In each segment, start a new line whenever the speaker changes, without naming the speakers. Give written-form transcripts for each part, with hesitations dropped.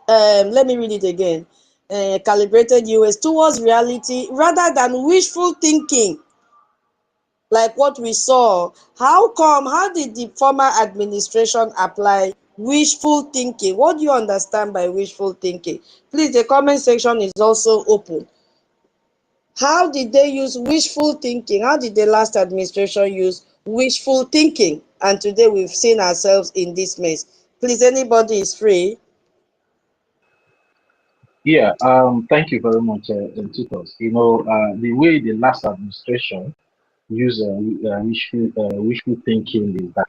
Let me read it again. Calibrated US towards reality rather than wishful thinking, like what we saw. How come? How did the former administration apply wishful thinking? What do you understand by wishful thinking? Please, the comment section is also open. How did they use wishful thinking? How did the last administration use wishful thinking? And today we've seen ourselves in this mess. Please, anybody is free.
Yeah, thank you very much, Titus. The way the last administration used wishful thinking is that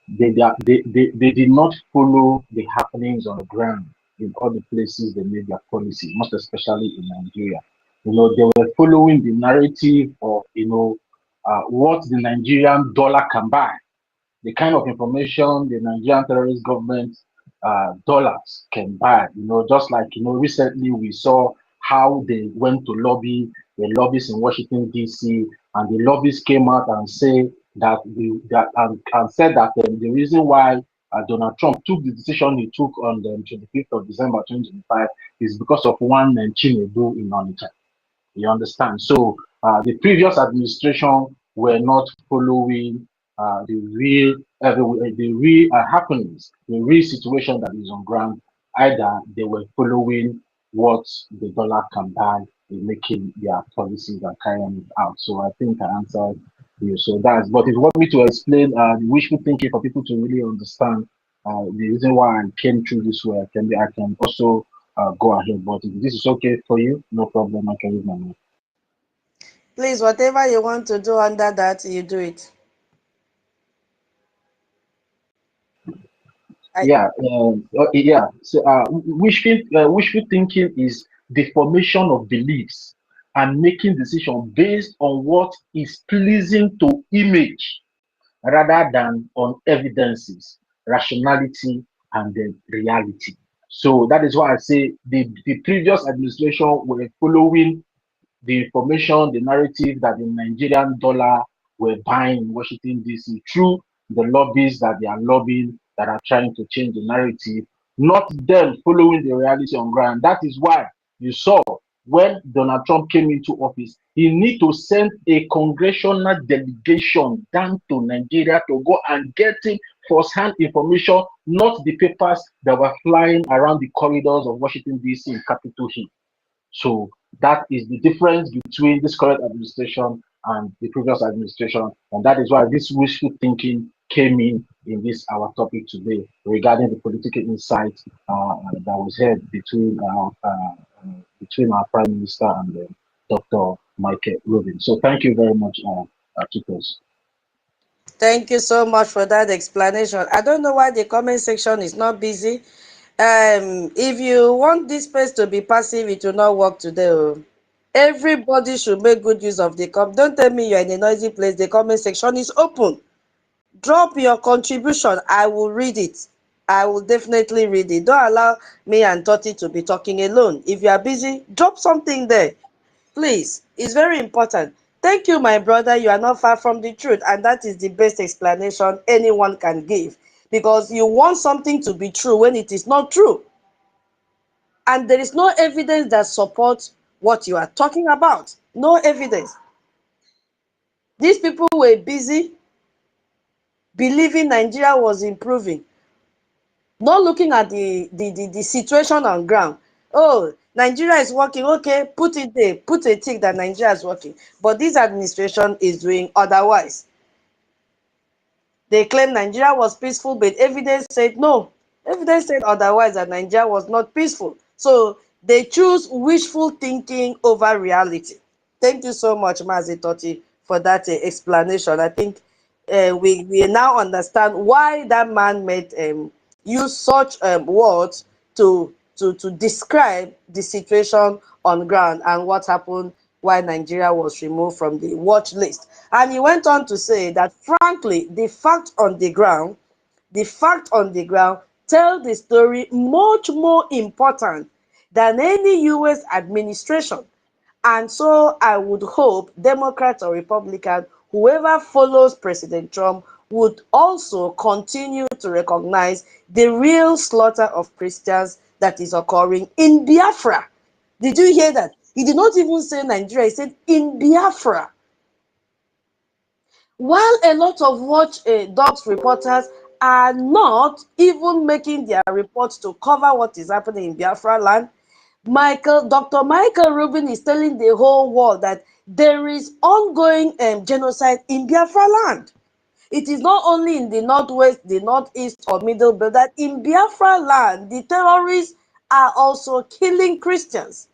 they did not follow the happenings on the ground in all the places they made their policy, most especially in Nigeria. They were following the narrative of, what the Nigerian dollar can buy, the kind of information the Nigerian terrorist government dollars can buy. Just like recently we saw how they went to lobby the lobbies in Washington D.C. and the lobbies came out and say that and said that the reason why Donald Trump took the decision he took on the 25th of December 2025 is because of one Chinedu in Onitsha. You understand? So the previous administration were not following the real happenings, the real situation that is on ground. Either they were following what the dollar can buy in making their policies and carrying it out. So I think I answered you. So that's. But if you want me to explain the wishful thinking for people to really understand the reason why I came through this way, I can also go ahead. But if this is okay for you, no problem. I can use my mouth.
Please, whatever you want to do under that, you do it. I,
Yeah. So wishful thinking is the formation of beliefs and making decisions based on what is pleasing to image rather than on evidences, rationality, and then reality. So that is why I say the previous administration were following the information, the narrative that the Nigerian dollar were buying in Washington, D.C. through the lobbies that they are lobbying that are trying to change the narrative, not them following the reality on ground. That is why you saw when Donald Trump came into office, he need to send a congressional delegation down to Nigeria to go and get him first-hand information, not the papers that were flying around the corridors of Washington, D.C. in Capitol Hill. So that is the difference between this current administration and the previous administration, and that is why this wishful thinking came in this our topic today regarding the political insight that was had between our Prime Minister and Dr. Michael Rubin. So thank you very much, Titos.
thank you so much for that explanation. I don't know why the comment section is not busy. If you want this space to be passive, it will not work today. Oh. Everybody should make good use of the comment. Don't tell me you're in a noisy place. The comment section is open. Drop your contribution. I will read it. I will definitely read it. Don't allow me and Toti to be talking alone. If you are busy, drop something there. Please. It's very important. Thank you, my brother. You are not far from the truth. And that is the best explanation anyone can give. Because you want something to be true when it is not true. And there is no evidence that supports what you are talking about. No evidence. These people were busy believing Nigeria was improving, not looking at the situation on ground. Oh, Nigeria is working. Okay, put it there. Put a tick that Nigeria is working. But this administration is doing otherwise. They claim Nigeria was peaceful, but evidence said no. Evidence said otherwise, that Nigeria was not peaceful. So they choose wishful thinking over reality. Thank you so much, Mazi Toti, for that explanation. I think we now understand why that man made use such words to describe the situation on ground and what happened why Nigeria was removed from the watch list. And he went on to say that, frankly, the fact on the ground tell the story much more important than any US administration. And so I would hope Democrats or Republicans, whoever follows President Trump, would also continue to recognize the real slaughter of Christians that is occurring in Biafra. Did you hear that? He did not even say Nigeria, he said in Biafra. While a lot of watchdogs reporters are not even making their reports to cover what is happening in Biafra land, Dr. Michael Rubin is telling the whole world that there is ongoing genocide in Biafra land. It is not only in the northwest, the northeast, or middle belt, that in Biafra land, the terrorists are also killing Christians.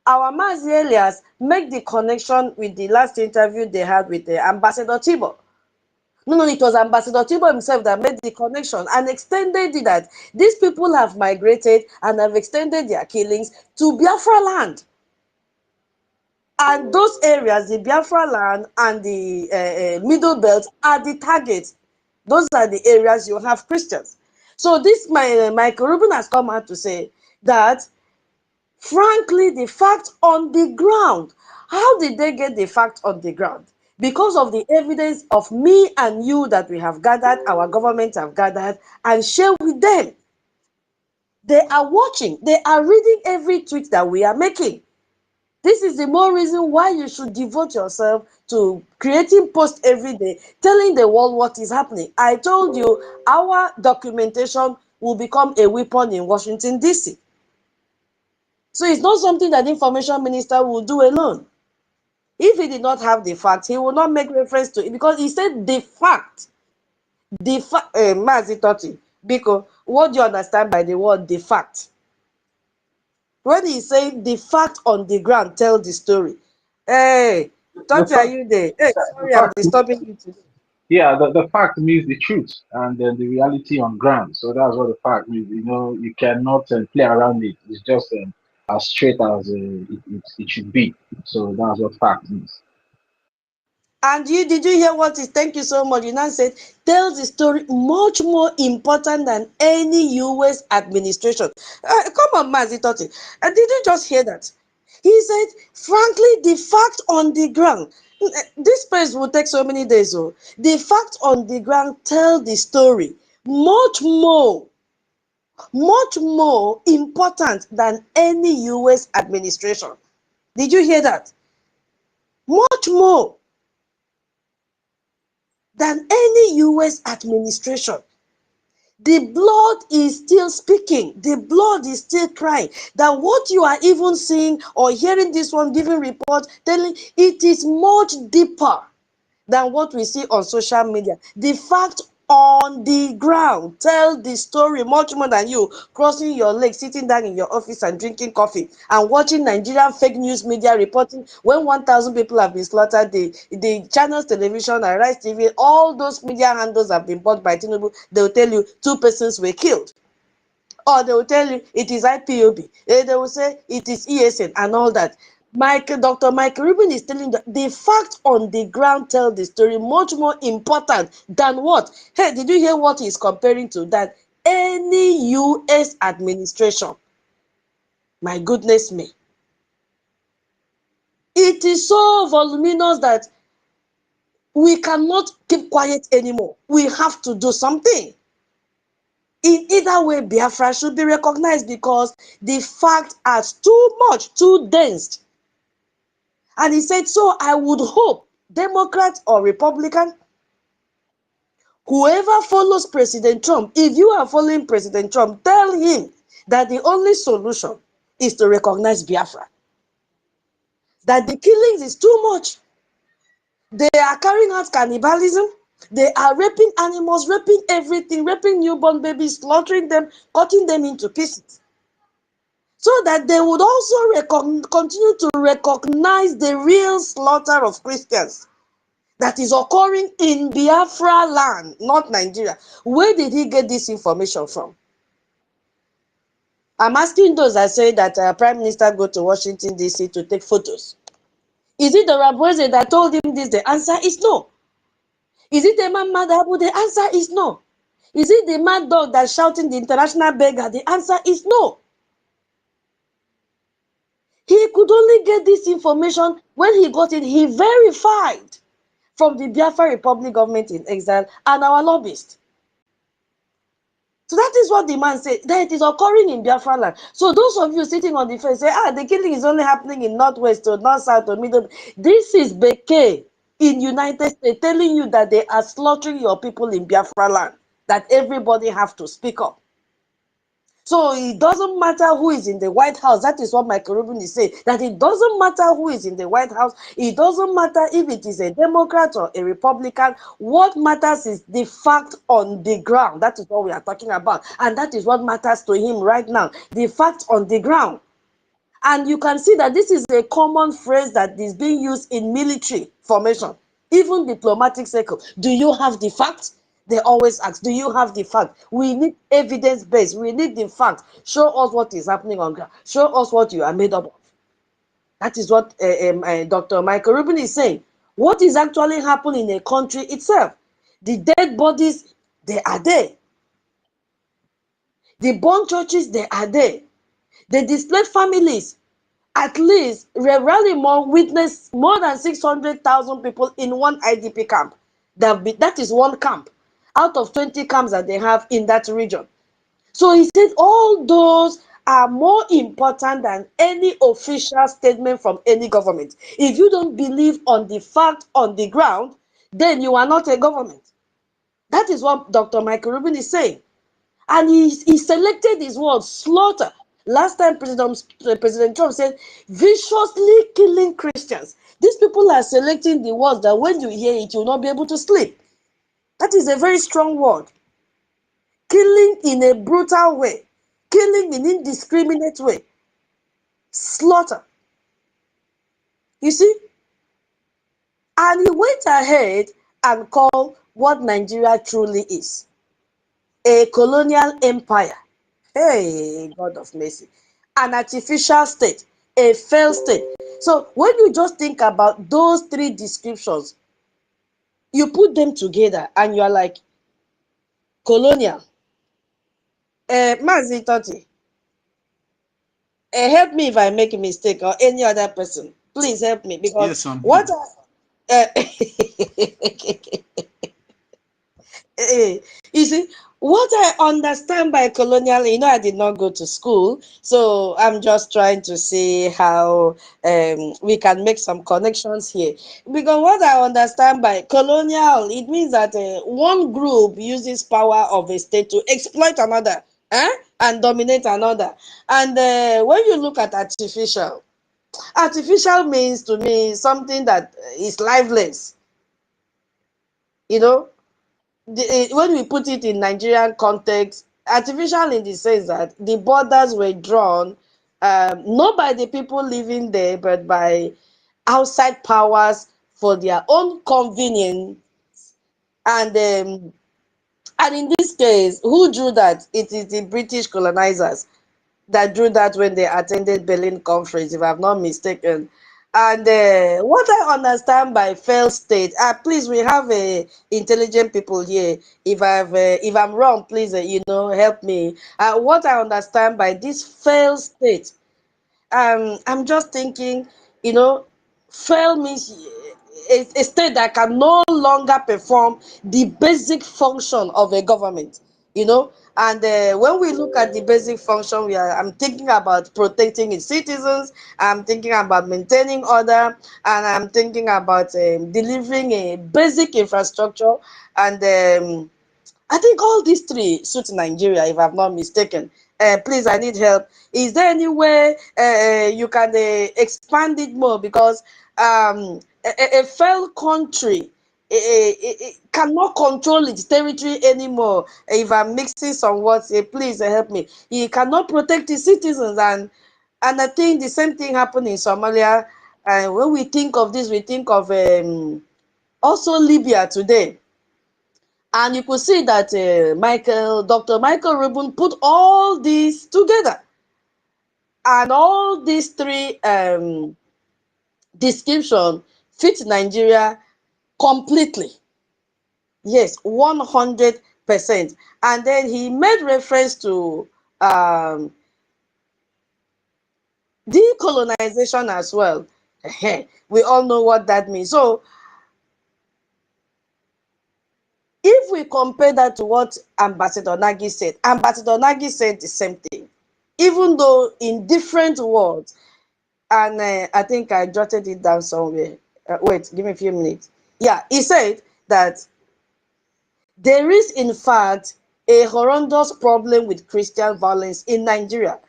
Our Mazi Elias make the connection with the last interview they had with Ambassador Tibo. No, it was Ambassador Tibo himself that made the connection and extended it, that these people have migrated and have extended their killings to Biafra land. And those areas, the Biafra land and the middle belt, are the targets. Those are the areas you have Christians. So this Michael Rubin has come out to say that, frankly, the fact on the ground, how did they get the fact on the ground? Because of the evidence of me and you that we have gathered, our government have gathered, and share with them. They are watching, they are reading every tweet that we are making. This is the more reason why you should devote yourself to creating posts every day, telling the world what is happening. I told you, our documentation will become a weapon in Washington, D.C. So it's not something that the information minister will do alone. If he did not have the fact, he will not make reference to it, because he said the fact. The fact, Mazi Toti, because what do you understand by the word the fact? When he said the fact on the ground, tell the story. Hey,
The
Toti, are
fact,
you there? Hey,
the
sorry, I'm
fact,
disturbing you today.
yeah, the fact means the truth and then the reality on ground. So that's what the fact means. You know, you cannot play around it. It's just as straight as it should be. So that's what fact means.
And you, did you hear what is? Thank you so much. You now said, tells the story much more important than any US administration. Come on, Mazi Toti. Did you just hear that? He said, frankly, the fact on the ground, this place will take so many days. Oh, the fact on the ground tell the story much more important than any US administration. Did you hear that? Much more than any US administration. The blood is still speaking. The blood is still crying. That what you are even seeing or hearing this one giving report, telling it is much deeper than what we see on social media. The fact on the ground tell the story much more than you crossing your legs, sitting down in your office and drinking coffee and watching Nigerian fake news media reporting when 1,000 people have been slaughtered. The channels, television and Rice TV, all those media handles have been bought by Tinubu. They will tell you 2 persons were killed. Or they will tell you it is IPOB. They will say it is ESN and all that. Dr. Michael Rubin is telling the fact on the ground tell the story much more important than what? Hey, did you hear what he's comparing to? That any US administration. My goodness me. It is so voluminous that we cannot keep quiet anymore. We have to do something. In either way, Biafra should be recognized, because the fact is too dense. And he said, so I would hope, Democrat or Republican, whoever follows President Trump, if you are following President Trump, tell him that the only solution is to recognize Biafra. That the killings is too much. They are carrying out cannibalism. They are raping animals, raping everything, raping newborn babies, slaughtering them, cutting them into pieces. So that they would also continue to recognize the real slaughter of Christians that is occurring in Biafra land, not Nigeria. Where did he get this information from? I'm asking those that say that Prime Minister go to Washington, D.C. to take photos. Is it the Rabueze that told him this? The answer is no. Is it the man Madabu? The answer is no. Is it the mad dog that's shouting the international beggar? The answer is no. He could only get this information when he got it. He verified from the Biafra Republic government in exile and our lobbyists. So that is what the man said, that it is occurring in Biafra land. So those of you sitting on the fence say, the killing is only happening in northwest or north south or middle. This is Beke in United States telling you that they are slaughtering your people in Biafra land, that everybody have to speak up. So it doesn't matter who is in the White House. That is what Michael Rubin is saying, that it doesn't matter who is in the White House. It doesn't matter if it is a Democrat or a Republican. What matters is the fact on the ground. That is what we are talking about. And that is what matters to him right now, the fact on the ground. And you can see that this is a common phrase that is being used in military formation, even diplomatic circle. Do you have the facts? They always ask, do you have the fact? We need evidence-based. We need the fact. Show us what is happening on ground. Show us what you are made up of. That is what Dr. Michael Rubin is saying. What is actually happening in a country itself? The dead bodies, they are there. The burned churches, they are there. The displaced families, at least rarely more witnessed more than 600,000 people in one IDP camp. That is one camp out of 20 camps that they have in that region. So he said all those are more important than any official statement from any government. If you don't believe on the fact on the ground, then you are not a government. That is what Dr. Michael Rubin is saying. And he selected his word, slaughter. Last time President Trump said, viciously killing Christians. These people are selecting the words that when you hear it, you will not be able to sleep. That is a very strong word. Killing in a brutal way. Killing in indiscriminate way. Slaughter. You see? And he went ahead and called what Nigeria truly is. A colonial empire. Hey, God of mercy. An artificial state, a failed state. So when you just think about those three descriptions, you put them together and you are like, colonial. Mazi Toti, help me if I make a mistake or any other person. Please help me because
Yes, I'm
what
here.
you see, what I understand by colonial, I did not go to school, so I'm just trying to see how we can make some connections here. Because what I understand by colonial, it means that one group uses power of a state to exploit another, and dominate another. And when you look at artificial means to me something that is lifeless, you know. When we put it in Nigerian context, artificial in the sense that the borders were drawn not by the people living there, but by outside powers for their own convenience. And in this case, who drew that? It is the British colonizers that drew that when they attended Berlin Conference, if I'm not mistaken. And what I understand by failed state, please, we have intelligent people here. If I'm wrong, please, help me. What I understand by this failed state, I'm just thinking, fail means a state that can no longer perform the basic function of a government, and when we look at the basic function, I'm thinking about protecting its citizens, I'm thinking about maintaining order, and I'm thinking about delivering a basic infrastructure. And I think all these three suit Nigeria, if I'm not mistaken. Please, I need help. Is there any way you can expand it more? Because a failed country cannot control its territory anymore. If I'm mixing some words here, please help me. He cannot protect his citizens. And I think the same thing happened in Somalia. And when we think of this, we think of also Libya today. And you could see that Dr. Michael Rubin put all these together. And all these three description fit Nigeria completely. Yes, 100%. And then he made reference to decolonization as well. We all know what that means. So if if we compare that to what Ambassador Nagy said the same thing, even though in different words. And I think I jotted it down somewhere. Wait, give me a few minutes. Yeah, he said that there is, in fact, a horrendous problem with Christian violence in Nigeria.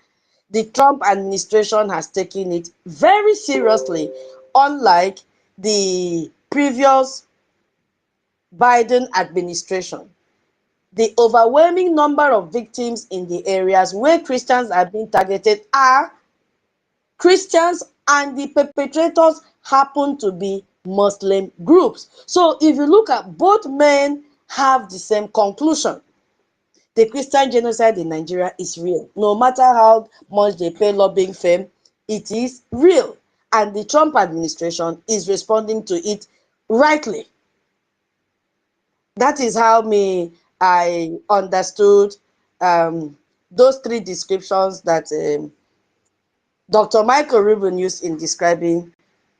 The Trump administration has taken it very seriously, unlike the previous Biden administration. The overwhelming number of victims in the areas where Christians are being targeted are Christians, and the perpetrators happen to be Muslim groups. So if you look at, both men have the same conclusion. The Christian genocide in Nigeria is real. No matter how much they pay lobbying firm, it is real. And the Trump administration is responding to it rightly. That is how I understood those three descriptions that Dr. Michael Rubin used in describing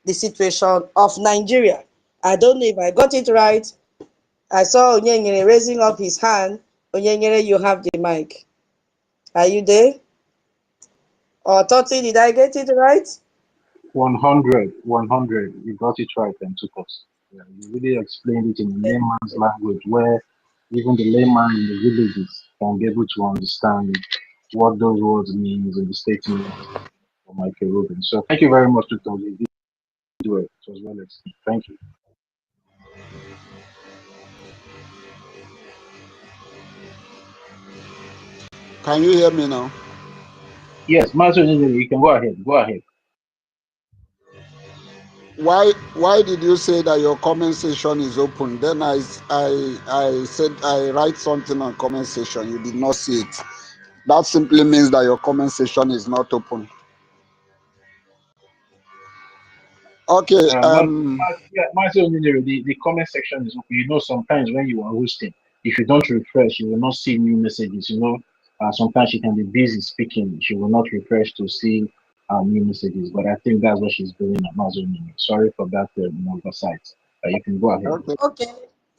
the situation of Nigeria. I don't know if I got it right. I saw Onyenyere raising up his hand. Onyenyere, you have the mic. Are you there? Or Toti, did I get it right?
100, 100. You got it right and took us. Yeah, you really explained it in a layman's language where even the layman in the villages can be able to understand what those words mean in the statement of Michael Rubin. So thank you very much, Dr. You did do it. It was well explained. Thank you.
Can you hear me now?
Yes, Master Engineer, you can go ahead. Go ahead.
Why did you say that your comment section is open? Then I said I write something on comment section. You did not see it. That simply means that your comment section is not open. Okay.
Master Engineer, the comment section is open. You know, sometimes when you are hosting, if you don't refresh, you will not see new messages. You know, sometimes she can be busy speaking. She will not refresh to see new messages. But I think that's what she's doing at Master Engineer. Sorry for that oversight. You can go ahead.
Okay.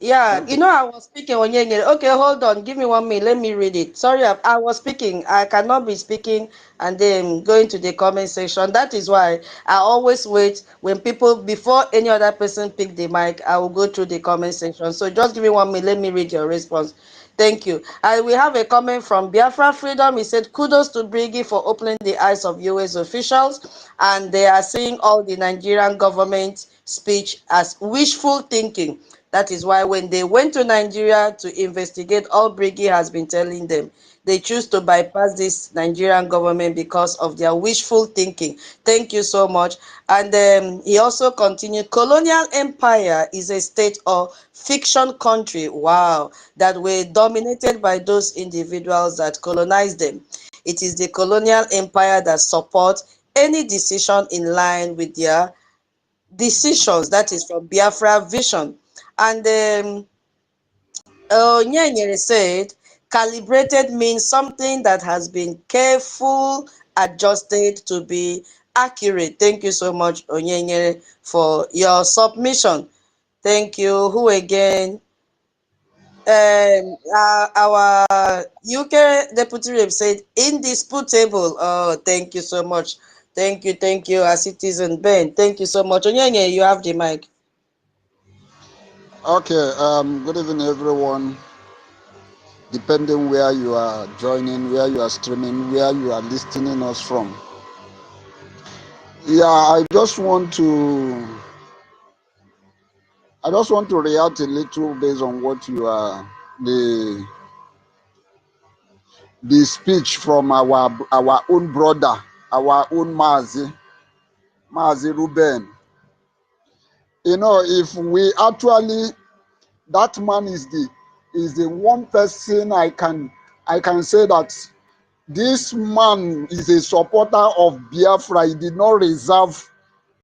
Yeah, you know, I was speaking on Yengere. Okay, hold on. Give me 1 minute. Let me read it. Sorry, I was speaking. I cannot be speaking and then going to the comment section. That is why I always wait when people, before any other person pick the mic, I will go through the comment section. So just give me 1 minute. Let me read your response. Thank you. And we have a comment from Biafra Freedom. He said, kudos to Briggy for opening the eyes of US officials. And they are seeing all the Nigerian government speech as wishful thinking. That is why when they went to Nigeria to investigate, all Briggy has been telling them, they choose to bypass this Nigerian government because of their wishful thinking. Thank you so much. And he also continued, colonial empire is a state or fiction country, wow, that were dominated by those individuals that colonized them. It is the colonial empire that supports any decision in line with their decisions. That is from Biafra Vision. And Nyanyere said, calibrated means something that has been careful, adjusted to be accurate. Thank you so much, Onyenyere, for your submission. Thank you. Who again? Our UK Deputy Rep said, indisputable. Oh, thank you so much. Thank you, our citizen Ben. Thank you so much. Onyenyere, you have the mic.
Okay. Good evening, everyone. Depending where you are joining, where you are streaming, where you are listening us from. Yeah, I just want to react a little based on what you are the speech from our own brother, our own Mazi Ruben. You know, if we actually, that man is the one person I can say that this man is a supporter of Biafra. He did not reserve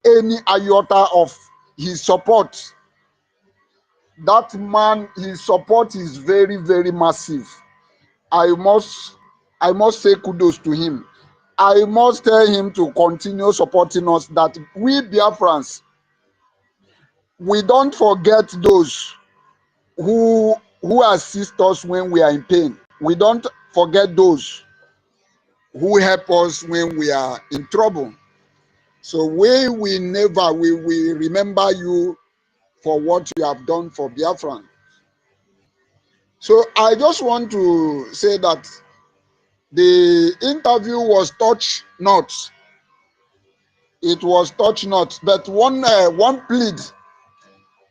any iota of his support. That man, his support is very, very massive. I must say kudos to him. I must tell him to continue supporting us, that we Biafrans, we don't forget those who who assist us when we are in pain. We don't forget those who help us when we are in trouble. So we remember you for what you have done for Biafran. So I just want to say that the interview was touch not. It was touch not. But one plead,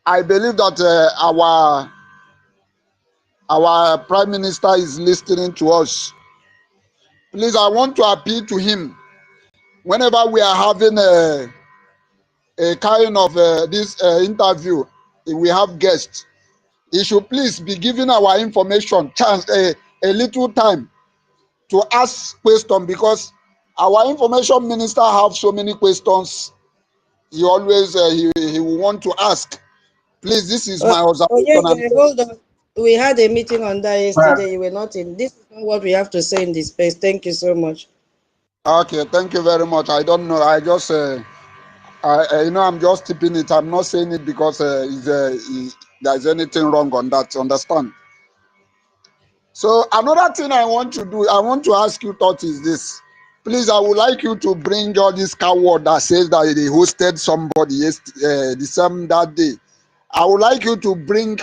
I believe that our Prime Minister is listening to us. Please, I want to appeal to him. Whenever we are having a kind of this interview, if we have guests, he should please be giving our information chance a little time to ask questions, because our information minister have so many questions. He always he will want to ask. Please, this is my
Yeah,
observation.
hold on. We had a meeting on that
Well,
yesterday. You were not in. This is not what we have to say in this space. Thank you so much.
Okay, thank you very much. I don't know. I just I'm just tipping it. I'm not saying it because there's anything wrong on that. Understand? So another thing I want to ask you, Thought, is this. Please, I would like you to bring all this coward that says that they hosted somebody that day. I would like you to bring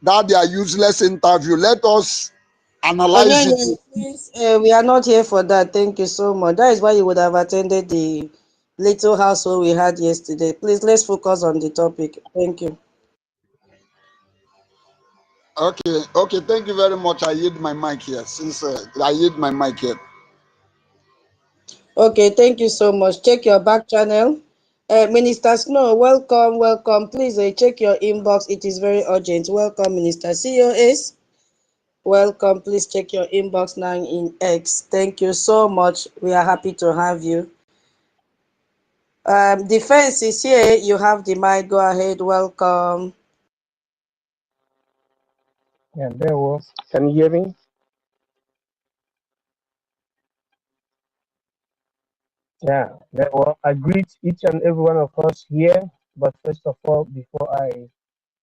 that their useless interview. Let us analyze it.
Please, we are not here for that. Thank you so much. That is why you would have attended the little household we had yesterday. Please, let's focus on the topic. Thank you.
Okay. Thank you very much. I yield my mic here. Since I yield my mic here.
Okay, thank you so much. Check your back channel. Minister Snow, welcome. Please check your inbox. It is very urgent. Welcome, Minister COS. Welcome. Please check your inbox now in X. Thank you so much. We are happy to have you. Defense is here. You have the mic. Go ahead. Welcome.
Yeah, there was. Can you hear me? Yeah, there was. I greet each and every one of us here. But first of all, before I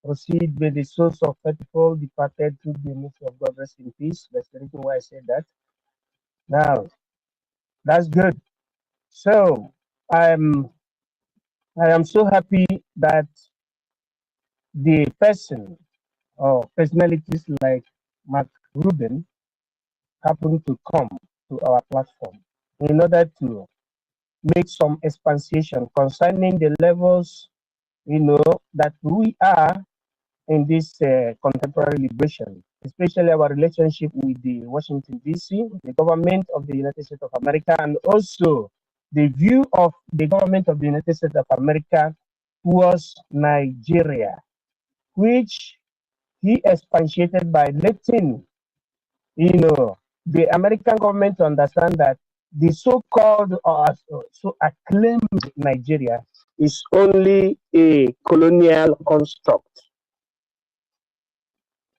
proceed, may the souls of faithful departed through the mercy of God rest in peace. That's the reason why I said that. Now, that's good. So, I'm I am so happy that the person or personalities like Mark Rubin happen to come to our platform in order to make some expansion concerning the levels, that we are in this contemporary liberation, especially our relationship with the Washington D.C., the government of the United States of America, and also the view of the government of the United States of America towards Nigeria, which he expatiated by letting the American government to understand that the so-called or so acclaimed Nigeria is only a colonial construct.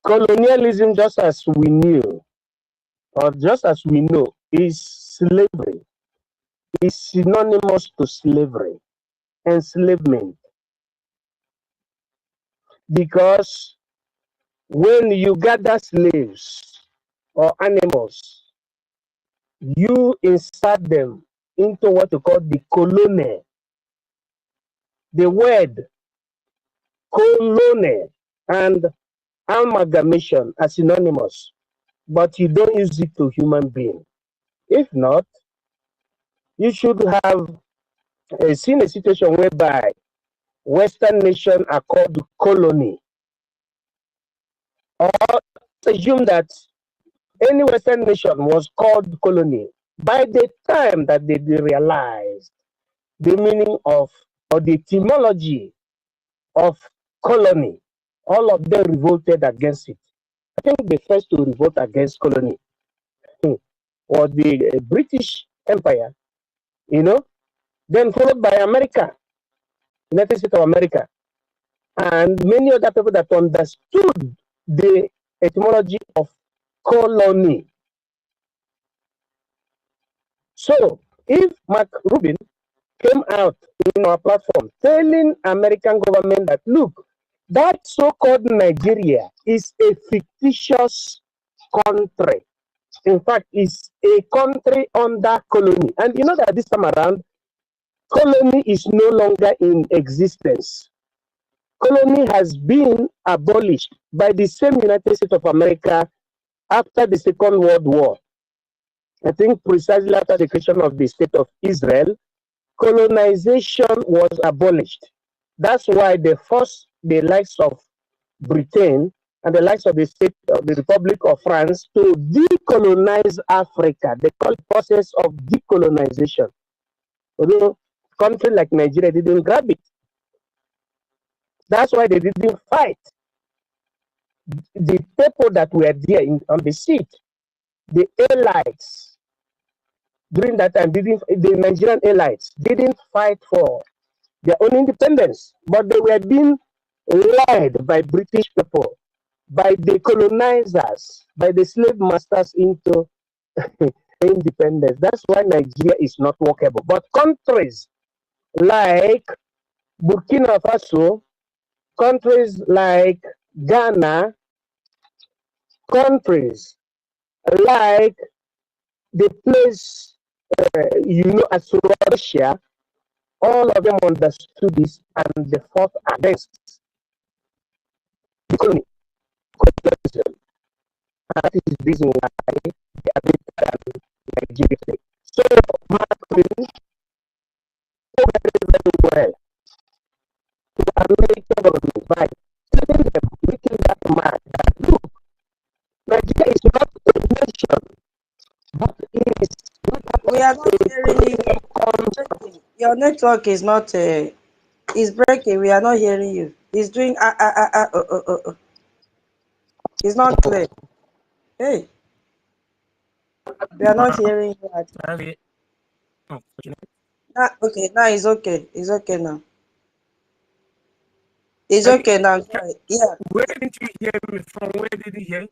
Colonialism, just as we knew, or just as we know, is slavery, is synonymous to slavery, enslavement. Because when you gather slaves or animals, you insert them into what you call the colony. The word colony and amalgamation are synonymous, but you don't use it to human being. If not, you should have seen a situation whereby Western nations are called colony. Or assume that any Western nation was called colony by the time that they realized the meaning of or the etymology of colony. All of them revolted against it. I think the first to revolt against colony was the British Empire, then followed by America, United States of America, and many other people that understood the etymology of colony. So if Mark Rubin came out in our platform telling American government that, look, That so-called Nigeria is a fictitious country. In fact, it's a country under colony. And you know that this time around, colony is no longer in existence. Colony has been abolished by the same United States of America after the Second World War. I think precisely after the creation of the State of Israel, colonization was abolished. That's why they forced the likes of Britain and the likes of the state of the Republic of France to decolonize Africa. They call it process of decolonization. Although a country like Nigeria didn't grab it. That's why they didn't fight. The people that were there on the seat, the elites, during that time, the Nigerian elites didn't fight for their own independence, but they were being led by British people, by the colonizers, by the slave masters into independence. That's why Nigeria is not workable. But countries like Burkina Faso, countries like Ghana, countries like the place, as Russia, all of them understood this and they fought against the colonialism. That is the reason why they are better than Nigeria. So, Macron very, very well to American government by telling them, making that mark that look, Nigeria is not a nation, but it is.
We are not hearing you. Your network is not. Is breaking. We are not hearing you. It's doing. It's not clear. Hey, we are not hearing you. Okay, now it's okay. It's okay now. It's okay now. Yeah.
Where didn't you hear me from? Where did you hear?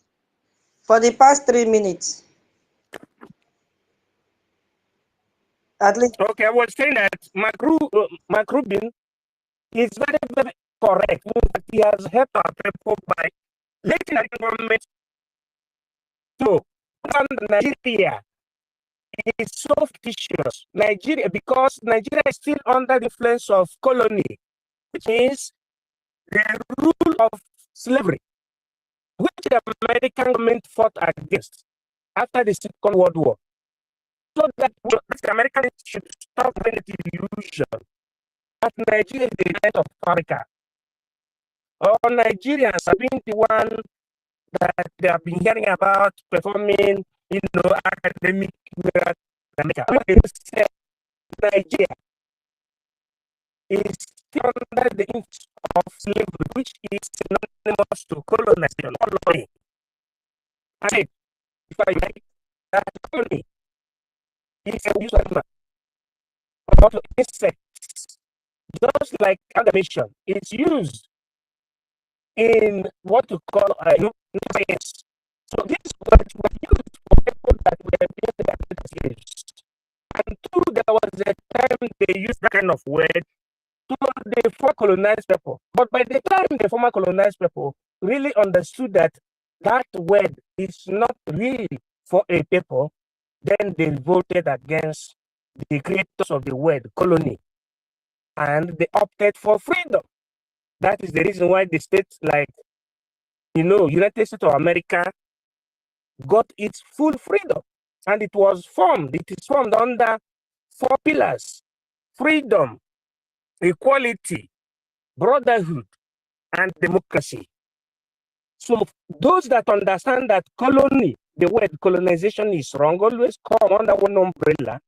For the past 3 minutes. At least.
Okay, I was saying that Mark Rubin is very, very correct. He has helped our people by letting the government to Nigeria is so fictitious. Nigeria, because Nigeria is still under the influence of colony, which means the rule of slavery, which the American government fought against after the Second World War. So that the Americans should stop having the illusion that Nigeria is the land of Africa. Or Nigerians have been the one that they have been hearing about performing, academic America. Nigeria is still under the influence of slavery, which is synonymous to colonization. And if I like that colony is a use of also insects, just like animation, it's used in what to call science. So this was used for people that were being slaves. And two, there was a time they used that kind of word to the former colonized people. But by the time the former colonized people really understood that that word is not really for a people, then they voted against the creators of the word colony. And they opted for freedom. That is the reason why the states like, United States of America got its full freedom. And it is formed under 4 pillars: freedom, equality, brotherhood, and democracy. So those that understand that colony, the word colonization is wrong, always come under one umbrella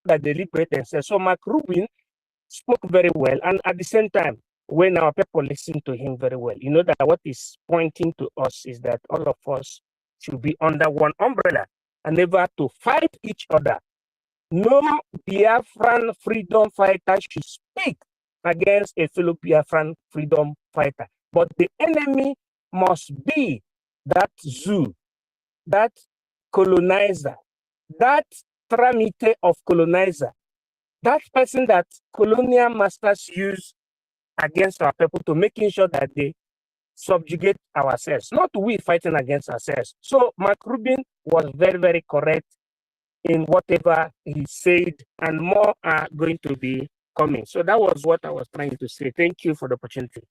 that they liberate themselves. So Mark Rubin spoke very well, and at the same time, when our people listen to him very well, that what is pointing to us is that all of us should be under one umbrella and never to fight each other. No Biafran freedom fighter should speak against a fellow Biafran freedom fighter. But the enemy must be that zoo, that colonizer, that tramite of colonizer, that person that colonial masters use against our people to making sure that they subjugate ourselves, not we fighting against ourselves. So Mark Rubin was very, very correct in whatever he said, and more are going to be coming. So that was what I was trying to say. Thank you for the opportunity.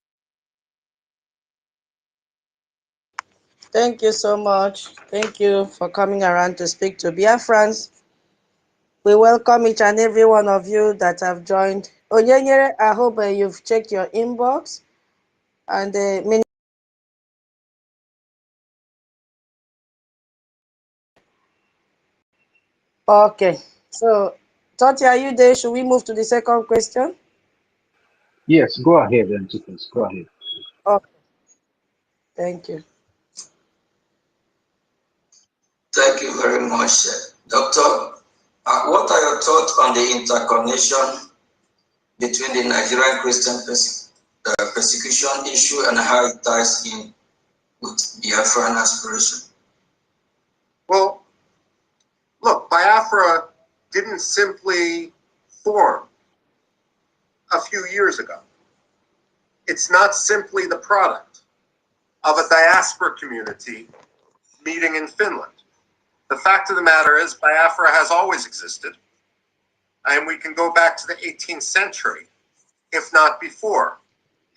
Thank you so much. Thank you for coming around to speak to Biafrans. We welcome each and every one of you that have joined. Onyenyere, I hope you've checked your inbox. And okay. So, Toti, are you there? Should we move to the second question?
Yes, go ahead, Antipas. Go ahead.
Okay. Thank you.
Thank you very much, Doctor. What are your thoughts on the interconnection between the Nigerian Christian persecution issue and how it ties in with Biafran aspiration?
Well, look, Biafra didn't simply form a few years ago. It's not simply the product of a diaspora community meeting in Finland. The fact of the matter is Biafra has always existed, and we can go back to the 18th century, if not before,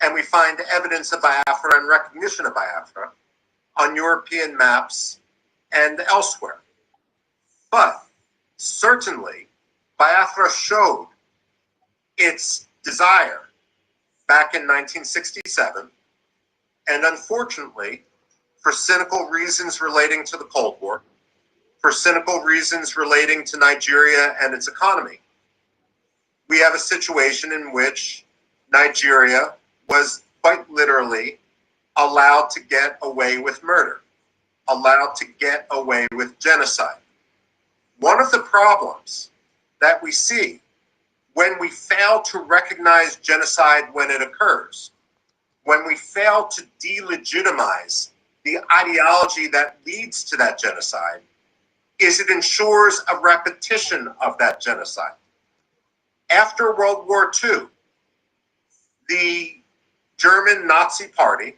and we find evidence of Biafra and recognition of Biafra on European maps and elsewhere. But certainly, Biafra showed its desire back in 1967, and unfortunately, for cynical reasons relating to the Cold War, for cynical reasons relating to Nigeria and its economy, we have a situation in which Nigeria was quite literally allowed to get away with murder, allowed to get away with genocide. One of the problems that we see when we fail to recognize genocide when it occurs, when we fail to delegitimize the ideology that leads to that genocide, is it ensures a repetition of that genocide. After World War II, the German Nazi Party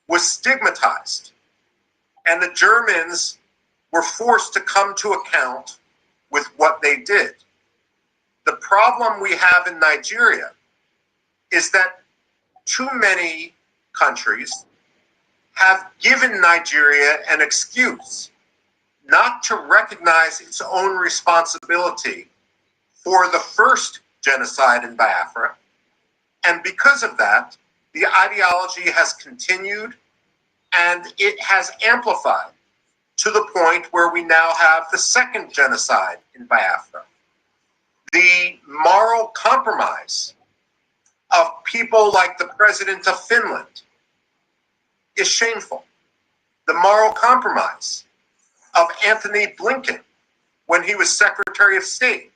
was stigmatized, and the Germans were forced to come to account with what they did. The problem we have in Nigeria is that too many countries have given Nigeria an excuse not to recognize its own responsibility for the first genocide in Biafra. And because of that, the ideology has continued and it has amplified to the point where we now have the second genocide in Biafra. The moral compromise of people like the president of Finland is shameful. The moral compromise of Anthony Blinken when he was Secretary of State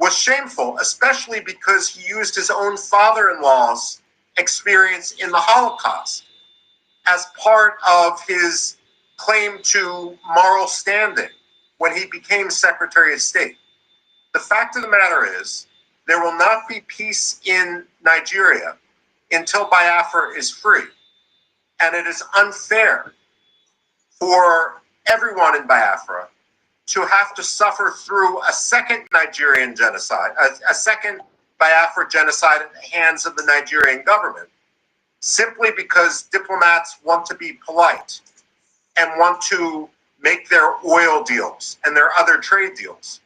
was shameful, especially because he used his own father-in-law's experience in the Holocaust as part of his claim to moral standing when he became Secretary of State. The fact of the matter is, there will not be peace in Nigeria until Biafra is free. And it is unfair for everyone in Biafra to have to suffer through a second Nigerian genocide, a second Biafra genocide at the hands of the Nigerian government, simply because diplomats want to be polite and want to make their oil deals and their other trade deals.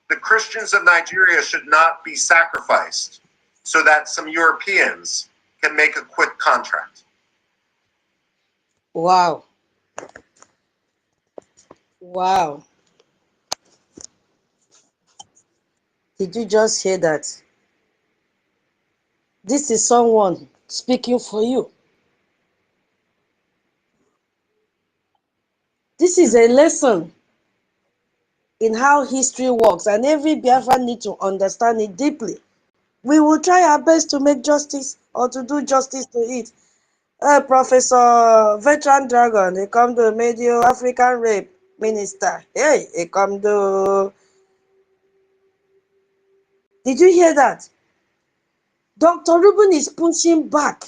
The Christians of Nigeria should not be sacrificed so that some Europeans can make a quick contract.
Wow. Wow. Did you just hear that? This is someone speaking for you. This is a lesson in how history works, and every Biafran needs to understand it deeply. We will try our best to make justice or to do justice to it. Professor Veteran Dragon, they come to Medio African Rape Minister. Hey, they come to. Did you hear that? Dr. Reuben is pushing back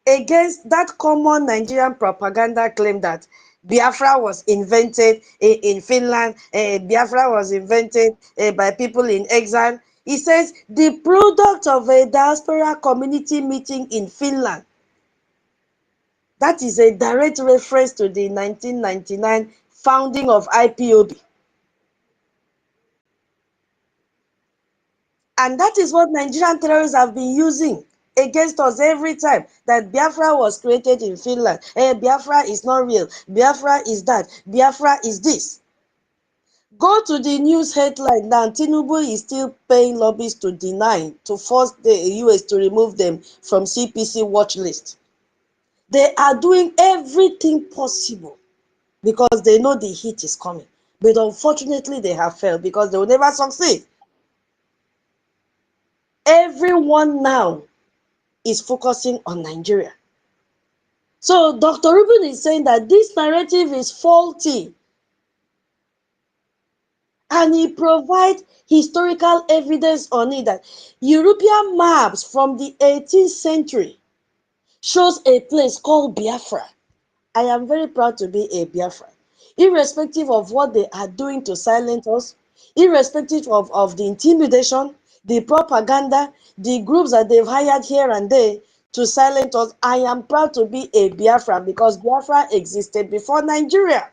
against that common Nigerian propaganda claim that Biafra was invented in Finland, Biafra was invented by people in exile. He says the product of a diaspora community meeting in Finland. That is a direct reference to the 1999 founding of IPOB. And that is what Nigerian terrorists have been using against us every time, that Biafra was created in Finland. Biafra is not real. Biafra is that. Biafra is this. Go to the news headline now. Tinubu is still paying lobbyists to deny, to force the US to remove them from CPC watch list. They are doing everything possible because they know the heat is coming. But unfortunately, they have failed because they will never succeed. Everyone now is focusing on Nigeria. So Dr. Reuben is saying that this narrative is faulty. And he provides historical evidence on it that European maps from the 18th century shows a place called Biafra. I am very proud to be a Biafra. Irrespective of what they are doing to silence us, irrespective of the intimidation, the propaganda, the groups that they've hired here and there to silence us, I am proud to be a Biafra because Biafra existed before Nigeria.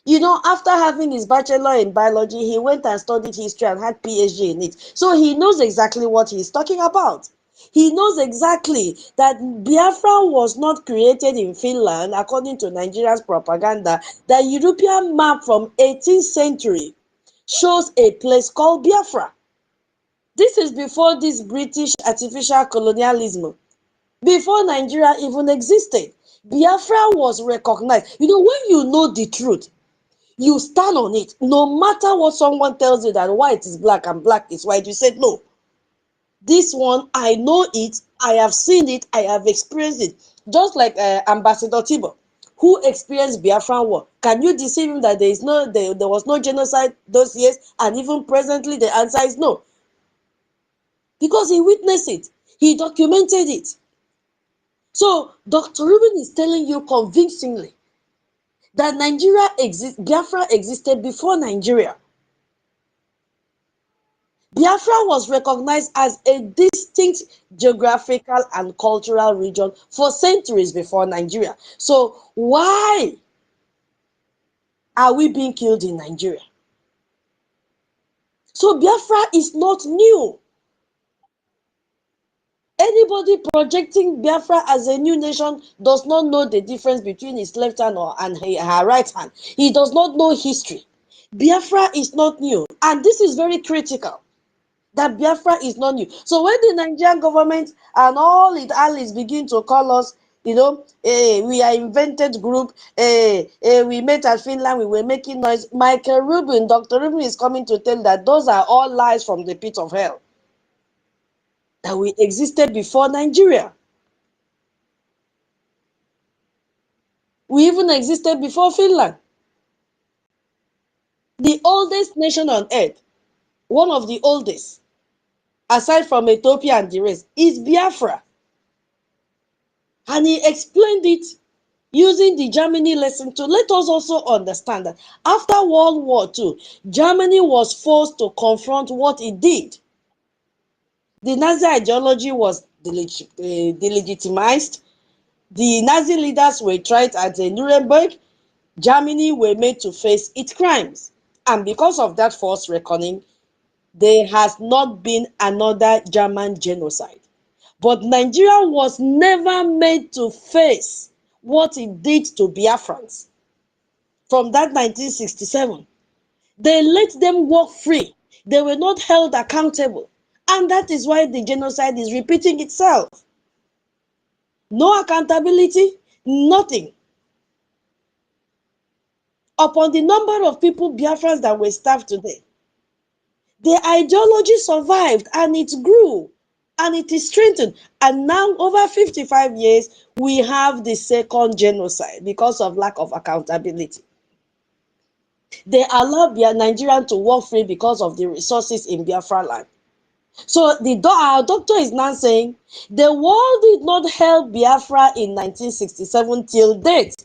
You know, after having his bachelor in biology, he went and studied history and had PhD in it. So he knows exactly what he's talking about. He knows exactly that Biafra was not created in Finland, according to Nigeria's propaganda. The European map from 18th century shows a place called Biafra. This is before this British artificial colonialism. Before Nigeria even existed, Biafra was recognized. You know, when you know the truth, you stand on it. No matter what someone tells you that white is black and black is white, you said, no, this one, I know it, I have seen it, I have experienced it. Just like Ambassador Tibo, who experienced Biafran war. Can you deceive him that there was no genocide those years? And even presently, the answer is no. Because he witnessed it. He documented it. So Dr. Reuben is telling you convincingly that Biafra existed before Nigeria. Biafra was recognized as a distinct geographical and cultural region for centuries before Nigeria. So why are we being killed in Nigeria? So Biafra is not new. Anybody projecting Biafra as a new nation does not know the difference between his left hand and her right hand. He does not know history. Biafra is not new. And this is very critical, that Biafra is not new. So when the Nigerian government and all its allies begin to call us, you know, we are invented group, we met at Finland, we were making noise. Michael Rubin, Dr. Rubin is coming to tell that those are all lies from the pit of hell. That we existed before Nigeria. We even existed before Finland. The oldest nation on earth, one of the oldest, aside from Ethiopia and the rest, is Biafra. And he explained it using the Germany lesson to let us also understand that after World War II, Germany was forced to confront what it did. The Nazi ideology was delegitimized. The Nazi leaders were tried at Nuremberg. Germany were made to face its crimes. And because of that forced reckoning, there has not been another German genocide. But Nigeria was never made to face what it did to Biafrans. From that 1967, they let them walk free. They were not held accountable. And that is why the genocide is repeating itself. No accountability, nothing. Upon the number of people, Biafrans, that were starved today, the ideology survived and it grew and it is strengthened. And now, over 55 years, we have the second genocide because of lack of accountability. They allowed Nigerians to walk free because of the resources in Biafra land. So our doctor is now saying the world did not help Biafra in 1967 till date.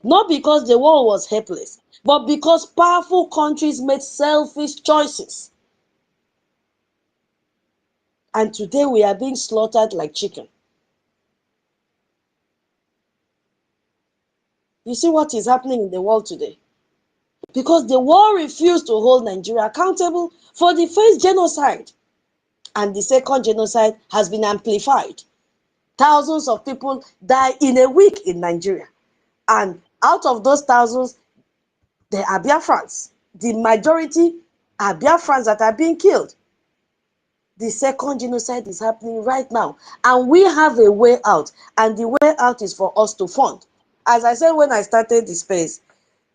Not because the war was helpless, but because powerful countries made selfish choices. And today we are being slaughtered like chicken. You see what is happening in the world today? Because the war refused to hold Nigeria accountable for the first genocide. And the second genocide has been amplified. Thousands of people die in a week in Nigeria. And out of those thousands, there are Biafrans. The majority are Biafrans that are being killed. The second genocide is happening right now. And we have a way out. And the way out is for us to fund. As I said when I started the space,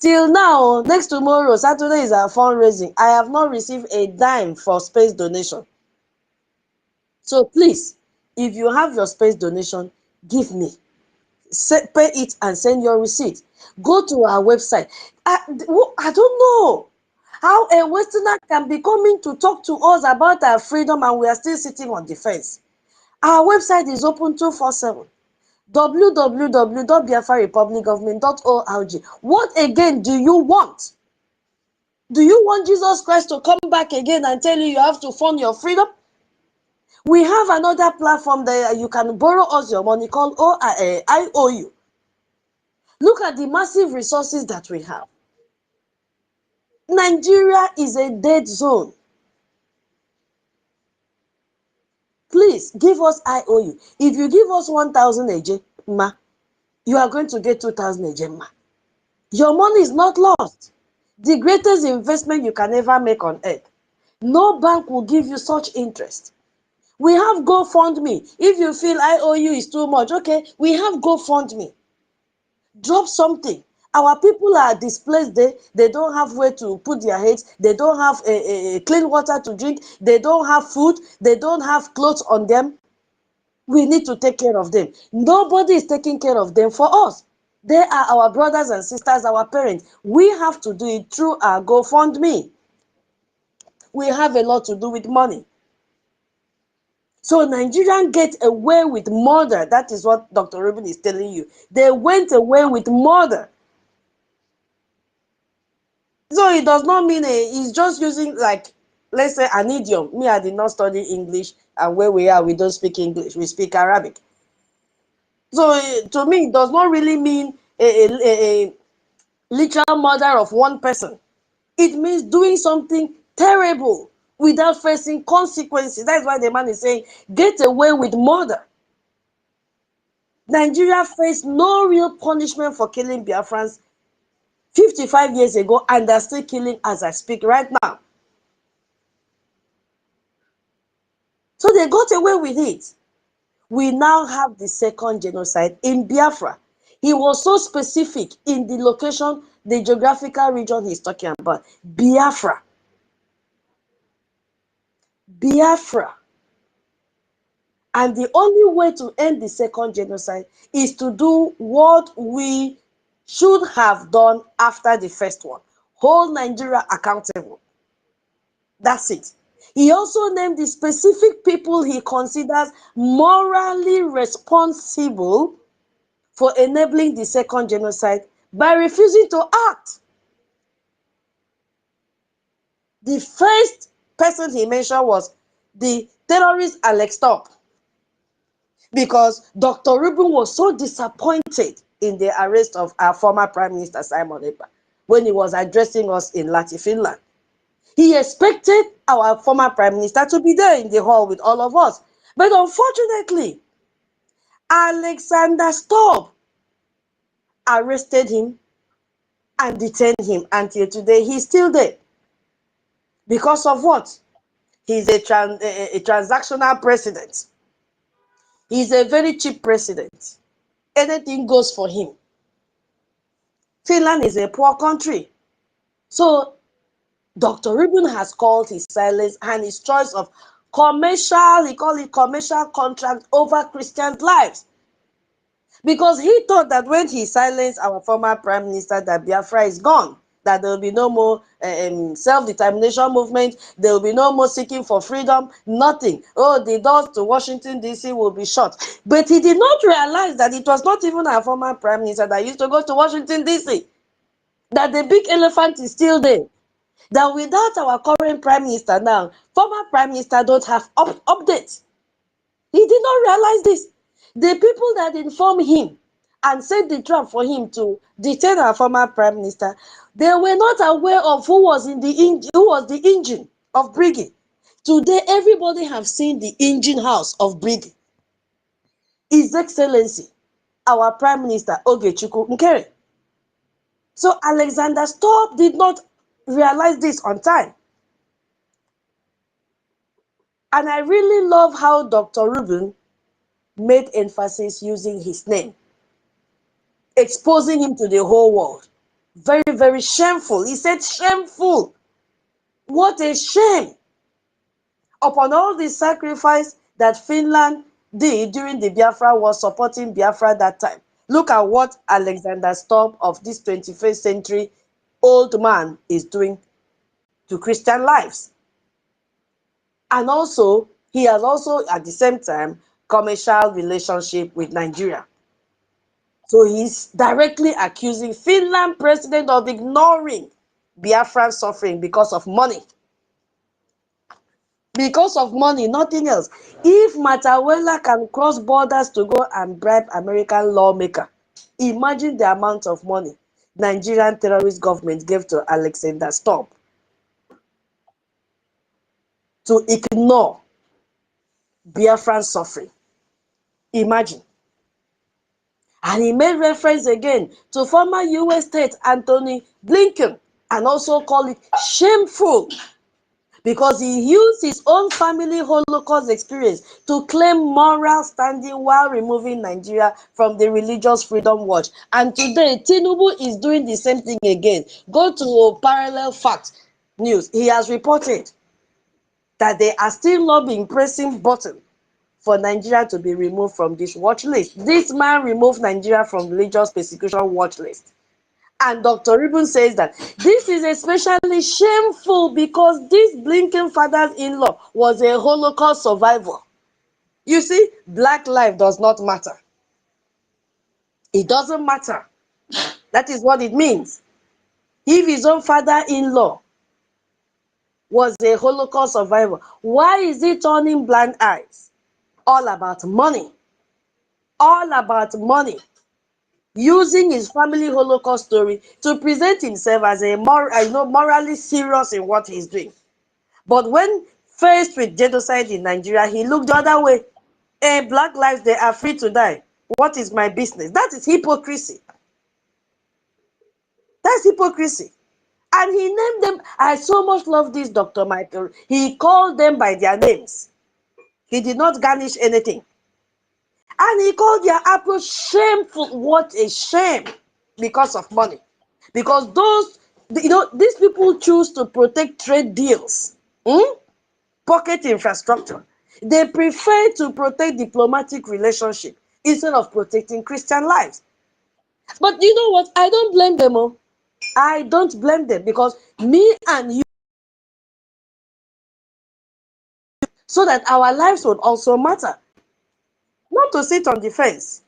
till now, next tomorrow, Saturday is our fundraising. I have not received a dime for space donation. So please, if you have your space donation, give me. Pay it and send your receipt. Go to our website. I don't know how a Westerner can be coming to talk to us about our freedom and we are still sitting on the fence. Our website is open 247. www.biafrarepublicgovernment.org. What again do you want? Do you want Jesus Christ to come back again and tell you have to fund your freedom? We have another platform that you can borrow us your money called IOU. Look at the massive resources that we have. Nigeria is a dead zone. Please give us IOU. If you give us 1,000 AJ, ma, you are going to get 2,000 AJ, ma. Your money is not lost. The greatest investment you can ever make on earth. No bank will give you such interest. We have GoFundMe. If you feel IOU is too much, okay, we have GoFundMe. Drop something. Our people are displaced there. They don't have where to put their heads. They don't have clean water to drink. They don't have food. They don't have clothes on them. We need to take care of them. Nobody is taking care of them for us. They are our brothers and sisters, our parents. We have to do it through our GoFundMe. We have a lot to do with money. So Nigerians get away with murder. That is what Dr. Rubin is telling you. They went away with murder. So it does not mean he's just using, like, let's say an idiom. Me, I did not study English, and where we are, we don't speak English. We speak Arabic. So to me, it does not really mean a literal murder of one person. It means doing something terrible without facing consequences. That's why the man is saying, get away with murder. Nigeria faced no real punishment for killing Biafrans 55 years ago, and they're still killing as I speak right now. So they got away with it. We now have the second genocide in Biafra. He was so specific in the location, the geographical region he's talking about. Biafra. Biafra. And the only way to end the second genocide is to do what we should have done after the first one. Hold Nigeria accountable. That's it. He also named the specific people he considers morally responsible for enabling the second genocide by refusing to act. The first person he mentioned was the terrorist Alex Top, because Dr. Rubin was so disappointed in the arrest of our former Prime Minister Simon Ekpa when he was addressing us in Lahti, Finland. He expected our former Prime Minister to be there in the hall with all of us. But unfortunately, Alexander Stubb arrested him and detained him until today. He's still there. Because of what? He's a transactional president. He's a very cheap president. Anything goes for him. Finland is a poor country. So Dr. Rubin has called his silence and his choice of commercial, he called it commercial contract over Christian lives. Because he thought that when he silenced our former Prime Minister, that Biafra is gone. that there will be no more self-determination movement, there will be no more seeking for freedom, nothing. Oh, the doors to Washington, D.C. will be shut. But he did not realize that it was not even our former prime minister that used to go to Washington, D.C., that the big elephant is still there. That without our current prime minister now, former prime minister don't have updates. He did not realize this. The people that informed him and set the trap for him to detain our former prime minister, they were not aware of who was the engine of Briggy. Today, everybody have seen the engine house of Briggy. His Excellency, our Prime Minister Ogechukwu Nkere. So Alexander Stubb did not realize this on time. And I really love how Dr. Rubin made emphasis using his name, exposing him to the whole world. Very, very shameful. He said shameful. What a shame. Upon all the sacrifice that Finland did during the Biafra war, supporting Biafra that time. Look at what Alexander Stubb of this 21st century old man is doing to Christian lives. And also, he has also at the same time commercial relationship with Nigeria. So he's directly accusing Finland president of ignoring Biafran suffering because of money. Because of money, nothing else. If Matawela can cross borders to go and bribe American lawmaker, imagine the amount of money Nigerian terrorist government gave to Alexander Stubb to ignore Biafran suffering. Imagine. And he made reference again to former US State Anthony Blinken and also called it shameful because he used his own family Holocaust experience to claim moral standing while removing Nigeria from the Religious Freedom Watch. And today, Tinubu is doing the same thing again. Go to Parallel Fact News. He has reported that they are still lobbying, pressing button for Nigeria to be removed from this watch list. This man removed Nigeria from religious persecution watch list. And Dr. Rubin says that this is especially shameful because this Blinken father-in-law was a Holocaust survivor. You see, black life does not matter. It doesn't matter. That is what it means. If his own father-in-law was a Holocaust survivor, why is he turning blind eyes? All about money. All about money. Using his family Holocaust story to present himself as a morally serious in what he's doing. But when faced with genocide in Nigeria, he looked the other way. Hey, black lives, they are free to die. What is my business? That is hypocrisy. That's hypocrisy. And he named them. I so much love this Dr. Michael. He called them by their names. He did not garnish anything. And he called their approach shameful. What a shame. Because of money. Because these people choose to protect trade deals, pocket infrastructure. They prefer to protect diplomatic relationship instead of protecting Christian lives. But you know what? I don't blame them. Oh. I don't blame them because me and you, so that our lives would also matter. Not to sit on the fence.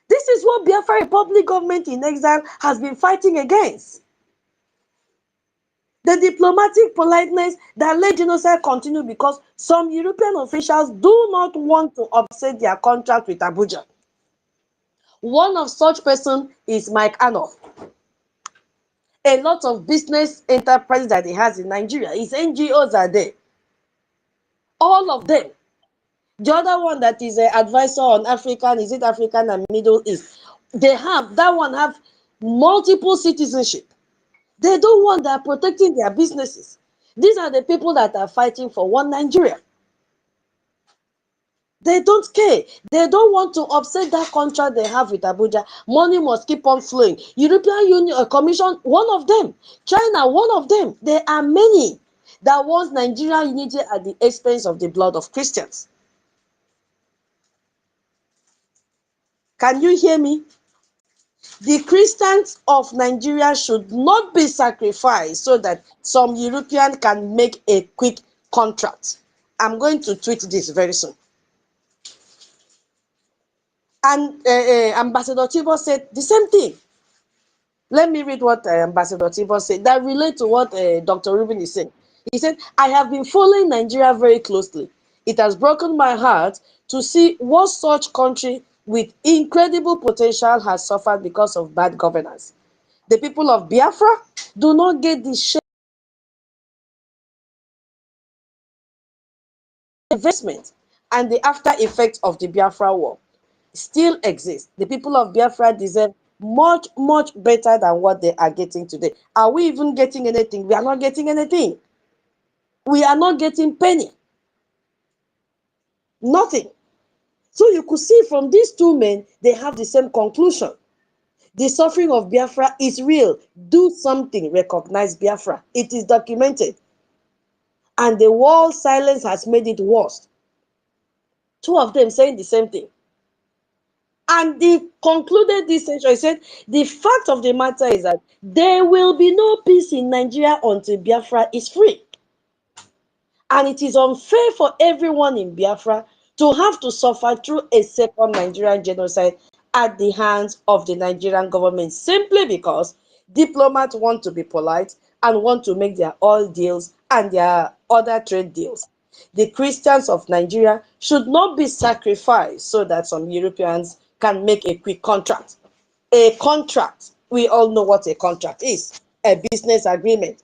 This is what Biafra Republic government in exile has been fighting against. The diplomatic politeness that let genocide continue because some European officials do not want to upset their contract with Abuja. One of such person is Mike Anoff. A lot of business enterprises that he has in Nigeria, his NGOs are there. All of them. The other one that is an advisor on African and Middle East. That one have multiple citizenship. They don't want, they're protecting their businesses. These are the people that are fighting for one Nigeria. They don't care. They don't want to upset that contract they have with Abuja. Money must keep on flowing. European Union Commission, one of them. China, one of them. There are many that want Nigerian unity at the expense of the blood of Christians. Can you hear me? The Christians of Nigeria should not be sacrificed so that some European can make a quick contract. I'm going to tweet this very soon. And Ambassador Tibo said the same thing. Let me read what Ambassador Tibo said that relates to what Dr. Rubin is saying. He said, I have been following Nigeria very closely. It has broken my heart to see what such country with incredible potential has suffered because of bad governance. The people of Biafra do not get the share investment, and the after effects of the Biafra war still exist. The people of Biafra deserve much, much better than what they are getting today. Are we even getting anything? We are not getting anything. We are not getting penny. Nothing. So you could see from these two men, they have the same conclusion. The suffering of Biafra is real. Do something. Recognize Biafra. It is documented. And the world silence has made it worse. Two of them saying the same thing. And they concluded this session. He said, the fact of the matter is that there will be no peace in Nigeria until Biafra is free. And it is unfair for everyone in Biafra to have to suffer through a second Nigerian genocide at the hands of the Nigerian government simply because diplomats want to be polite and want to make their oil deals and their other trade deals. The Christians of Nigeria should not be sacrificed so that some Europeans can make a quick contract. A contract, we all know what a contract is, a business agreement.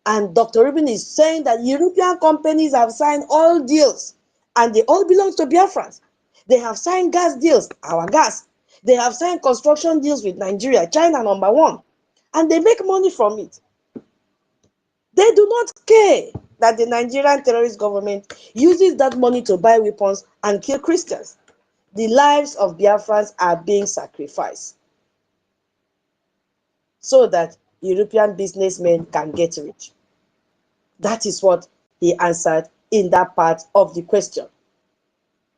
And Dr. Rubin is saying that European companies have signed oil deals and they all belong to Biafrans. They have signed gas deals, our gas. They have signed construction deals with Nigeria, China #1, and they make money from it. They do not care that the Nigerian terrorist government uses that money to buy weapons and kill Christians. The lives of Biafrans are being sacrificed so that European businessmen can get rich. That is what he answered in that part of the question.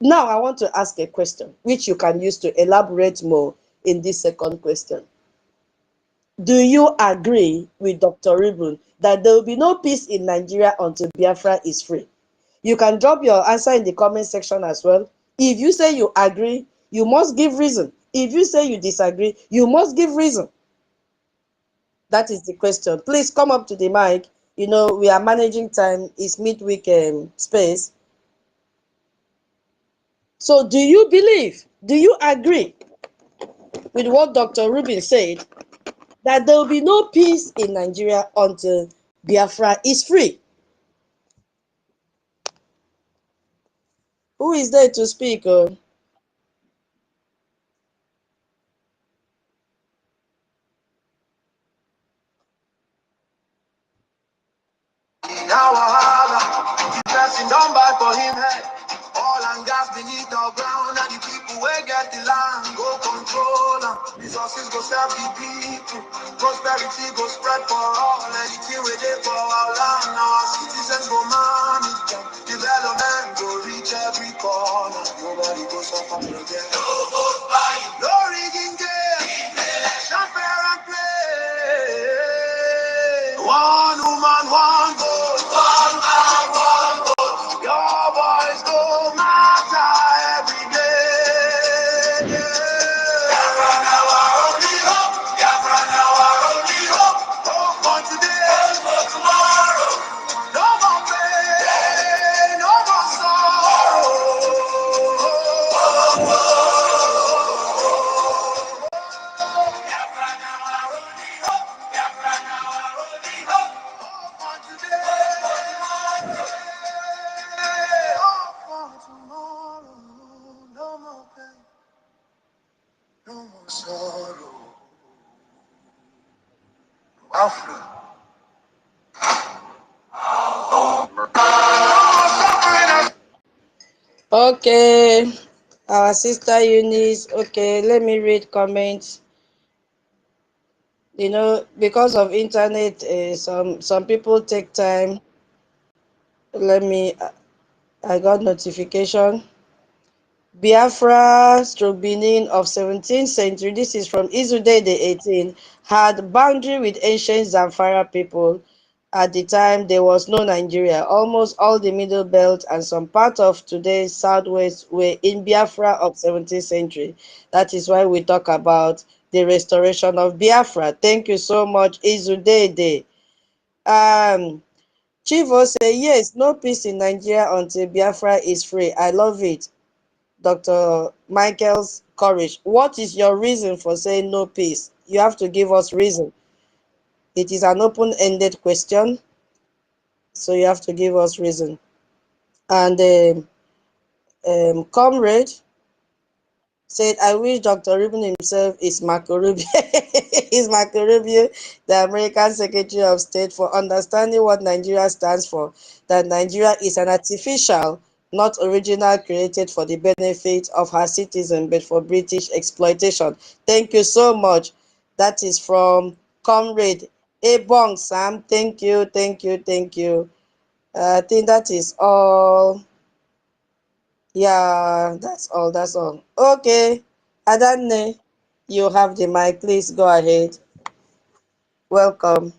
Now, I want to ask a question, which you can use to elaborate more in this second question. Do you agree with Dr. Rubin that there will be no peace in Nigeria until Biafra is free? You can drop your answer in the comment section as well. If you say you agree, you must give reason. If you say you disagree, you must give reason. That is the question. Please come up to the mic. You know, we are managing time. It's midweek space. So do you believe, do you agree with what Dr. Rubin said, that there will be no peace in Nigeria until Biafra is free? Who is there to speak?
Now wahala, the person don't buy for him head. All and gas beneath the ground, and the people where get the land go control them. Resources go serve the people, prosperity go spread for all. Anything we did for our land, now our citizens go manage them. Development go reach every corner. Nobody go suffer again. No rigging game, not fair and play. One woman, one vote. Your voice go matter every day. Biafra now our only hope. Biafra now our only hope. Hope for today. Hope for tomorrow. No more pain, no more sorrow. Biafra now our only hope. Biafra now our only hope. Hope for today. Hope for tomorrow. Hope for tomorrow. No more pain, no more sorrow. Alfred.
Okay, our sister Eunice. Okay, let me read comments. You know, because of internet, some people take time. Let me. I got notification. Biafra stroke Benin of 17th century, this is from Izudede 18, had boundary with ancient Zamfara people. At the time, there was no Nigeria. Almost all the Middle Belt and some part of today's Southwest were in Biafra of 17th century. That is why we talk about the restoration of Biafra. Thank you so much, Izudede. Chivo say, yes, no peace in Nigeria until Biafra is free. I love it. Dr. Michael's courage. What is your reason for saying no peace? You have to give us reason. It is an open-ended question, so you have to give us reason. And Comrade said, I wish Dr. Rubin himself is Marco Rubio, is Marco Rubio, the American Secretary of State, for understanding what Nigeria stands for, that Nigeria is an artificial, not original, created for the benefit of her citizens, but for British exploitation. Thank you so much. That is from Comrade Ebong Sam. Thank you, thank you, thank you. I think that is all. Yeah, that's all, that's all. Okay, Adanne, you have the mic. Please go ahead. Welcome.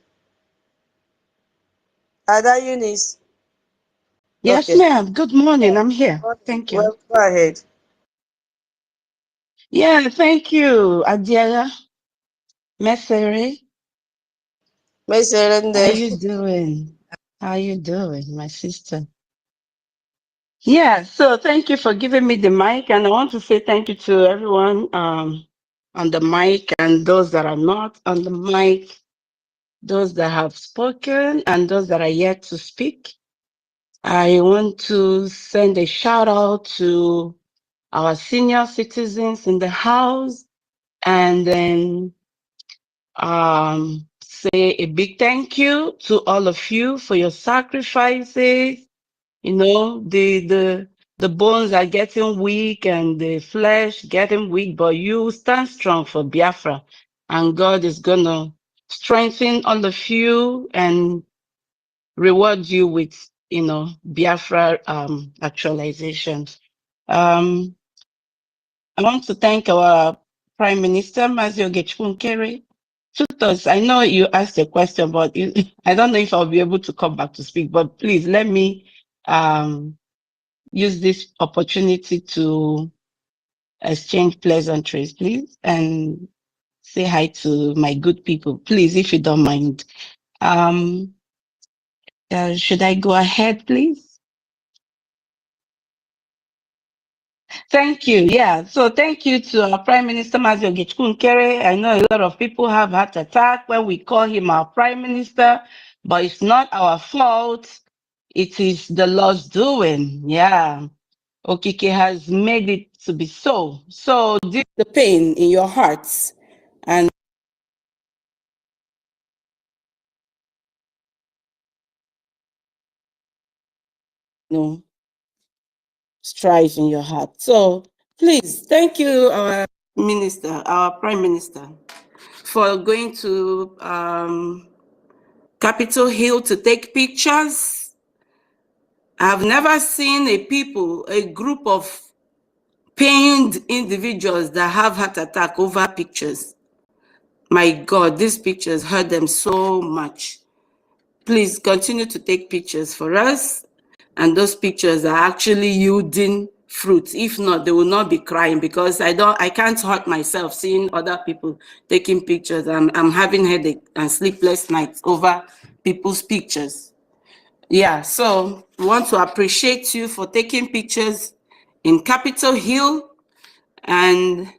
Ada Eunice.
Yes,
Okay.
ma'am. Good morning. I'm here. Thank you.
Well, go ahead.
Yeah, thank you, Adiela Mesere.
Miss
How
Erende.
you doing? How you doing, my sister? Yeah, so thank you for giving me the mic, and I want to say thank you to everyone on the mic and those that are not on the mic, those that have spoken and those that are yet to speak. I want to send a shout out to our senior citizens in the house, and then say a big thank you to all of you for your sacrifices. You know, the bones are getting weak and the flesh getting weak, but you stand strong for Biafra, and God is gonna strengthen all of you and reward you with, you know, Biafra actualization. Um, I want to thank our Prime Minister, Mazio NKERE. Tutors, I know you asked a question, but I don't know if I'll be able to come back to speak, but please let me use this opportunity to exchange pleasantries, please, and say hi to my good people, please, if you don't mind. Should I go ahead, please? Thank you. Yeah. So thank you to our Prime Minister Mazio NKERE. I know a lot of people have heart attack when we call him our Prime Minister, but it's not our fault. It is the Lord's doing. Yeah. Okike has made it to be so. So this is the pain in your hearts. And you know, strife in your heart. So please, thank you, our minister, our Prime Minister, for going to Capitol Hill to take pictures. I've never seen a group of pained individuals that have heart attack over pictures. My God, these pictures hurt them so much. Please continue to take pictures for us. And those pictures are actually yielding fruit. If not, they will not be crying, because I can't hurt myself seeing other people taking pictures. I'm having headache and sleepless nights over people's pictures. Yeah, so we want to appreciate you for taking pictures in Capitol Hill. And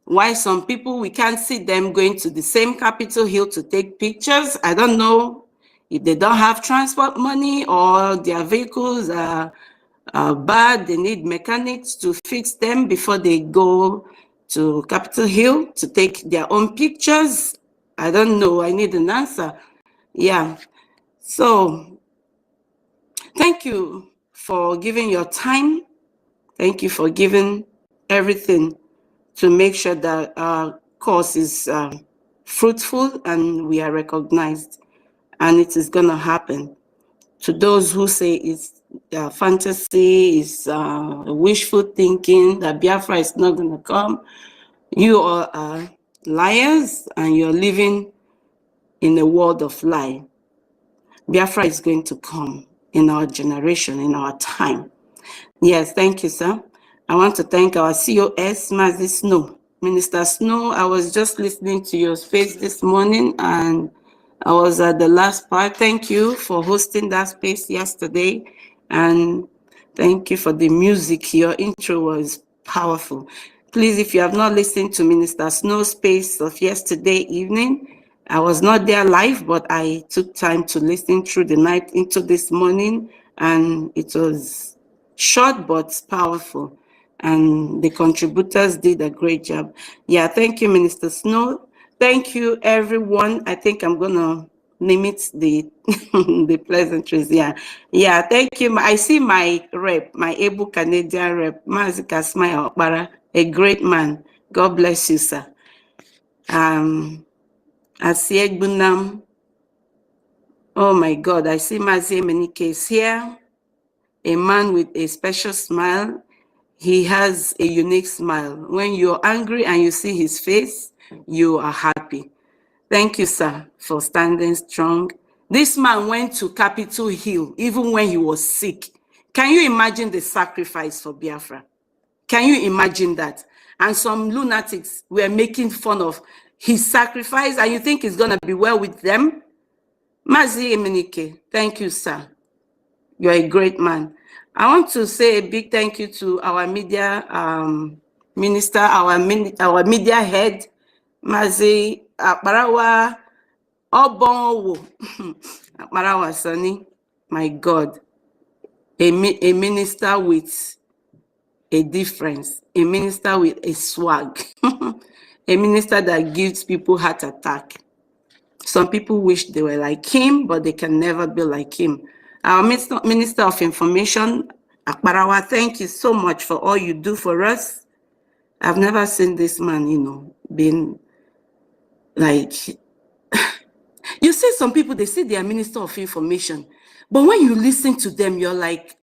why some people, we can't see them going to the same Capitol Hill to take pictures. I don't know if they don't have transport money or their vehicles are bad. They need mechanics to fix them before they go to Capitol Hill to take their own pictures. I don't know. I need an answer. Yeah. So thank you for giving your time. Thank you for giving everything to make sure that our cause is fruitful and we are recognized. And it is going to happen. To those who say fantasy, is wishful thinking that Biafra is not going to come. You all are liars and you're living in a world of lie. Biafra is going to come in our generation, in our time. Yes, thank you, sir. I want to thank our COS, Mazi Snow. Minister Snow, I was just listening to your space this morning and I was at the last part. Thank you for hosting that space yesterday. And thank you for the music. Your intro was powerful. Please, if you have not listened to Minister Snow's space of yesterday evening, I was not there live, but I took time to listen through the night into this morning, and it was short but powerful. And the contributors did a great job. Yeah, thank you, Minister Snow. Thank you, everyone. I think I'm gonna limit the the pleasantries. Yeah. Thank you. I see my rep, my able Canadian rep, Mazika Smile Okpara, a great man. God bless you, sir. Asieg Bunam. Oh my God, I see Mazi Emenike here, a man with a special smile. He has a unique smile. When you're angry and you see his face, you are happy. Thank you, sir, for standing strong. This man went to Capitol Hill even when he was sick. Can you imagine the sacrifice for Biafra? Can you imagine that? And some lunatics were making fun of his sacrifice, and you think it's going to be well with them? Mazi Emenike, thank you, sir. You're a great man. I want to say a big thank you to our media minister, our media head, Mazi Akbarawa Obonwo. Akbarawa Sani, my God, a minister with a difference, a minister with a swag, a minister that gives people heart attack. Some people wish they were like him, but they can never be like him. Our Minister of Information, Akbarawa, thank you so much for all you do for us. I've never seen this man, being like, you see some people, they say they are Minister of Information, but when you listen to them, you're like,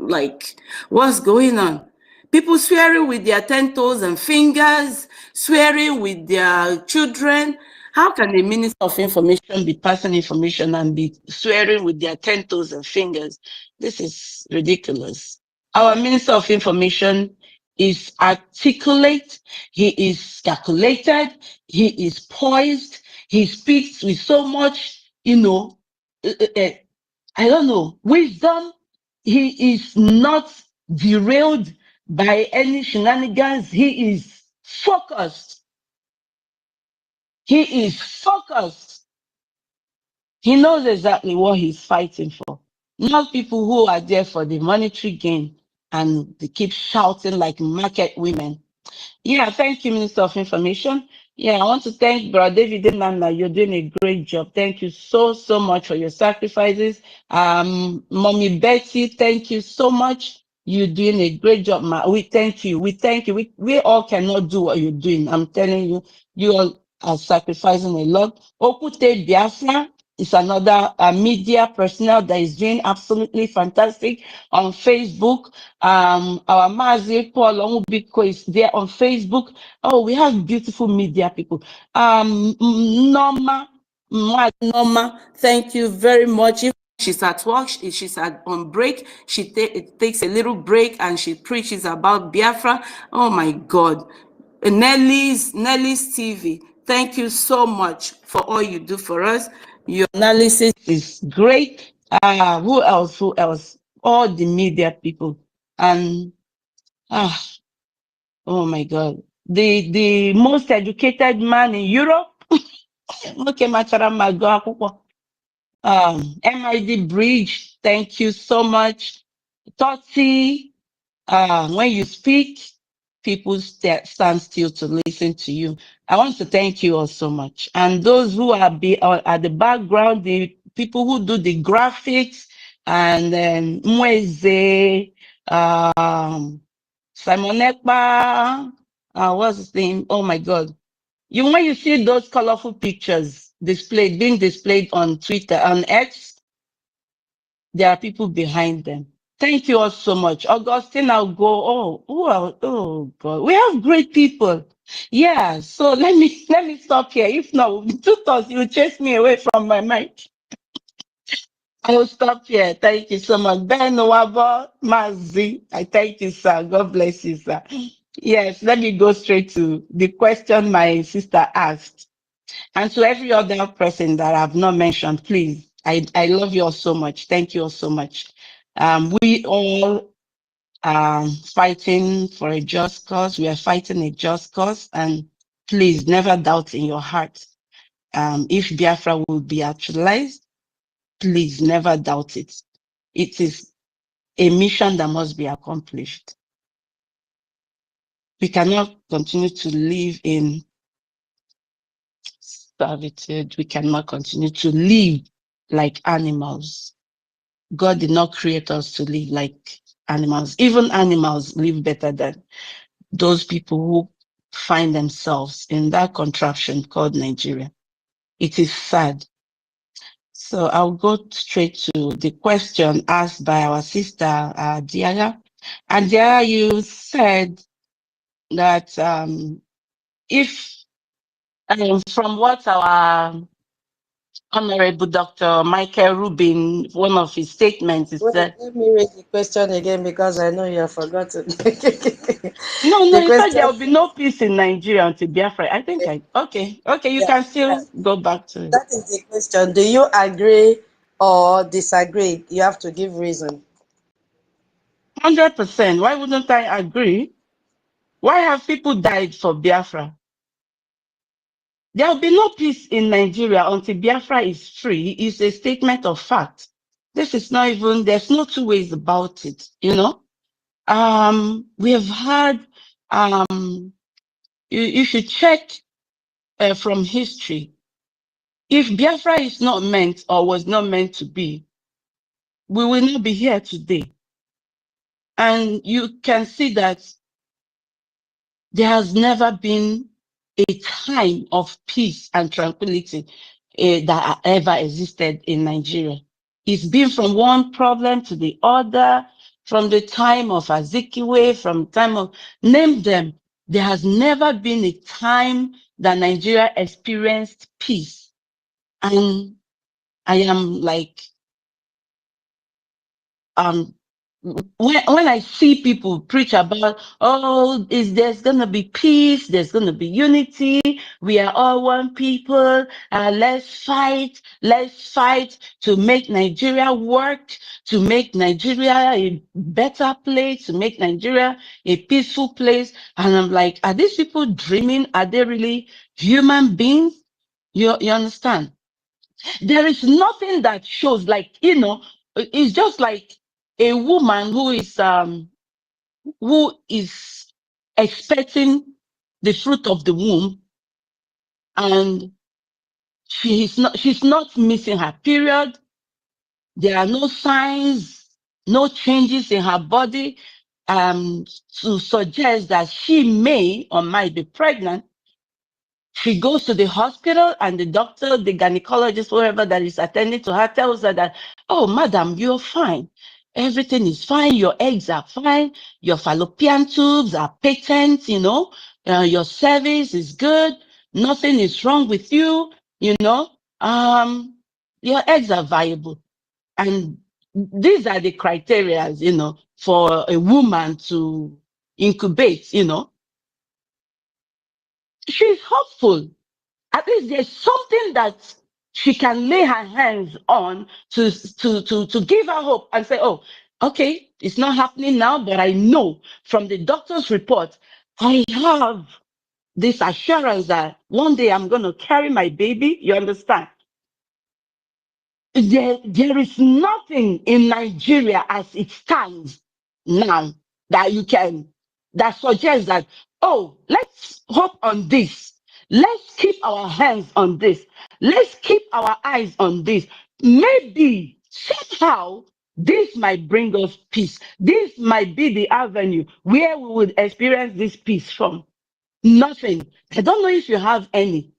like, what's going on? People swearing with their 10 toes and fingers, swearing with their children. How can a Minister of Information be passing information and be swearing with their 10 toes and fingers? This is ridiculous. Our Minister of Information is articulate, he is calculated, he is poised, he speaks with so much, I don't know, wisdom. He is not derailed by any shenanigans. He is focused. He is focused. He knows exactly what he's fighting for. Not people who are there for the monetary gain and they keep shouting like market women. Yeah, thank you, Minister of Information. Yeah, I want to thank Brother David Nanda. You're doing a great job. Thank you so much for your sacrifices. Mommy Betty, thank you so much. You're doing a great job, ma. We thank you. We thank you. We all cannot do what you're doing. I'm telling you, you all are sacrificing a lot. Okute Biafra is another media personnel that is doing absolutely fantastic on Facebook. Our Mazi Paul Onwubiko is there on Facebook. Oh, we have beautiful media people. Norma, thank you very much. If she's at work, she's on break, she takes a little break and she preaches about Biafra. Oh my God. Nelly's TV, thank you so much for all you do for us. Your analysis is great. Who else? All the media people. And oh my God, the most educated man in Europe. MID Bridge, thank you so much. Toti, when you speak, people stand still to listen to you. I want to thank you all so much. And those who are at the background, the people who do the graphics, and then Mweze, Simon Ekpa, what's his name? Oh my God. When you see those colorful pictures being displayed on Twitter, on X, there are people behind them. Thank you all so much. Augustine, I'll go. Oh God. We have great people. Yeah. So let me stop here. If not, two thoughts, you chase me away from my mic. I will stop here. Thank you so much. Ben Wabo Mazi. I thank you, sir. God bless you, sir. Yes, let me go straight to the question my sister asked. And to every other person that I've not mentioned, please, I love you all so much. Thank you all so much. We all are fighting for a just cause. We are fighting a just cause. And please never doubt in your heart. If Biafra will be actualized, please never doubt it. It is a mission that must be accomplished. We cannot continue to live in servitude. We cannot continue to live like animals. God did not create us to live like animals. Even animals live better than those people who find themselves in that contraption called Nigeria. It is sad. So I'll go straight to the question asked by our sister, Diara. And Diara, you said that if, from what our Honorable Dr. Michael Rubin, one of his statements, is
Wait,
that
let me read the question again because I know you have forgotten.
no,
The
he said
question
there will be no peace in Nigeria until Biafra. I think okay, you
yeah,
can
yeah,
still go back to it.
that is the question. Do you agree or disagree? You have to give reason.
100%. Why wouldn't I agree? Why have people died for Biafra? There will be no peace in Nigeria until Biafra is free. It's a statement of fact. This is not even, there's no two ways about it, you know? We have had, you should check from history. If Biafra is not meant or was not meant to be, we will not be here today. And you can see that there has never been a time of peace and tranquility that ever existed in Nigeria. It's been from one problem to the other, from the time of Azikiwe, from time of, name them. There has never been a time that Nigeria experienced peace. And I am like, um, when I see people preach about, oh, there's gonna be peace, there's gonna be unity, we are all one people, let's fight to make Nigeria work, to make Nigeria a better place, to make Nigeria a peaceful place. And I'm like, are these people dreaming? Are they really human beings? You understand? There is nothing that shows, like, it's just like a woman who is expecting the fruit of the womb, and she's not missing her period. There are no signs, no changes in her body to suggest that she may or might be pregnant. She goes to the hospital, and the doctor, the gynecologist, whoever that is attending to her, tells her that, oh, madam, you're fine. Everything is fine. Your eggs are fine. Your fallopian tubes are patent, your cervix is good. Nothing is wrong with you, you know. Your eggs are viable. And these are the criteria, for a woman to incubate, She's hopeful. At least there's something that she can lay her hands on to give her hope and say, oh, okay, it's not happening now, but I know from the doctor's report, I have this assurance that one day I'm going to carry my baby. You understand? There is nothing in Nigeria as it stands now that suggests that, oh, let's hope on this. Let's keep our hands on this. Let's keep our eyes on this. Maybe somehow this might bring us peace. This might be the avenue where we would experience this peace from. Nothing. I don't know if you have any.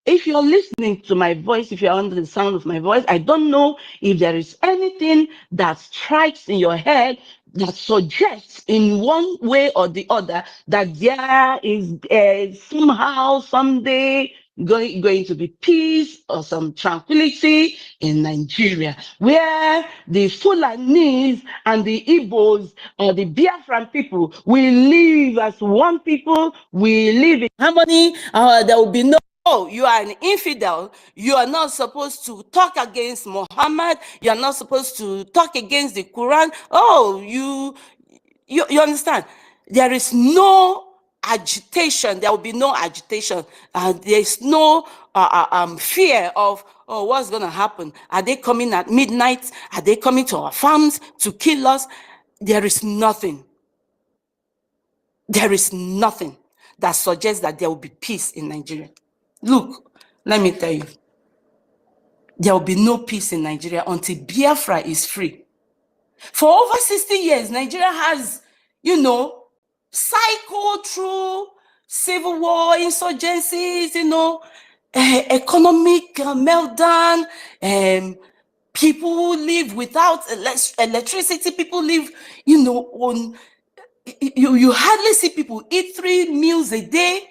if you're listening to my voice, if you're under the sound of my voice, I don't know if there is anything that strikes in your head that suggests in one way or the other that there is somehow, someday, going to be peace or some tranquility in Nigeria, where the Fulanese and the Igbos or the Biafran people will live as one people, we live in harmony, there will be no, oh, you are an infidel. You are not supposed to talk against Muhammad. You are not supposed to talk against the Quran. Oh, you understand? There is no agitation. There will be no agitation. There is no fear of, oh, what's going to happen? Are they coming at midnight? Are they coming to our farms to kill us? There is nothing. There is nothing that suggests that there will be peace in Nigeria. Look, let me tell you, there will be no peace in Nigeria until Biafra is free. For over 60 years, Nigeria has, cycled through civil war, insurgencies, economic meltdown, people who live without electricity, people live, on, you hardly see people eat 3 meals a day.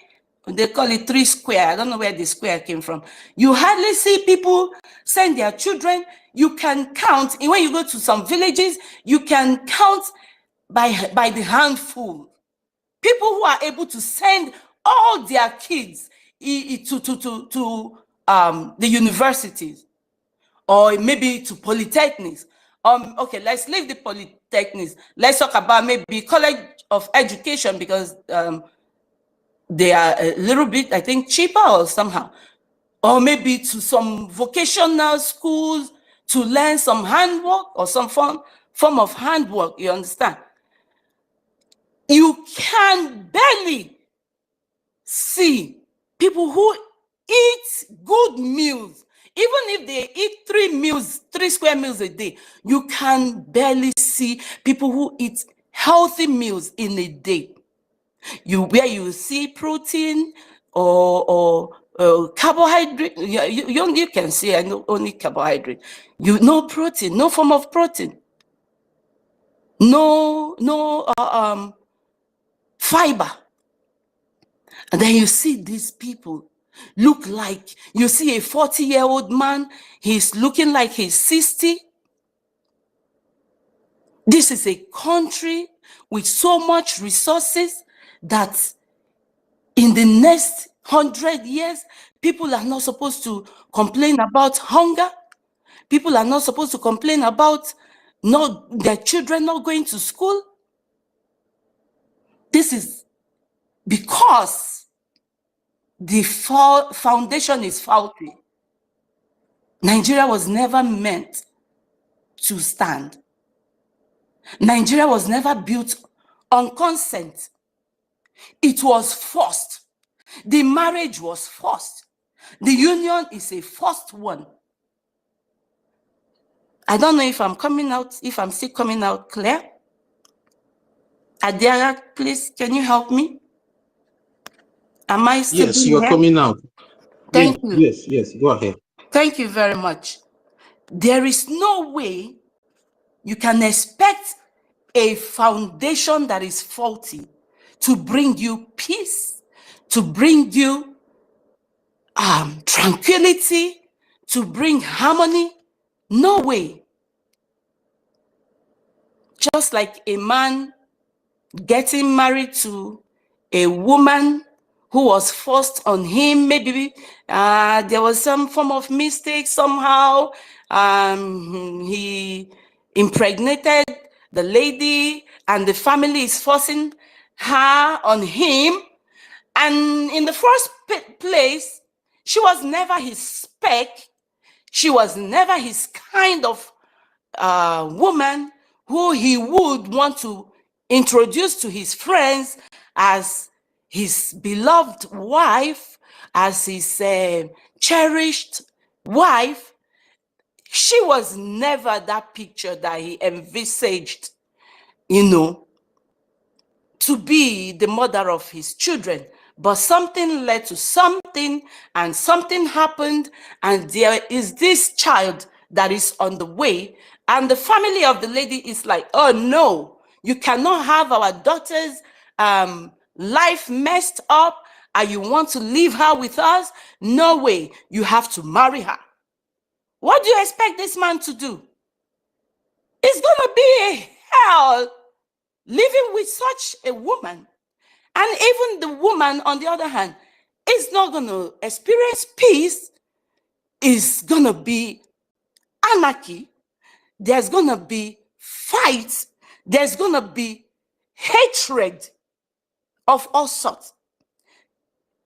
They call it 3 square. I don't know where the square came from. You hardly see people send their children. You can count, when you go to some villages, you can count by the handful. People who are able to send all their kids to the universities, or maybe to polytechnics. Okay, let's leave the polytechnics. Let's talk about maybe College of Education, because they are a little bit, I think, cheaper or somehow. Or maybe to some vocational schools to learn some handwork or some form of handwork, you understand? You can barely see people who eat good meals. Even if they eat 3 square meals a day, you can barely see people who eat healthy meals in a day. Where you see protein or carbohydrate, you can see only carbohydrate. No protein, no form of protein, no fiber. And then you see these people look like, you see a 40-year-old man, he's looking like he's 60. This is a country with so much resources that in the next 100 years, people are not supposed to complain about hunger. People are not supposed to complain about their children not going to school. This is because the foundation is faulty. Nigeria was never meant to stand. Nigeria was never built on consent. It was forced. The marriage was forced. The union is a forced one. I don't know if I'm still coming out clear. Adiara, please, can you help me? Am I still?
Yes, you are coming out.
Thank you.
Yes, go ahead.
Thank you very much. There is no way you can expect a foundation that is faulty to bring you peace, to bring you tranquility, to bring harmony. No way. Just like a man getting married to a woman who was forced on him, maybe there was some form of mistake somehow. He impregnated the lady and the family is forcing her on him. And in the first place, she was never his spec. She was never his kind of woman who he would want to introduce to his friends as his beloved wife, as his cherished wife. She was never that picture that he envisaged, to be the mother of his children. but something led to something, and something happened, and there is this child that is on the way, and the family of the lady is like, oh no, you cannot have our daughter's life messed up, and you want to leave her with us? No way, you have to marry her. What do you expect this man to do? It's gonna be a hell living with such a woman. And even the woman, on the other hand, is not going to experience peace. It's going to be anarchy. There's going to be fights. There's going to be hatred of all sorts.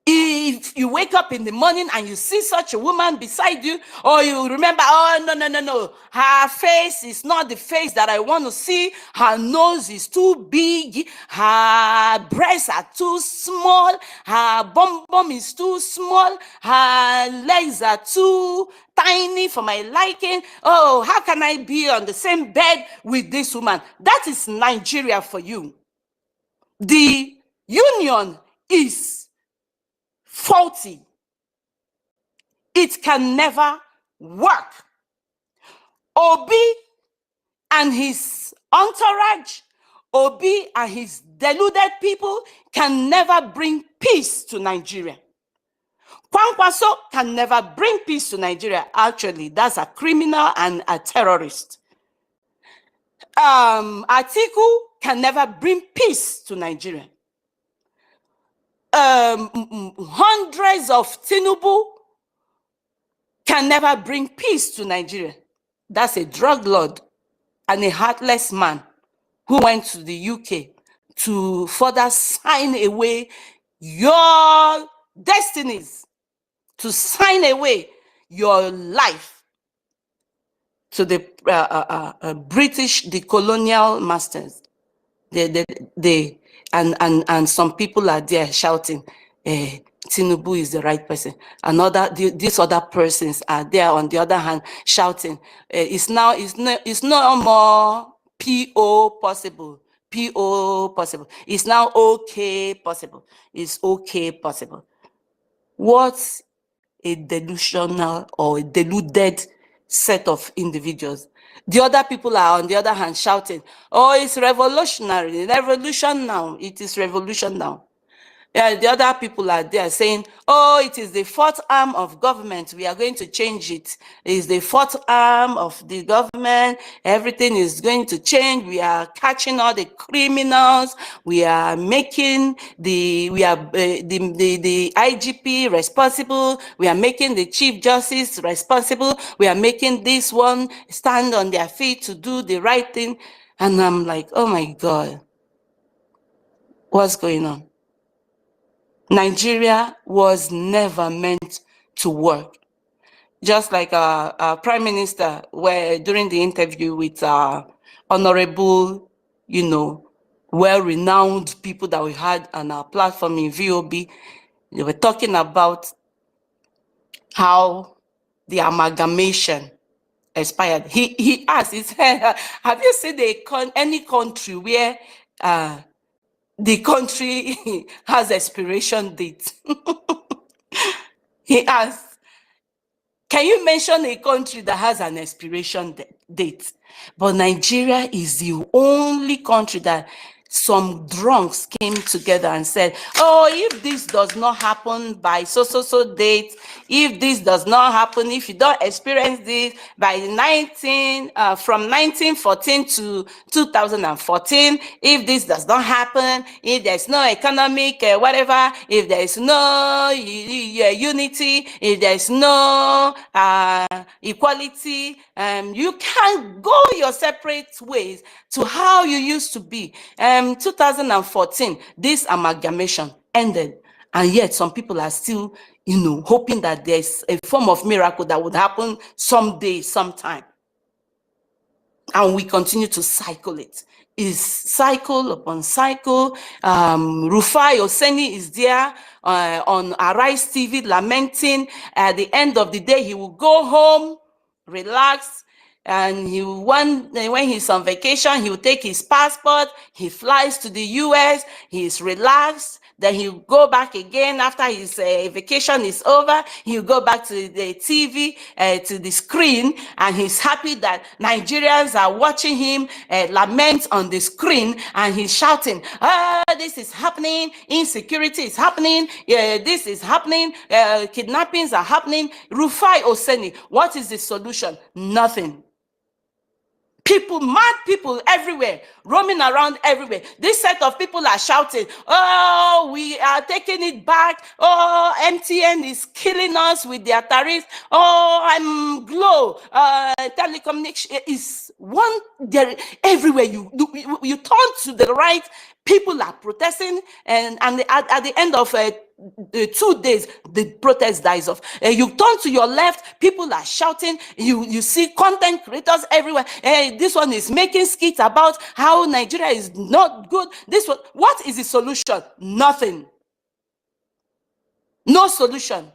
If you wake up in the morning and you see such a woman beside you, or you remember, oh, no, her face is not the face that I want to see. Her nose is too big. Her breasts are too small. Her bum is too small. Her legs are too tiny for my liking. Oh, how can I be on the same bed with this woman? That is Nigeria for you. The union is faulty. It can never work. Obi and his entourage, Obi and his deluded people can never bring peace to Nigeria. Kwankwaso can never bring peace to Nigeria. Actually, that's a criminal and a terrorist. Atiku can never bring peace to Nigeria. Hundreds of Tinubu can never bring peace to Nigeria. That's a drug lord and a heartless man who went to the UK to further sign away your destinies, to sign away your life to the British, the colonial masters. And some people are there shouting, Tinubu is the right person. These other persons are there on the other hand shouting, it's no more PO possible. PO possible. It's now okay possible. It's okay possible. What a delusional or a deluded set of individuals. The other people are on the other hand shouting, oh, it's revolutionary, revolution now, it is revolution now. Yeah, the other people are there saying, oh, it is the fourth arm of government, we are going to change it. It is the fourth arm of the government, everything is going to change, we are catching all the criminals, we are making the IGP responsible, we are making the Chief Justice responsible, we are making this one stand on their feet to do the right thing. And I'm like, oh my God, what's going on? Nigeria was never meant to work. Just like our Prime Minister, where during the interview with honorable, well-renowned people that we had on our platform in VOB, they were talking about how the amalgamation expired. He asked, he said, have you seen any country where the country has expiration date? He asked, can you mention a country that has an expiration date? But Nigeria is the only country that some drunks came together and said, oh, if this does not happen by so date, if this does not happen, if you don't experience this by from 1914 to 2014, if this does not happen, if there's no economic whatever, if there is no unity, if there's no equality, you can go your separate ways to how you used to be. 2014, this amalgamation ended, and yet some people are still, hoping that there's a form of miracle that would happen someday, sometime. And we continue to cycle it. It's cycle upon cycle. Rufai Oseni is there on Arise TV lamenting. At the end of the day, he will go home, relax, and when he's on vacation, he will take his passport, he flies to the US, he's relaxed, Then he'll go back again after his vacation is over. He'll go back to the TV, to the screen, and he's happy that Nigerians are watching him lament on the screen, and he's shouting, this is happening, insecurity is happening, this is happening, kidnappings are happening. Rufai Oseni, what is the solution? Nothing. People, mad people everywhere, roaming around everywhere. This set of people are shouting, oh, we are taking it back. Oh, MTN is killing us with their tariffs. Oh, I'm Glow. Telecommunication is one there everywhere. You turn to the right, people are protesting, and at the end of 2 days, the protest dies off. You turn to your left, people are shouting. You see content creators everywhere. This one is making skits about how Nigeria is not good. This one, what is the solution? Nothing. No solution.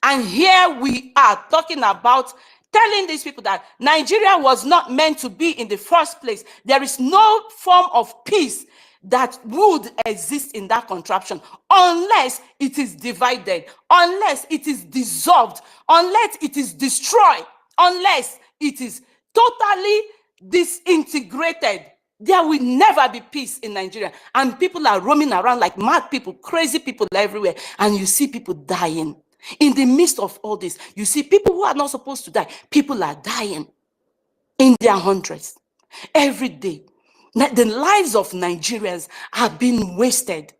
And here we are talking about telling these people that Nigeria was not meant to be in the first place. There is no form of peace that would exist in that contraption unless it is divided, unless it is dissolved, unless it is destroyed, unless it is totally disintegrated. There will never be peace in Nigeria. And people are roaming around like mad people, crazy people everywhere. And you see people dying. In the midst of all this, you see people who are not supposed to die. People are dying in their hundreds every day. The lives of Nigerians have been wasted.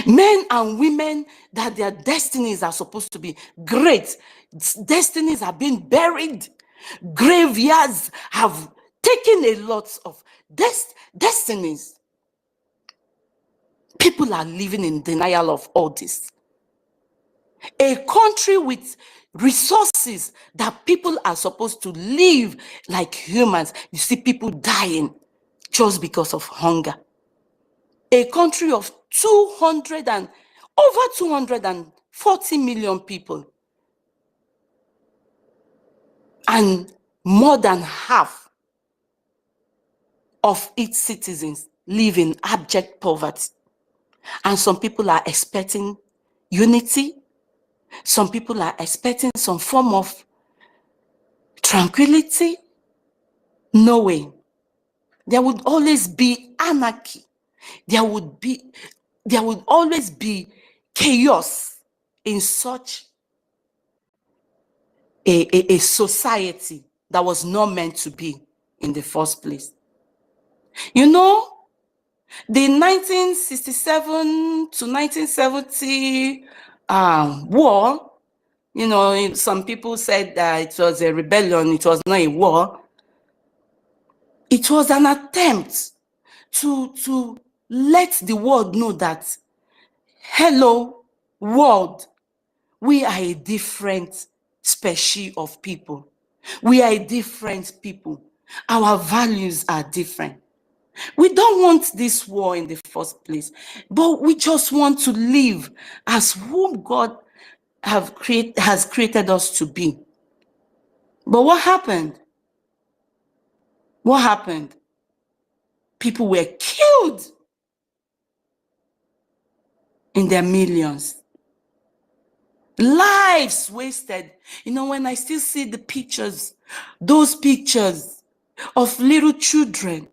Men and women that their destinies are supposed to be great, destinies have been buried. Graveyards have taken a lot of destinies. People are living in denial of all this. A country with resources that people are supposed to live like humans. You see people dying just because of hunger. A country of over 240 million people. And more than half of its citizens live in abject poverty. And some people are expecting unity. Some people are expecting some form of tranquility. No way. There would always be anarchy. There would always be chaos in such a society that was not meant to be in the first place. You know, the 1967 to 1970 war, you know, some people said that it was a rebellion, it was not a war. It was an attempt to let the world know that, hello, world, we are a different species of people. We are a different people. Our values are different. We don't want this war in the first place, but we just want to live as whom God has created us to be. But what happened? What happened? People were killed in their millions. Lives wasted. You know, when I still see the pictures, those pictures of little children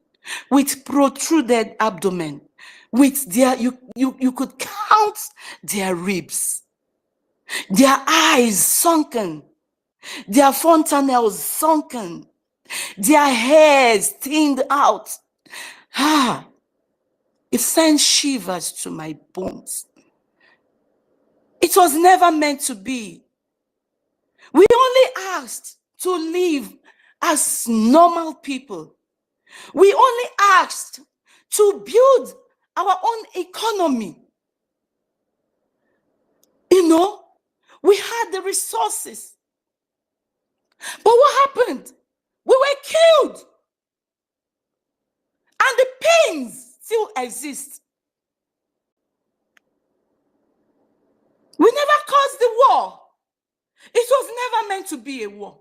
with protruded abdomen, with their, you could count their ribs, their eyes sunken, their fontanelles sunken, their hairs thinned out. It sends shivers to my bones. It was never meant to be. We only asked to live as normal people. We only asked to build our own economy. You know, we had the resources. But what happened? We were killed. And the pains still exist. We never caused the war. It was never meant to be a war.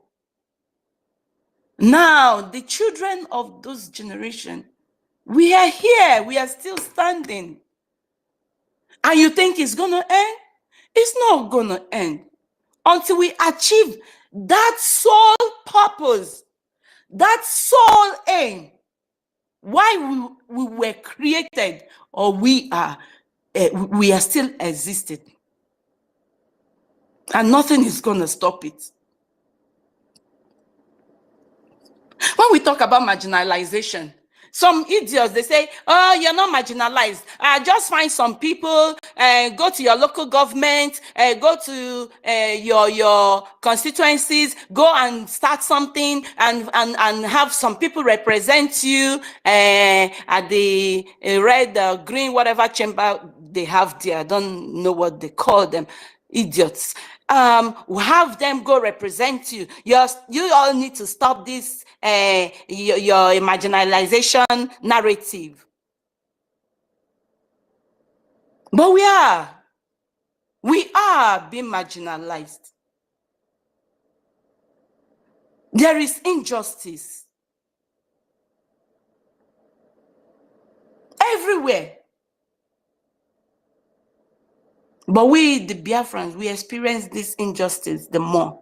Now, the children of those generation, we are here. We are still standing. And you think it's going to end? It's not going to end until we achieve that sole purpose, that sole aim, why we were created, or we are still existing. And nothing is going to stop it. When we talk about marginalization, some idiots, they say, oh, you're not marginalized. Just find some people, go to your local government, go to your constituencies, go and start something and have some people represent you at the red, green, whatever chamber they have there. I don't know what they call them. Idiots. Have them go represent you. You all need to stop this your marginalization narrative. But we are being marginalized. There is injustice everywhere. But we, the Biafrans, we experience this injustice the more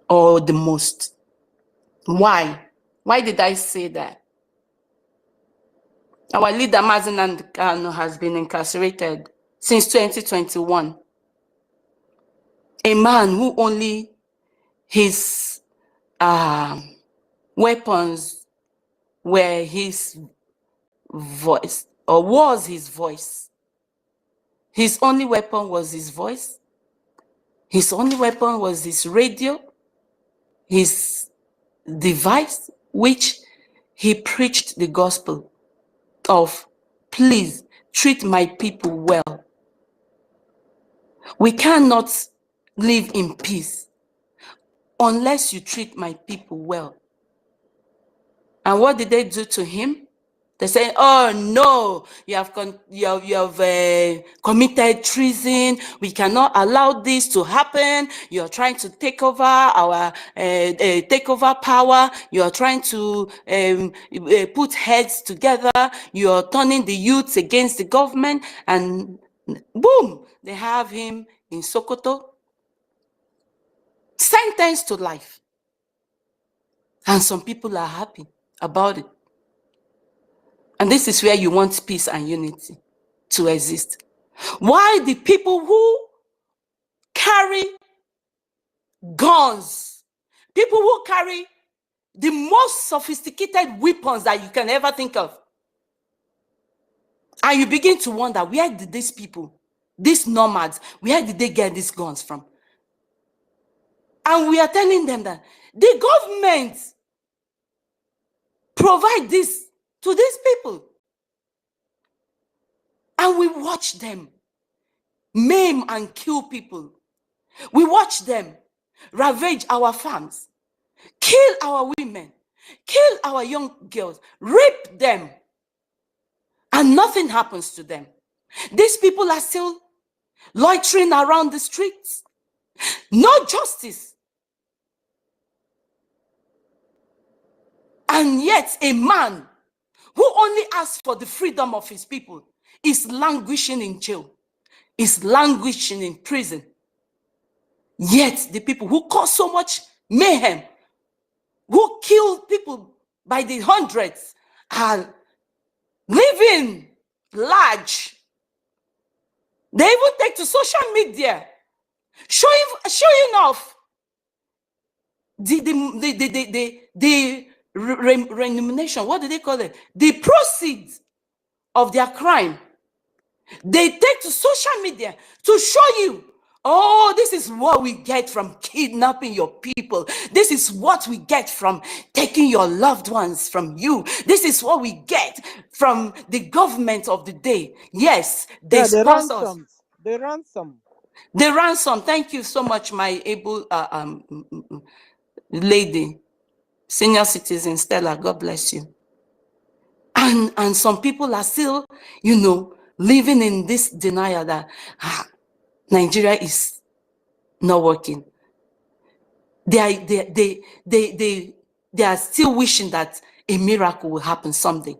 or the most. Why? Why did I say that? Our leader, NNAMDI KANU, has been incarcerated since 2021. A man who only his weapons were his voice, or was his voice. His only weapon was his voice. His only weapon was his radio, his device, which he preached the gospel of, please treat my people well. We cannot live in peace unless you treat my people well. And what did they do to him? They say, oh no, you have committed treason. We cannot allow this to happen. You're trying to take over our power. You're trying to put heads together. You're turning the youths against the government. And boom, they have him in Sokoto, sentenced to life. And some people are happy about it. And this is where you want peace and unity to exist. Why the people who carry guns, people who carry the most sophisticated weapons that you can ever think of, and you begin to wonder, where did these people, these nomads, where did they get these guns from? And we are telling them that the government provide this to these people. And we watch them maim and kill people. We watch them ravage our farms, kill our women, kill our young girls, rape them, and nothing happens to them. These people are still loitering around the streets. No justice. And yet a man who only asks for the freedom of his people is languishing in jail, is languishing in prison. Yet the people who cause so much mayhem, who kill people by the hundreds, are living large. They even take to social media, showing off the remuneration. What do they call it? The proceeds of their crime. They take to social media to show you, oh, this is what we get from kidnapping your people. This is what we get from taking your loved ones from you. This is what we get from the government of the day. Yes, they sponsor us.
The ransom.
The ransom. Thank you so much, my able lady, senior citizen Stella. God bless you. And some people are still, living in this denial that Nigeria is not working. They are still wishing that a miracle will happen someday.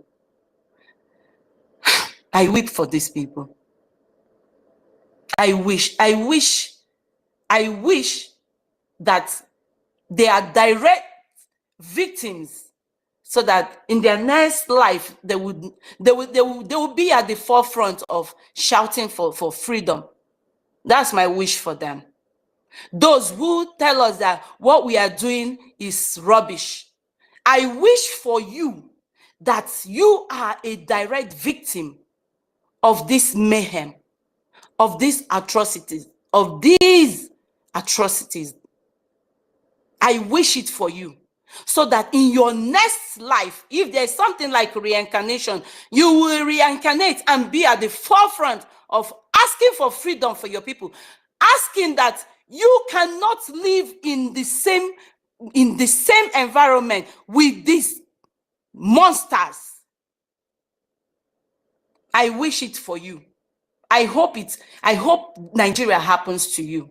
I weep for these people. I wish that they are direct victims, so that in their next life they will be at the forefront of shouting for freedom. That's my wish for them. Those who tell us that what we are doing is rubbish, I wish for you that you are a direct victim of this mayhem, of these atrocities, I wish it for you, so that in your next life, if there's something like reincarnation, you will reincarnate and be at the forefront of asking for freedom for your people, asking that you cannot live in the same environment with these monsters. I wish it for you. I hope Nigeria happens to you.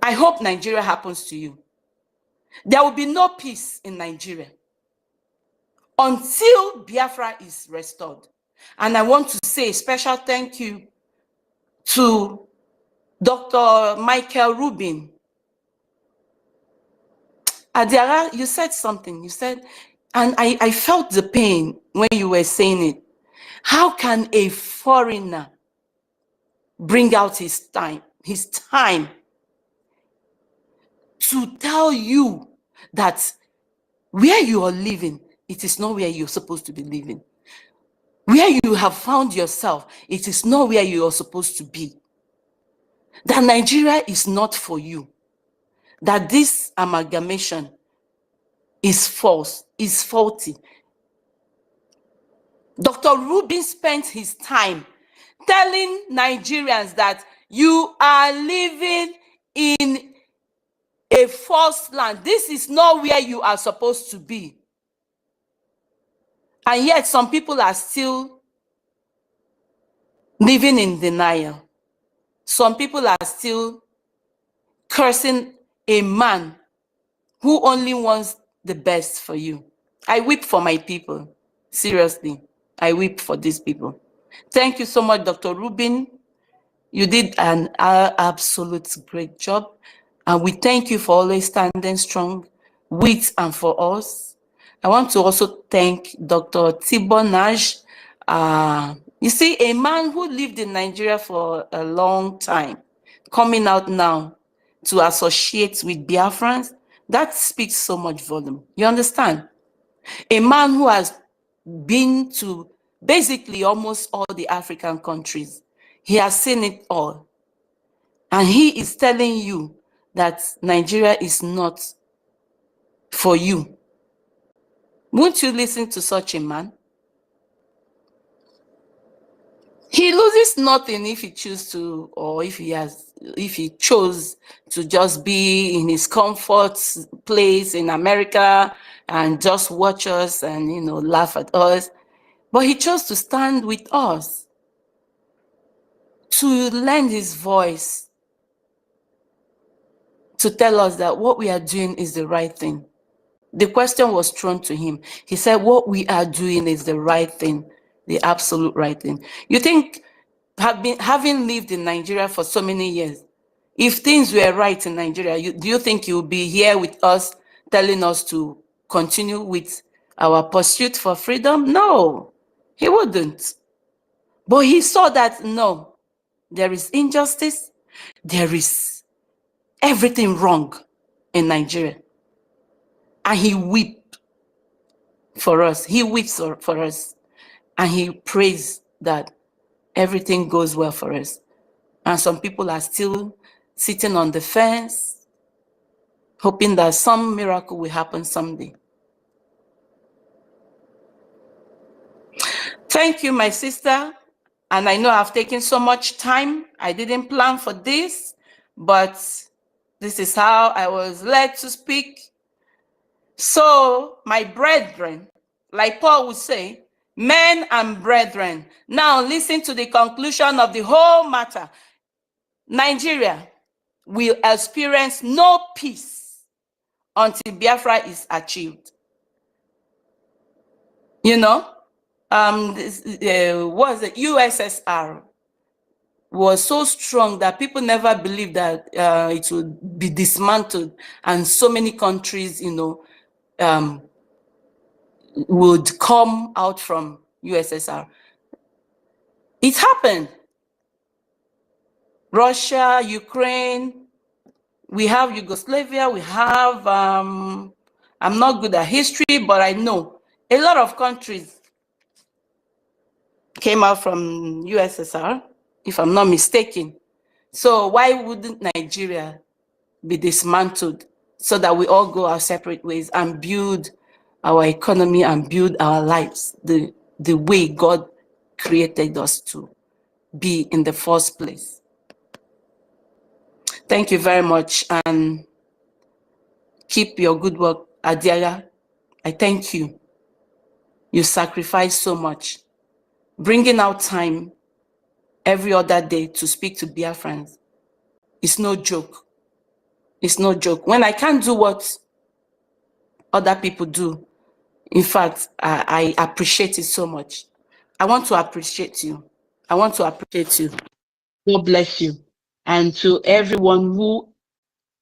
I hope Nigeria happens to you. There will be no peace in Nigeria until Biafra is restored. And I want to say a special thank you to Dr. Michael Rubin. Adiara, you said something. You said, and I felt the pain when you were saying it. How can a foreigner bring out his time to tell you that where you are living, it is not where you're supposed to be living? Where you have found yourself, it is not where you are supposed to be. That Nigeria is not for you. That this amalgamation is false, is faulty. Dr. Rubin spent his time telling Nigerians that you are living in a false land. This is not where you are supposed to be. And yet some people are still living in denial. Some people are still cursing a man who only wants the best for you. I weep for my people. Seriously, I weep for these people. Thank you so much, Dr. Rubin. You did an absolute great job. And we thank you for always standing strong with and for us. I want to also thank Dr. Tibor Naj. You see, a man who lived in Nigeria for a long time, coming out now to associate with Biafrans, that speaks so much volume. You understand? A man who has been to basically almost all the African countries. He has seen it all. And he is telling you that Nigeria is not for you. Won't you listen to such a man? He loses nothing if he chooses to, or if he chose to just be in his comfort place in America and just watch us and, you know, laugh at us. But he chose to stand with us, to lend his voice, to tell us that what we are doing is the right thing. The question was thrown to him. He said, what we are doing is the right thing, the absolute right thing. You think, having lived in Nigeria for so many years, if things were right in Nigeria, do you think you would be here with us telling us to continue with our pursuit for freedom? No, he wouldn't. But he saw that, no, there is injustice, there is everything wrong in Nigeria. And he wept for us. He weeps for us. And he prays that everything goes well for us. And some people are still sitting on the fence, hoping that some miracle will happen someday. Thank you, my sister. And I know I've taken so much time. I didn't plan for this, but this is how I was led to speak. So, my brethren, like Paul would say, men and brethren, now listen to the conclusion of the whole matter. Nigeria will experience no peace until Biafra is achieved. You know, was the USSR was so strong that people never believed that it would be dismantled, and so many countries, would come out from USSR. It happened. Russia, Ukraine, we have Yugoslavia, we have, I'm not good at history, but I know a lot of countries came out from USSR, if I'm not mistaken. So why wouldn't Nigeria be dismantled so that we all go our separate ways and build our economy and build our lives the way God created us to be in the first place? Thank you very much, and keep your good work, Adiaga. I thank you. You sacrifice so much, bringing out time every other day to speak to Biafrans. It's no joke. It's no joke. When I can't do what other people do, in fact, I appreciate it so much. I want to appreciate you. I want to appreciate you. God bless you. And to everyone who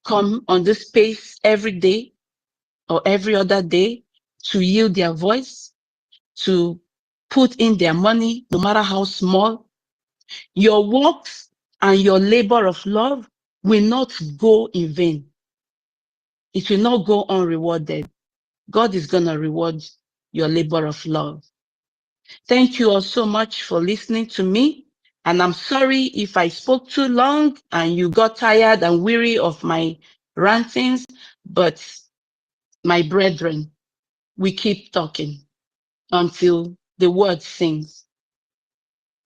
come on this space every day or every other day to yield their voice, to put in their money, no matter how small, your works and your labor of love will not go in vain. It will not go unrewarded. God is going to reward your labor of love. Thank you all so much for listening to me. And I'm sorry if I spoke too long and you got tired and weary of my rantings, but my brethren, we keep talking until the word sings.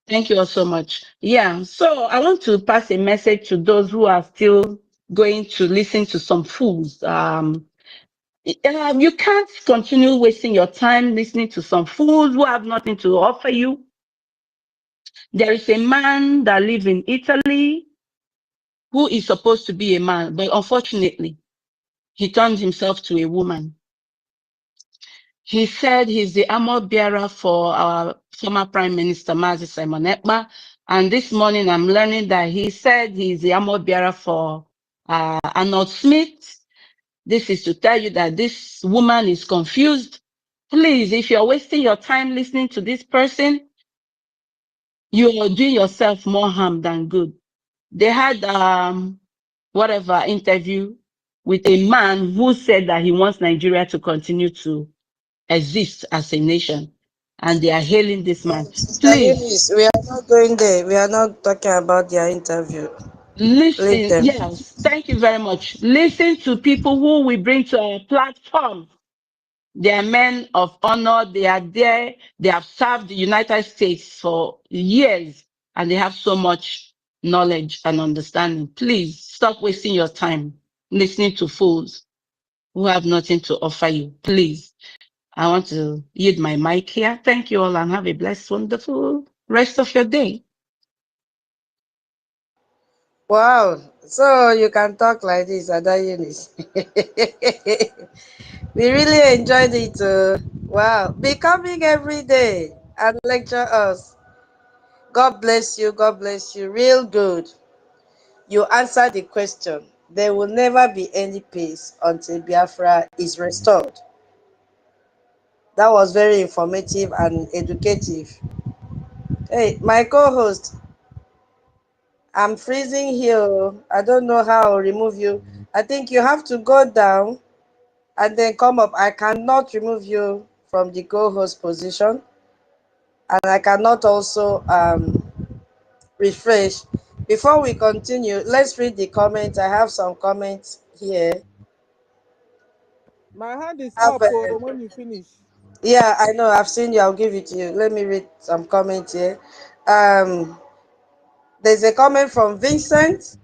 Thank you all so much. Yeah, so I want to pass a message to those who are still going to listen to some fools. You can't continue wasting your time listening to some fools who have nothing to offer you. There is a man that lives in Italy who is supposed to be a man, but unfortunately, he turned himself to a woman. He said he's the armor bearer for our former Prime Minister, Mazi Simon Ekpa. And this morning, I'm learning that he said he's the armor bearer for Arnold Smith. This is to tell you that this woman is confused. Please, if you're wasting your time listening to this person, you're doing yourself more harm than good. They had whatever interview with a man who said that he wants Nigeria to continue to exist as a nation, and they are hailing this man.
Sister
Please
Eunice, we are not going there. We are not talking about their interview. Leave
listen.
them.
Yes, thank you very much. Listen to people who we bring to our platform. They are men of honor. They are there. They have served the United States for years, and they have so much knowledge and understanding. Please stop wasting your time listening to fools who have nothing to offer you. Please, I want to yield my mic here. Thank you all, and have a blessed, wonderful rest of your day.
Wow. So you can talk like this, Ada Eunice. We really enjoyed it. Wow. Be coming every day and lecture us. God bless you. God bless you. Real good. You answered the question. There will never be any peace until Biafra is restored. That was very informative and educative. Hey, my co-host, I'm freezing here. I don't know how I'll remove you. I think you have to go down and then come up. I cannot remove you from the co-host position, and I cannot also refresh. Before we continue, let's read the comments. I have some comments here.
My hand is
Have
up when you finish.
Yeah, I know. I've seen you. I'll give it to you. Let me read some comments here. Um, there's a comment from Vincent.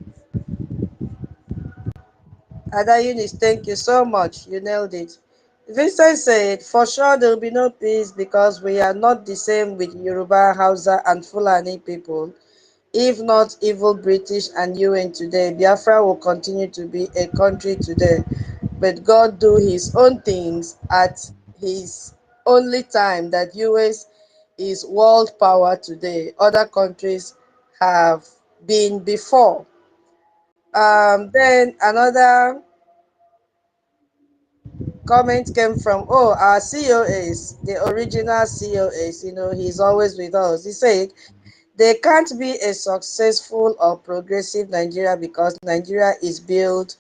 Ada Eunice, thank you so much. You nailed it. Vincent said, for sure there will be no peace because we are not the same with Yoruba, Hausa, and Fulani people. If not evil British and UN today, Biafra will continue to be a country today. But God do his own things at his only time that US is world power today. Other countries have been before. Then another comment came from, oh, our COAs, the original COAs, he's always with us. He said, there can't be a successful or progressive Nigeria because Nigeria is built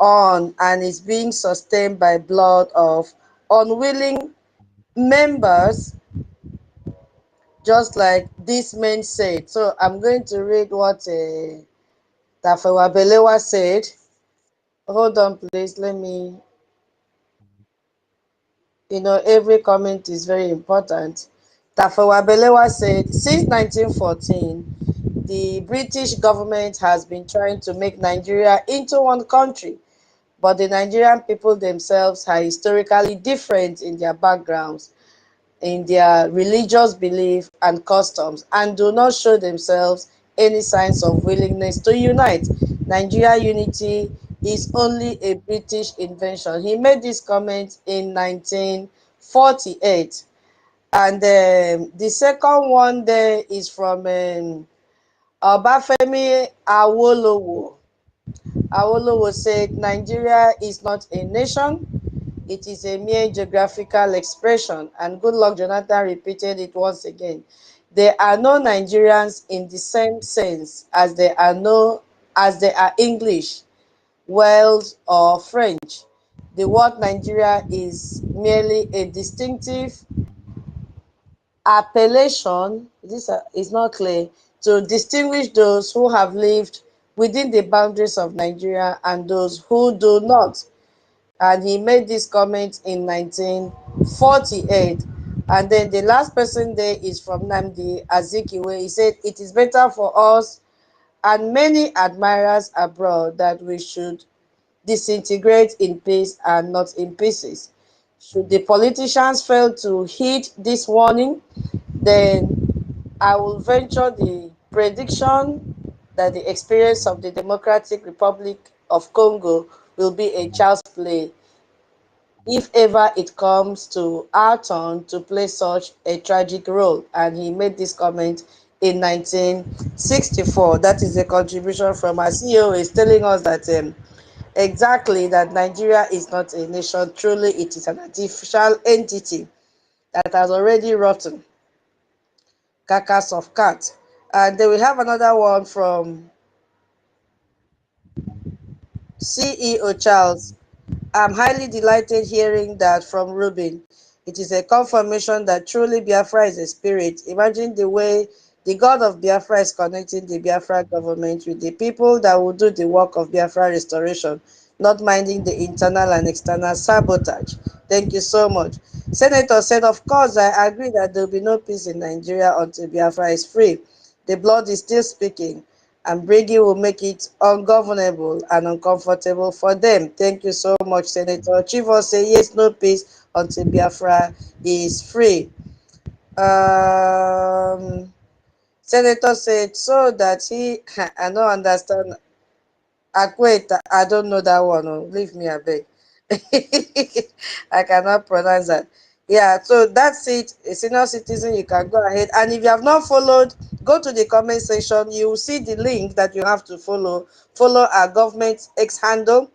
on and is being sustained by blood of unwilling members, just like this man said. So I'm going to read what Tafewa Belewa said. Hold on, please. Let me, every comment is very important. Tafewa Belewa said, since 1914, the British government has been trying to make Nigeria into one country, but the Nigerian people themselves are historically different in their backgrounds, in their religious belief and customs, and do not show themselves any signs of willingness to unite. Nigeria unity is only a British invention. He made this comment in 1948. And the second one there is from Obafemi Awolowo. Awolowo said, Nigeria is not a nation, it is a mere geographical expression. And Goodluck Jonathan repeated it once again. There are no Nigerians in the same sense as there are English, Welsh, or French. The word Nigeria is merely a distinctive appellation, this is not clear, to distinguish those who have lived within the boundaries of Nigeria and those who do not. And he made this comment in 1948. And then the last person there is from NNAMDI Azikiwe. He said, it is better for us and many admirers abroad that we should disintegrate in peace and not in pieces. Should the politicians fail to heed this warning, then I will venture the prediction that the experience of the Democratic Republic of Congo will be a child's play if ever it comes to our turn to play such a tragic role. And he made this comment in 1964. That is a contribution from our CEO, is telling us that exactly that Nigeria is not a nation. Truly, it is an artificial entity that has already rotten carcass of cat. And then we have another one from CEO Charles. I'm highly delighted hearing that from Ruben. It is a confirmation that truly Biafra is a spirit. Imagine the way the God of Biafra is connecting the Biafra government with the people that will do the work of Biafra restoration, not minding the internal and external sabotage. Thank you so much. Senator said, of course, I agree that there will be no peace in Nigeria until Biafra is free. The blood is still speaking, and bringing will make it ungovernable and uncomfortable for them. Thank you so much, Senator. Chivo say yes, no peace until Biafra is free. Senator said so that he, I don't understand. Wait, I don't know that one. Oh, leave me a bit. I cannot pronounce that. Yeah, so that's it. A senior citizen, you can go ahead. And if you have not followed, go to the comment section. You will see the link that you have to follow. Follow our government X handle.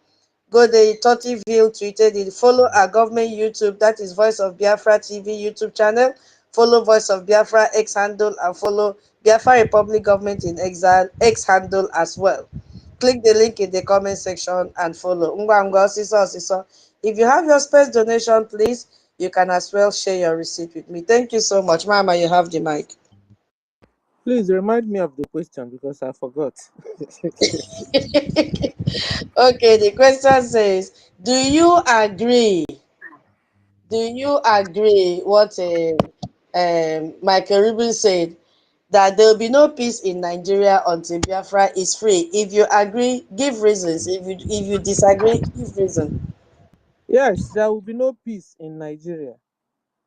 Go the 30ville tweeted it. Follow our government YouTube, that is Voice of Biafra TV YouTube channel. Follow Voice of Biafra X handle and follow Biafra Republic Government in Exile X handle as well. Click the link in the comment section and follow. If you have your space donation, please, you can as well share your receipt with me. Thank you so much. Mama, you have the mic.
Please remind me of the question because I forgot.
Okay, the question says, do you agree? Do you agree what Michael Rubin said, that there will be no peace in Nigeria until Biafra is free? If you agree, give reasons. If you disagree, give reason.
Yes, there will be no peace in Nigeria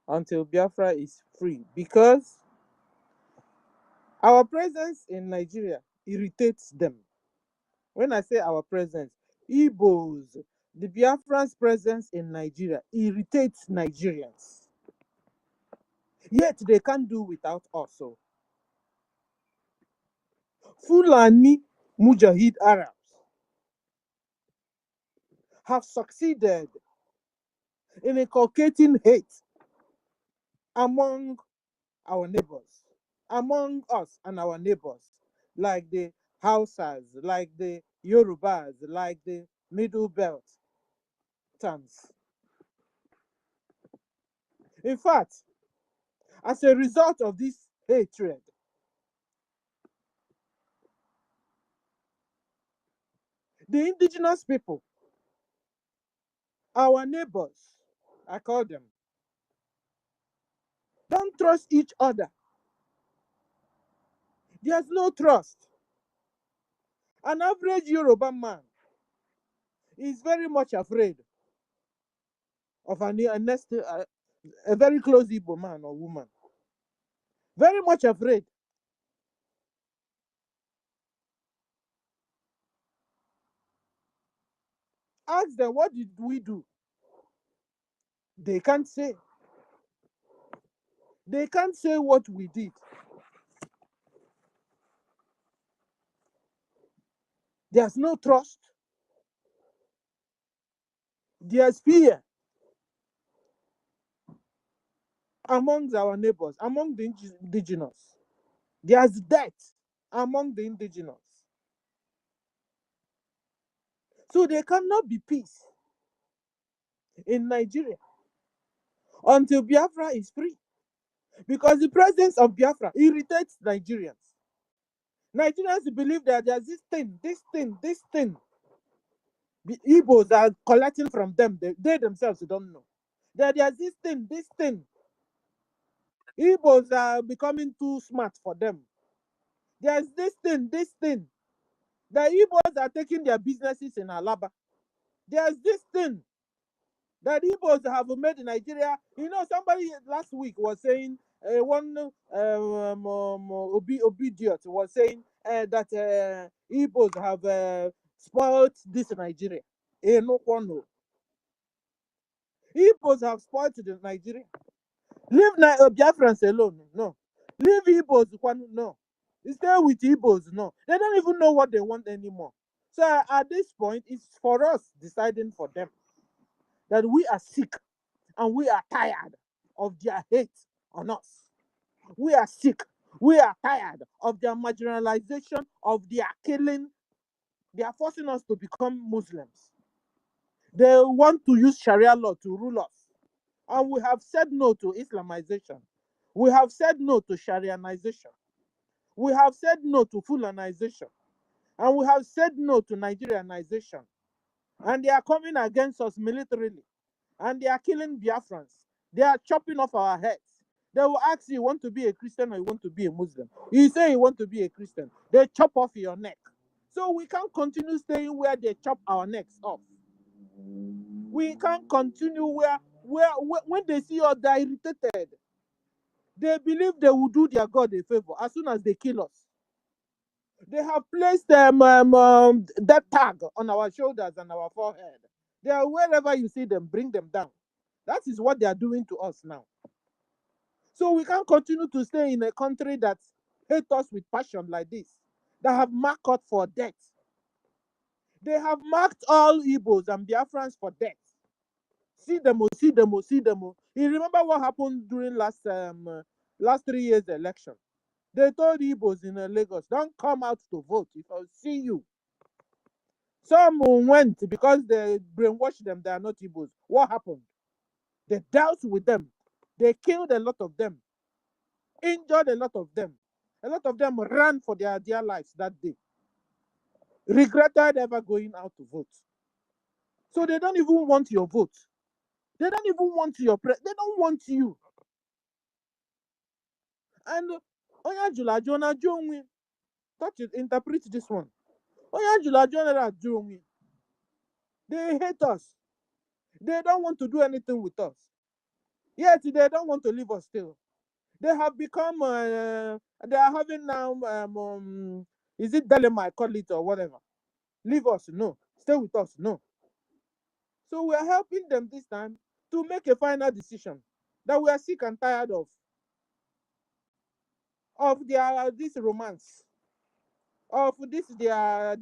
until Biafra is free because our presence in Nigeria irritates them. When I say our presence, Igbos, the Biafran's presence in Nigeria irritates Nigerians. Yet they can't do without us. So Fulani Mujahid Arabs have succeeded in inculcating hate among our neighbors, among us and our neighbors, like the Hausas, like the Yorubas, like the Middle Belt towns. In fact, as a result of this hatred, the indigenous people, our neighbors, I call them, don't trust each other. There's no trust. An average Yoruba man is very much afraid of a very close Igbo man or woman. Very much afraid. Ask them, what did we do? They can't say. They can't say what we did. There's no trust. There's fear amongst our neighbors, among the indigenous. There's death among the indigenous. So there cannot be peace in Nigeria until Biafra is free. Because the presence of Biafra irritates Nigerians. Nigerians believe that there's this thing. The Igbos are collecting from them. They themselves don't know. That there's this thing. Igbos are becoming too smart for them. There's this thing. The Igbos are taking their businesses in Alaba. There's this thing that Igbos have made in Nigeria. You know, somebody last week was saying, one Obidiot was saying that Igbos have spoiled this Nigeria. No one know. Igbos have spoiled the Nigeria. Leave Biafrans alone. No. Leave Igbos. No. Stay with Igbos. No. They don't even know what they want anymore. So at this point, it's for us deciding for them that we are sick and we are tired of their hate on us. We are sick. We are tired of their marginalization, of their killing. They are forcing us to become Muslims. They want to use Sharia law to rule us. And we have said no to Islamization. We have said no to Sharianization. We have said no to Fulanization. And we have said no to Nigerianization. And they are coming against us militarily. And they are killing Biafrans. They are chopping off our heads. They will ask you want to be a Christian or you want to be a Muslim. You say you want to be a Christian. They chop off your neck. So we can't continue staying where they chop our necks off. We can't continue where when they see us, they're irritated. They believe they will do their God a favor as soon as they kill us. They have placed that tag on our shoulders and our forehead. They are wherever you see them, bring them down. That is what they are doing to us now. So we can't continue to stay in a country that hates us with passion like this, that have marked us for death. They have marked all Igbos and Biafrans for death. See them. You remember what happened during last 3 years election? They told Igbos in Lagos, don't come out to vote if I see you. Some went because they brainwashed them, they are not Igbos. What happened? They dealt with them. They killed a lot of them, injured a lot of them. A lot of them ran for their dear lives that day, regretted ever going out to vote. So they don't even want your vote. They don't even want your they don't want you. And Oya Jula Jonah Jonwi, touch it, interpret this one. Oya Jula Jonah Jonwi. They hate us. They don't want to do anything with us. Yet they don't want to leave us still. They have become they are having now is it dilemma I call it or whatever. Leave us, no. Stay with us, no. So we are helping them this time to make a final decision that we are sick and tired of. of their this romance, of this their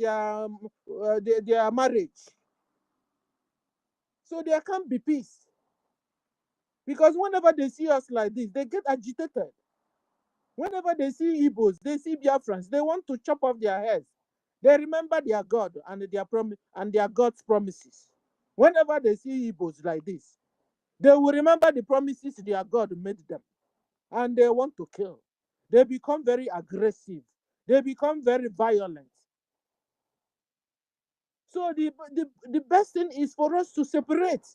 marriage. So there can't be peace. Because whenever they see us like this, they get agitated. Whenever they see Igbos, they see Biafrans, they want to chop off their heads. They remember their God and their God's promises. Whenever they see Igbos like this, they will remember the promises their God made them. And they want to kill. They become very aggressive. They become very violent. So the best thing is for us to separate.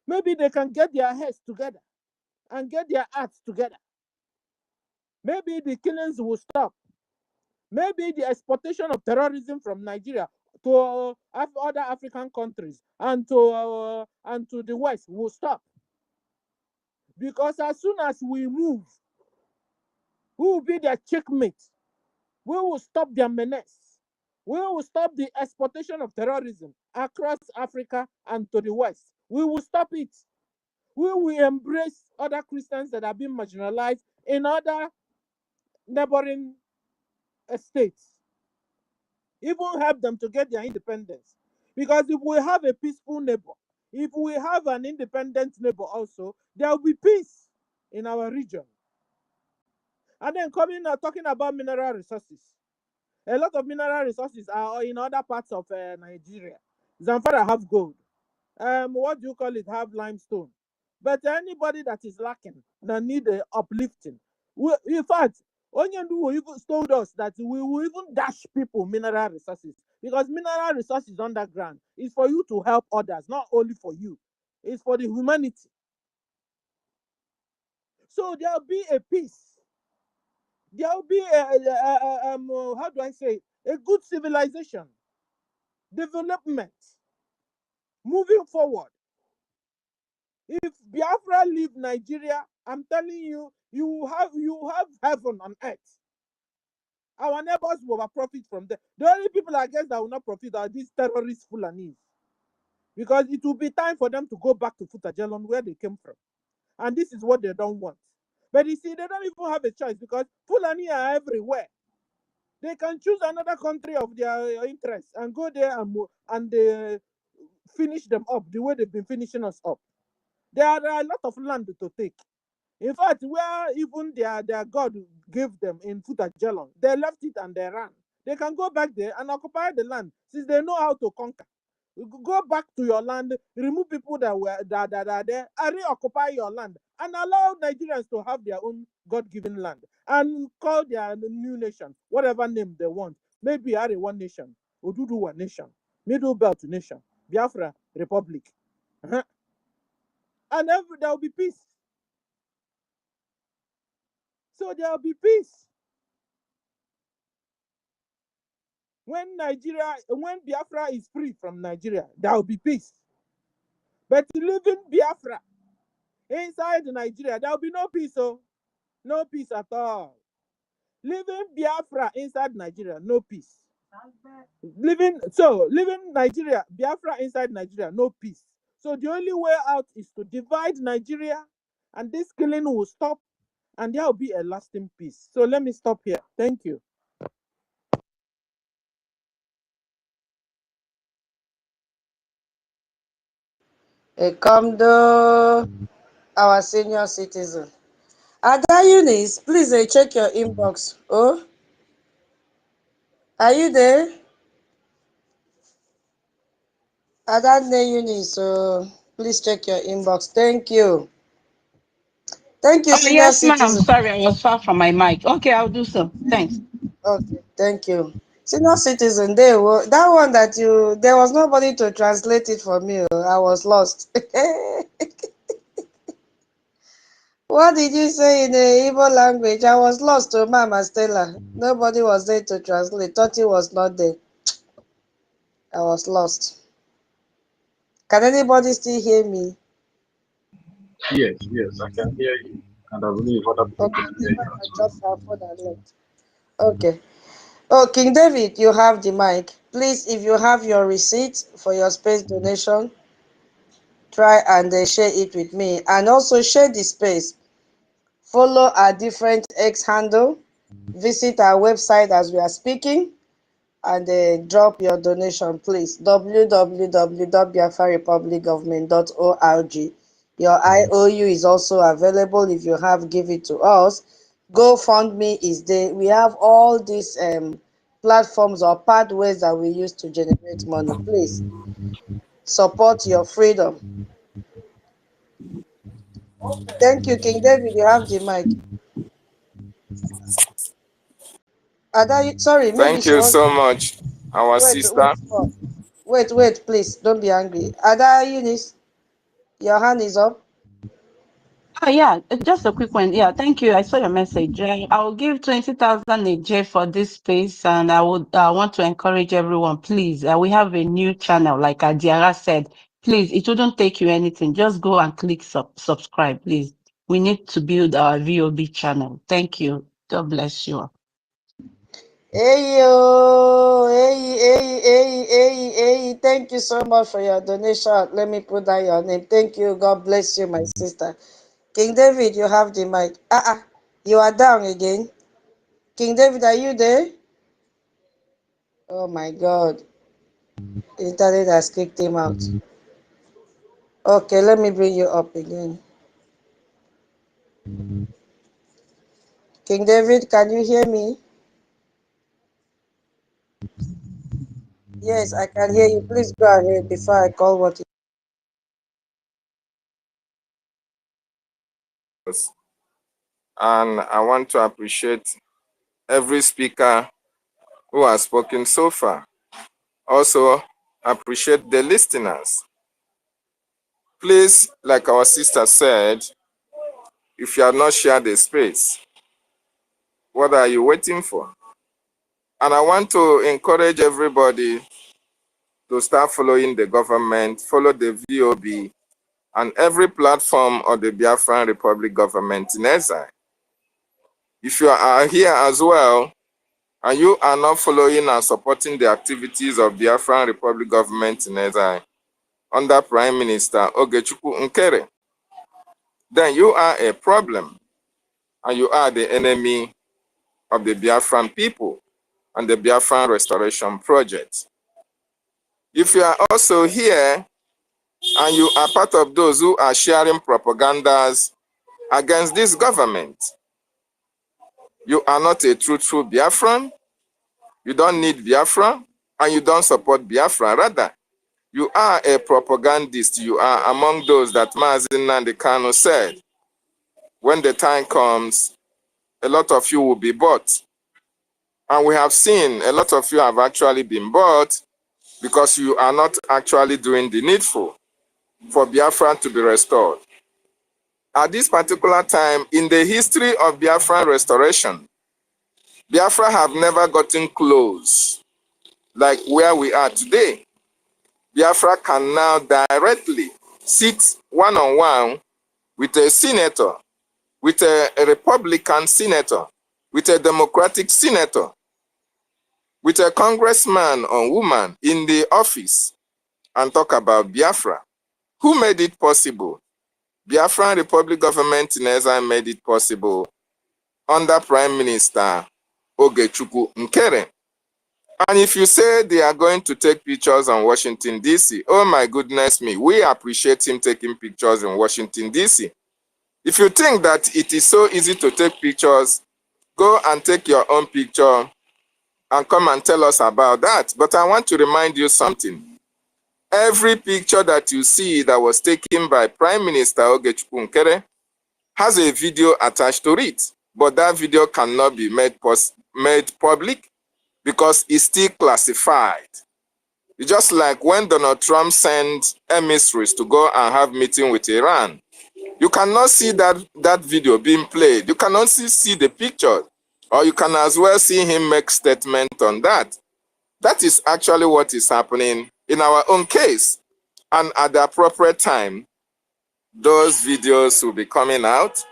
Maybe they can get their heads together and get their acts together. Maybe the killings will stop. Maybe the exportation of terrorism from Nigeria to other African countries and to the West will stop. Because as soon as we move, who will be their checkmate? We will stop their menace. We will stop the exportation of terrorism across Africa and to the West. We will stop it. We will embrace other Christians that have been marginalized in other neighboring states. Even help them to get their independence. Because if we have a peaceful neighbor, if we have an independent neighbor also, there will be peace in our region. And then talking about mineral resources. A lot of mineral resources are in other parts of Nigeria. Zamfara have gold. What do you call it? Have limestone. But anybody that is lacking, that need a uplifting. In fact, Onyendu even told us that we will even dash people mineral resources, because mineral resources underground is for you to help others, not only for you. It's for the humanity. So there'll be a peace. There'll be how do I say, a good civilization, development, moving forward. If Biafra leave Nigeria, I'm telling you, you have heaven on earth. Our neighbors will profit from them. The only people I guess that will not profit are these terrorist Fulanis. Because it will be time for them to go back to Futajalon where they came from. And this is what they don't want. But you see, they don't even have a choice because Fulani are everywhere. They can choose another country of their interest and go there and finish them up the way they've been finishing us up. There are a lot of land to take. In fact, where even their God gave them in Futajalon, they left it and they ran. They can go back there and occupy the land since they know how to conquer. Go back to your land, remove people that are there, and reoccupy your land, and allow Nigerians to have their own God-given land and call their new nation whatever name they want. Maybe Arewa Nation, Oduduwa Nation, Middle Belt Nation, Biafra Republic, and there will be peace. So there will be peace. When Biafra is free from Nigeria, there will be peace. But leaving Biafra inside Nigeria, there will be no peace. So no peace at all. Leaving Biafra inside Nigeria, no peace. Leaving Nigeria, Biafra inside Nigeria, no peace. So the only way out is to divide Nigeria, and this killing will stop, and there will be a lasting peace. So let me stop here. Thank you.
Ekamdo, our senior citizen. Ada Eunice, please check your inbox. Oh, are you there? Ada Eunice, so please check your inbox. Thank you. Thank you,
Oh,
senior
yes, ma'am.
citizen.
Sorry, I was far from my mic. Okay, I'll do so. Thanks.
Okay, thank you. Senior citizen, that one that there was nobody to translate it for me. I was lost. What did you say in the Igbo language? I was lost to Mama Stella. Nobody was there to translate. Thought it was not there. I was lost. Can anybody still hear me?
Yes, I can hear you. And I believe other people
Okay,
can
this
hear you
man
as
I
well.
dropped our phone and left. Okay. Oh, King David, you have the mic. Please, if you have your receipt for your space donation, try and share it with me. And also share the space Follow our different X handle. Visit our website as we are speaking, and drop your donation, please. www.biafrarepublicgovernment.org. Your IOU is also available if you have give it to us. GoFundMe is there. We have all these platforms or pathways that we use to generate money. Please support your freedom. Thank you, King David. You have the mic. Ada, sorry, maybe
Thank
she
you
wants.
so much, our
Wait,
sister.
please. Don't be angry. Ada Eunice, your hand is up.
Oh, yeah, just a quick one. Yeah, thank you. I saw your message. I will give 20,000 AJ for this space, and I would want to encourage everyone, please. We have a new channel, like Adiara said. Please, it wouldn't take you anything. Just go and click subscribe, please. We need to build our VOB channel. Thank you. God bless you.
Hey, yo. Hey. Thank you so much for your donation. Let me put down your name. Thank you. God bless you, my sister. King David, you have the mic. You are down again. King David, are you there? Oh my God. Internet has kicked him out. Okay, let me bring you up again. King David, can you hear me? Yes, I can hear you. Please go ahead before I call what.
And I want to appreciate every speaker who has spoken so far. Also, appreciate the listeners. Please, like our sister said, if you have not shared the space, what are you waiting for? And I want to encourage everybody to start following the government, follow the VOB, and every platform of the Biafran Republic government in exile. If you are here as well, and you are not following and supporting the activities of Biafran Republic government in exile under Prime Minister NKERE, then you are a problem, and you are the enemy of the Biafran people and the Biafran Restoration Project. If you are also here and you are part of those who are sharing propagandas against this government, you are not a truthful Biafran, you don't need Biafra, and you don't support Biafra. Rather, you are a propagandist. You are among those that NNAMDI KANU said, when the time comes, a lot of you will be bought. And we have seen a lot of you have actually been bought because you are not actually doing the needful for Biafra to be restored. At this particular time, in the history of Biafran restoration, Biafra have never gotten close like where we are today. Biafra can now directly sit one-on-one with a senator, with a Republican senator, with a Democratic senator, with a congressman or woman in the office and talk about Biafra. Who made it possible? Biafran Republic government in exile made it possible under Prime Minister Ogechukwu Nkere. And if you say they are going to take pictures on Washington, D.C., oh my goodness me, we appreciate him taking pictures in Washington, D.C. If you think that it is so easy to take pictures, go and take your own picture and come and tell us about that. But I want to remind you something. Every picture that you see that was taken by Prime Minister Ogechukwu Nkere has a video attached to it. But that video cannot be made public because it's still classified. It's just like when Donald Trump sent emissaries to go and have meeting with Iran. You cannot see that video being played. You cannot see the picture. Or you can as well see him make statement on that. That is actually what is happening in our own case. And at the appropriate time, those videos will be coming out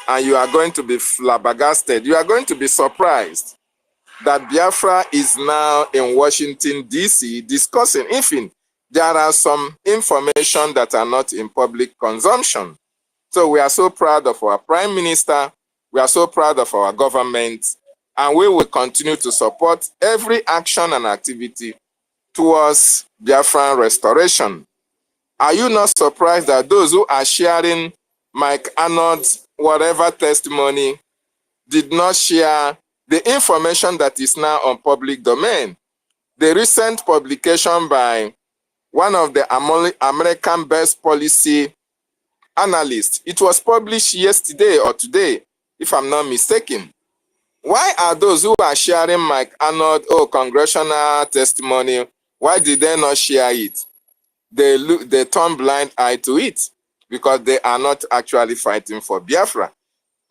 and you are going to be flabbergasted. You are going to be surprised that Biafra is now in Washington, D.C. discussing. Even there are some information that are not in public consumption. So we are so proud of our Prime Minister. We are so proud of our government. And we will continue to support every action and activity towards Biafran restoration. Are you not surprised that those who are sharing Mike Arnold's whatever testimony did not share the information that is now on public domain? The recent publication by one of the American best policy analysts, it was published yesterday or today, if I'm not mistaken. Why are those who are sharing Mike Arnold congressional testimony, why did they not share it? They turn blind eye to it because they are not actually fighting for Biafra.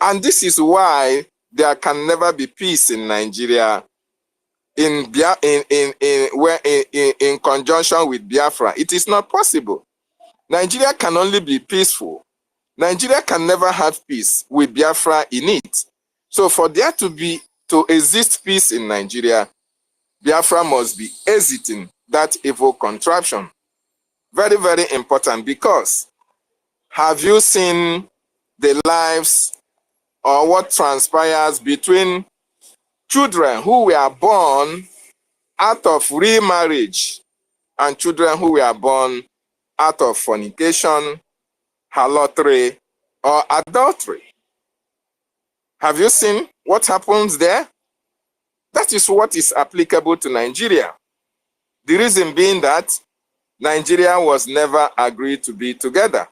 And this is why there can never be peace in Nigeria in conjunction with Biafra. It is not possible. Nigeria can only be peaceful. Nigeria can never have peace with Biafra in it. So for there to exist peace in Nigeria, Biafra must be exiting that evil contraption. Very, very important, because have you seen the lives or what transpires between children who were born out of remarriage and children who were born out of fornication, halotry, or adultery? Have you seen what happens there? That is what is applicable to Nigeria. The reason being that Nigeria was never agreed to be together.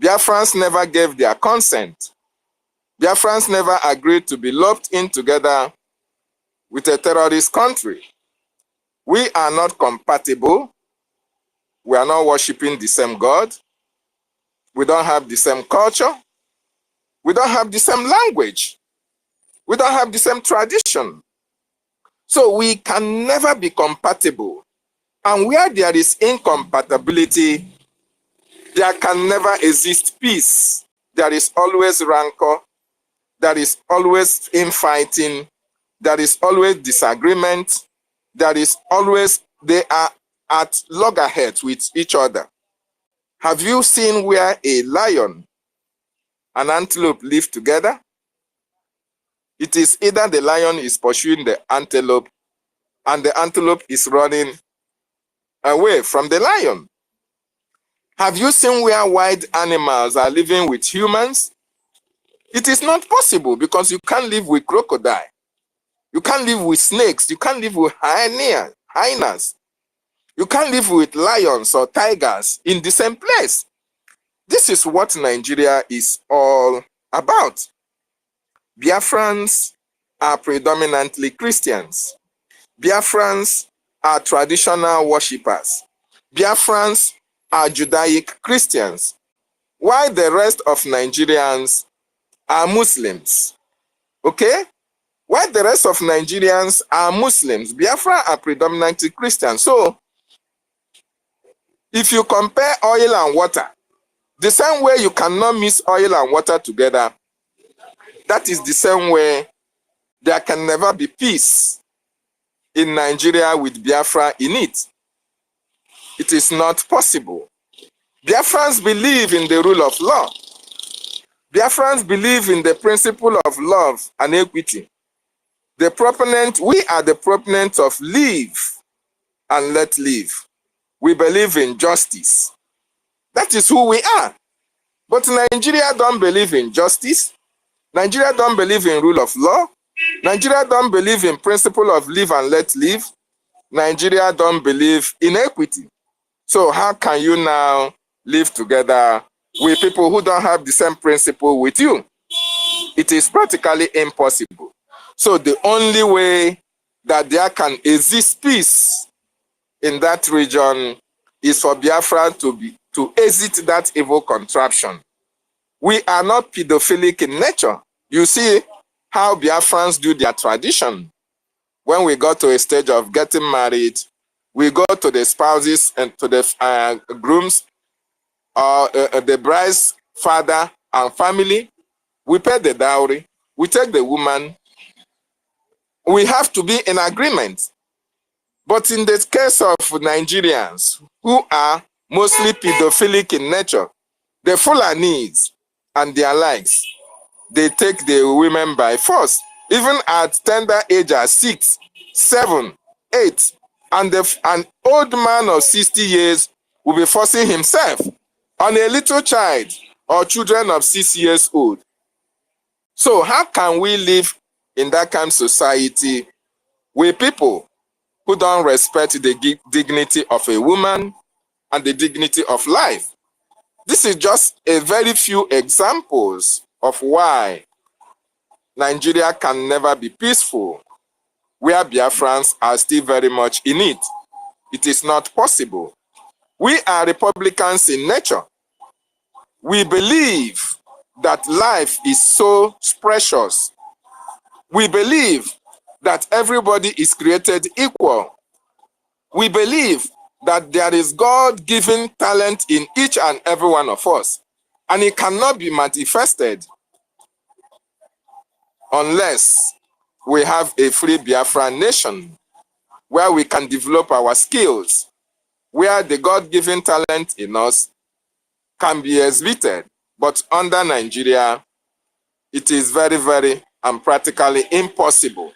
Biafrans never gave their consent. Biafrans never agreed to be lumped in together with a terrorist country. We are not compatible. We are not worshiping the same God. We don't have the same culture. We don't have the same language. We don't have the same tradition. So we can never be compatible. And where there is incompatibility, there can never exist peace. There is always rancor. There is always infighting. There is always disagreement. There is always, they are at loggerheads with each other. Have you seen where a lion and antelope live together? It is either the lion is pursuing the antelope and the antelope is running away from the lion. Have you seen where wild animals are living with humans? It is not possible, because you can't live with crocodile. You can't live with snakes. You can't live with hyenas. You can't live with lions or tigers in the same place. This is what Nigeria is all about. Biafrans are predominantly Christians. Biafrans are traditional worshippers. Biafrans are Judaic Christians, while the rest of Nigerians are Muslims. Okay? While the rest of Nigerians are Muslims, Biafra are predominantly Christians. So, if you compare oil and water, the same way you cannot mix oil and water together, that is the same way there can never be peace in Nigeria with Biafra in it. It is not possible. Biafrans believe in the rule of law. Biafrans believe in the principle of love and equity. We are the proponents of live and let live. We believe in justice. That is who we are. But Nigeria don't believe in justice. Nigeria don't believe in rule of law. Nigeria don't believe in principle of live and let live. Nigeria don't believe in equity. So how can you now live together with people who don't have the same principle with you? It is practically impossible. So the only way that there can exist peace in that region is for Biafra to exit that evil contraption. We are not pedophilic in nature. You see how Biafrans do their tradition. When we go to a stage of getting married, we go to the spouses and to the grooms or the bride's father and family. We pay the dowry. We take the woman. We have to be in agreement. But in the case of Nigerians who are mostly pedophilic in nature, the Fulanis, and their likes. They take the women by force, even at tender age as 6, 7, 8. And an old man of 60 years will be forcing himself on a little child or children of 6 years old. So how can we live in that kind of society with people who don't respect the dignity of a woman and the dignity of life? This is just a very few examples of why Nigeria can never be peaceful, where Biafrans are still very much in it. It is not possible. We are Republicans in nature. We believe that life is so precious. We believe that everybody is created equal. We believe that there is God-given talent in each and every one of us, and it cannot be manifested unless we have a free Biafran nation where we can develop our skills, where the God-given talent in us can be exhibited. But under Nigeria, it is very, very and practically impossible.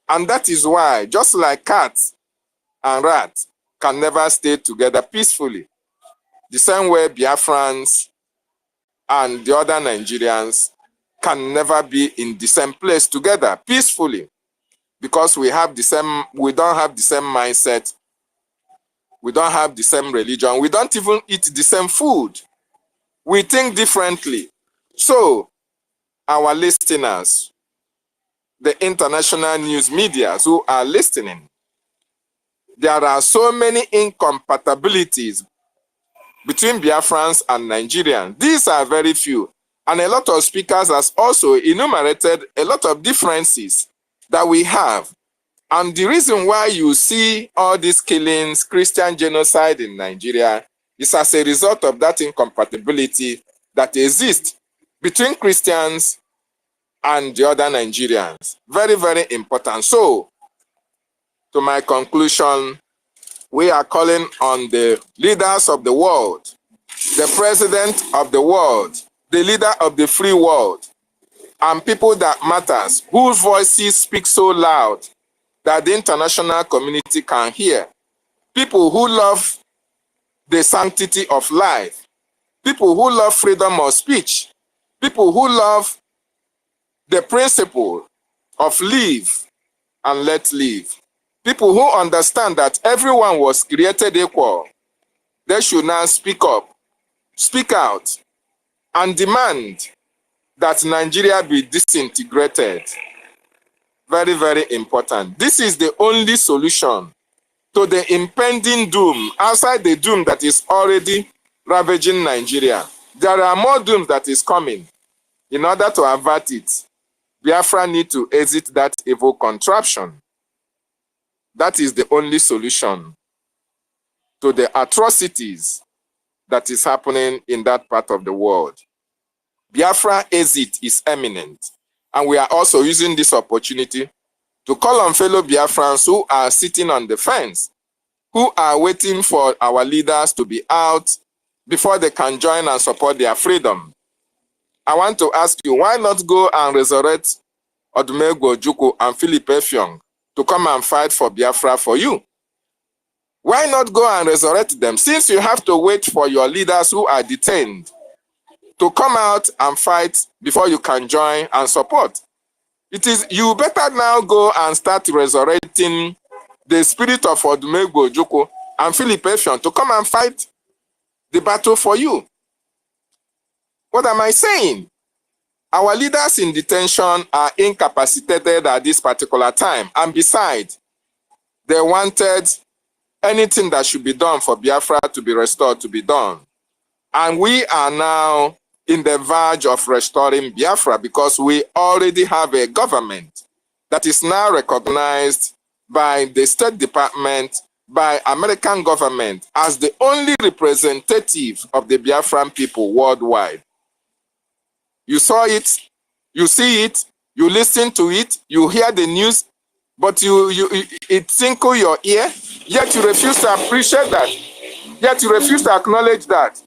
And that is why, just like cats and rats can never stay together peacefully, the same way Biafrans and the other Nigerians can never be in the same place together peacefully, because we don't have the same mindset, we don't have the same religion, we don't even eat the same food. We think differently. So, our listeners, the international news media who are listening, there are so many incompatibilities between Biafrans and Nigerians. These are very few. And a lot of speakers has also enumerated a lot of differences that we have. And the reason why you see all these killings, Christian genocide in Nigeria, is as a result of that incompatibility that exists between Christians and the other Nigerians. Very, very important. So, to my conclusion, we are calling on the leaders of the world, the president of the world, the leader of the free world, and people that matters, whose voices speak so loud that the international community can hear. People who love the sanctity of life, people who love freedom of speech, people who love the principle of live and let live, people who understand that everyone was created equal. They should now speak up, speak out, and demand that Nigeria be disintegrated. Very, very important. This is the only solution to the impending doom, outside the doom that is already ravaging Nigeria. There are more dooms that is coming. In order to avert it, Biafra need to exit that evil contraption. That is the only solution to the atrocities that is happening in that part of the world. Biafra exit is imminent. And we are also using this opportunity to call on fellow Biafrans who are sitting on the fence, who are waiting for our leaders to be out before they can join and support their freedom. I want to ask you, why not go and resurrect Odumegwu Ojukwu and Philip Effiong to come and fight for Biafra for you? Why not go and resurrect them, since you have to wait for your leaders who are detained to come out and fight before you can join and support? It is, you better now go and start resurrecting the spirit of Odumegwu Ojukwu and Philip Effiong to come and fight the battle for you. What am I saying? Our leaders in detention are incapacitated at this particular time. And besides, they wanted anything that should be done for Biafra to be restored to be done. And we are now in the verge of restoring Biafra because we already have a government that is now recognized by the State Department, by American government as the only representative of the Biafran people worldwide. You saw it, you see it, you listen to it, you hear the news, but it tinkles your ear, yet you refuse to appreciate that, yet you refuse to acknowledge that.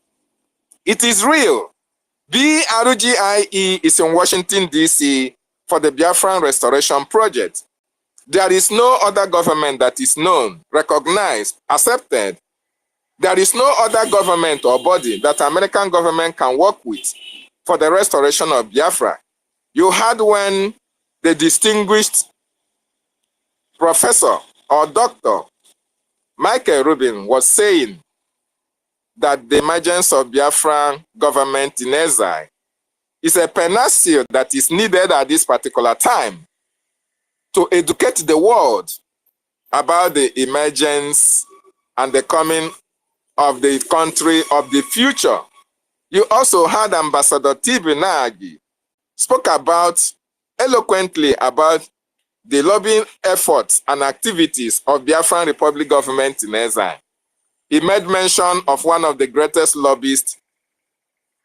It is real. BRGIE is in Washington, D.C. for the Biafran Restoration Project. There is no other government that is known, recognized, accepted. There is no other government or body that American government can work with for the restoration of Biafra. You had when the distinguished professor or doctor Michael Rubin was saying that the emergence of Biafran government in exile is a panacea that is needed at this particular time to educate the world about the emergence and the coming of the country of the future. You also had Ambassador T.B. Nagy spoke about eloquently about the lobbying efforts and activities of Biafran Republic government in exile. He made mention of one of the greatest lobbyists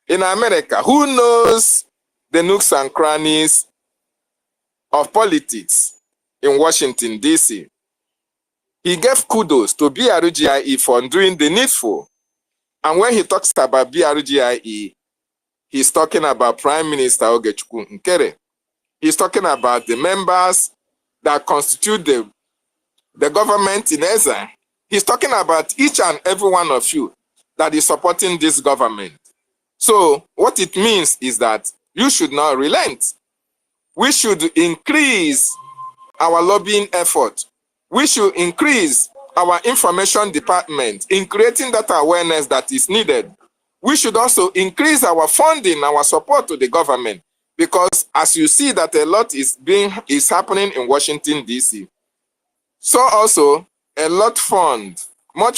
in America who knows the nooks and crannies of politics in Washington, D.C. He gave kudos to BRGIE for doing the needful. And when he talks about BRGIE, he's talking about Prime Minister Ogechukwu NKERE. He's talking about the members that constitute the government in exile. He's talking about each and every one of you that is supporting this government. So what it means is that you should not relent. We should increase our lobbying effort. We should increase our information department in creating that awareness that is needed. We should also increase our funding, our support to the government, because as you see that a lot is happening in Washington, D.C. So also much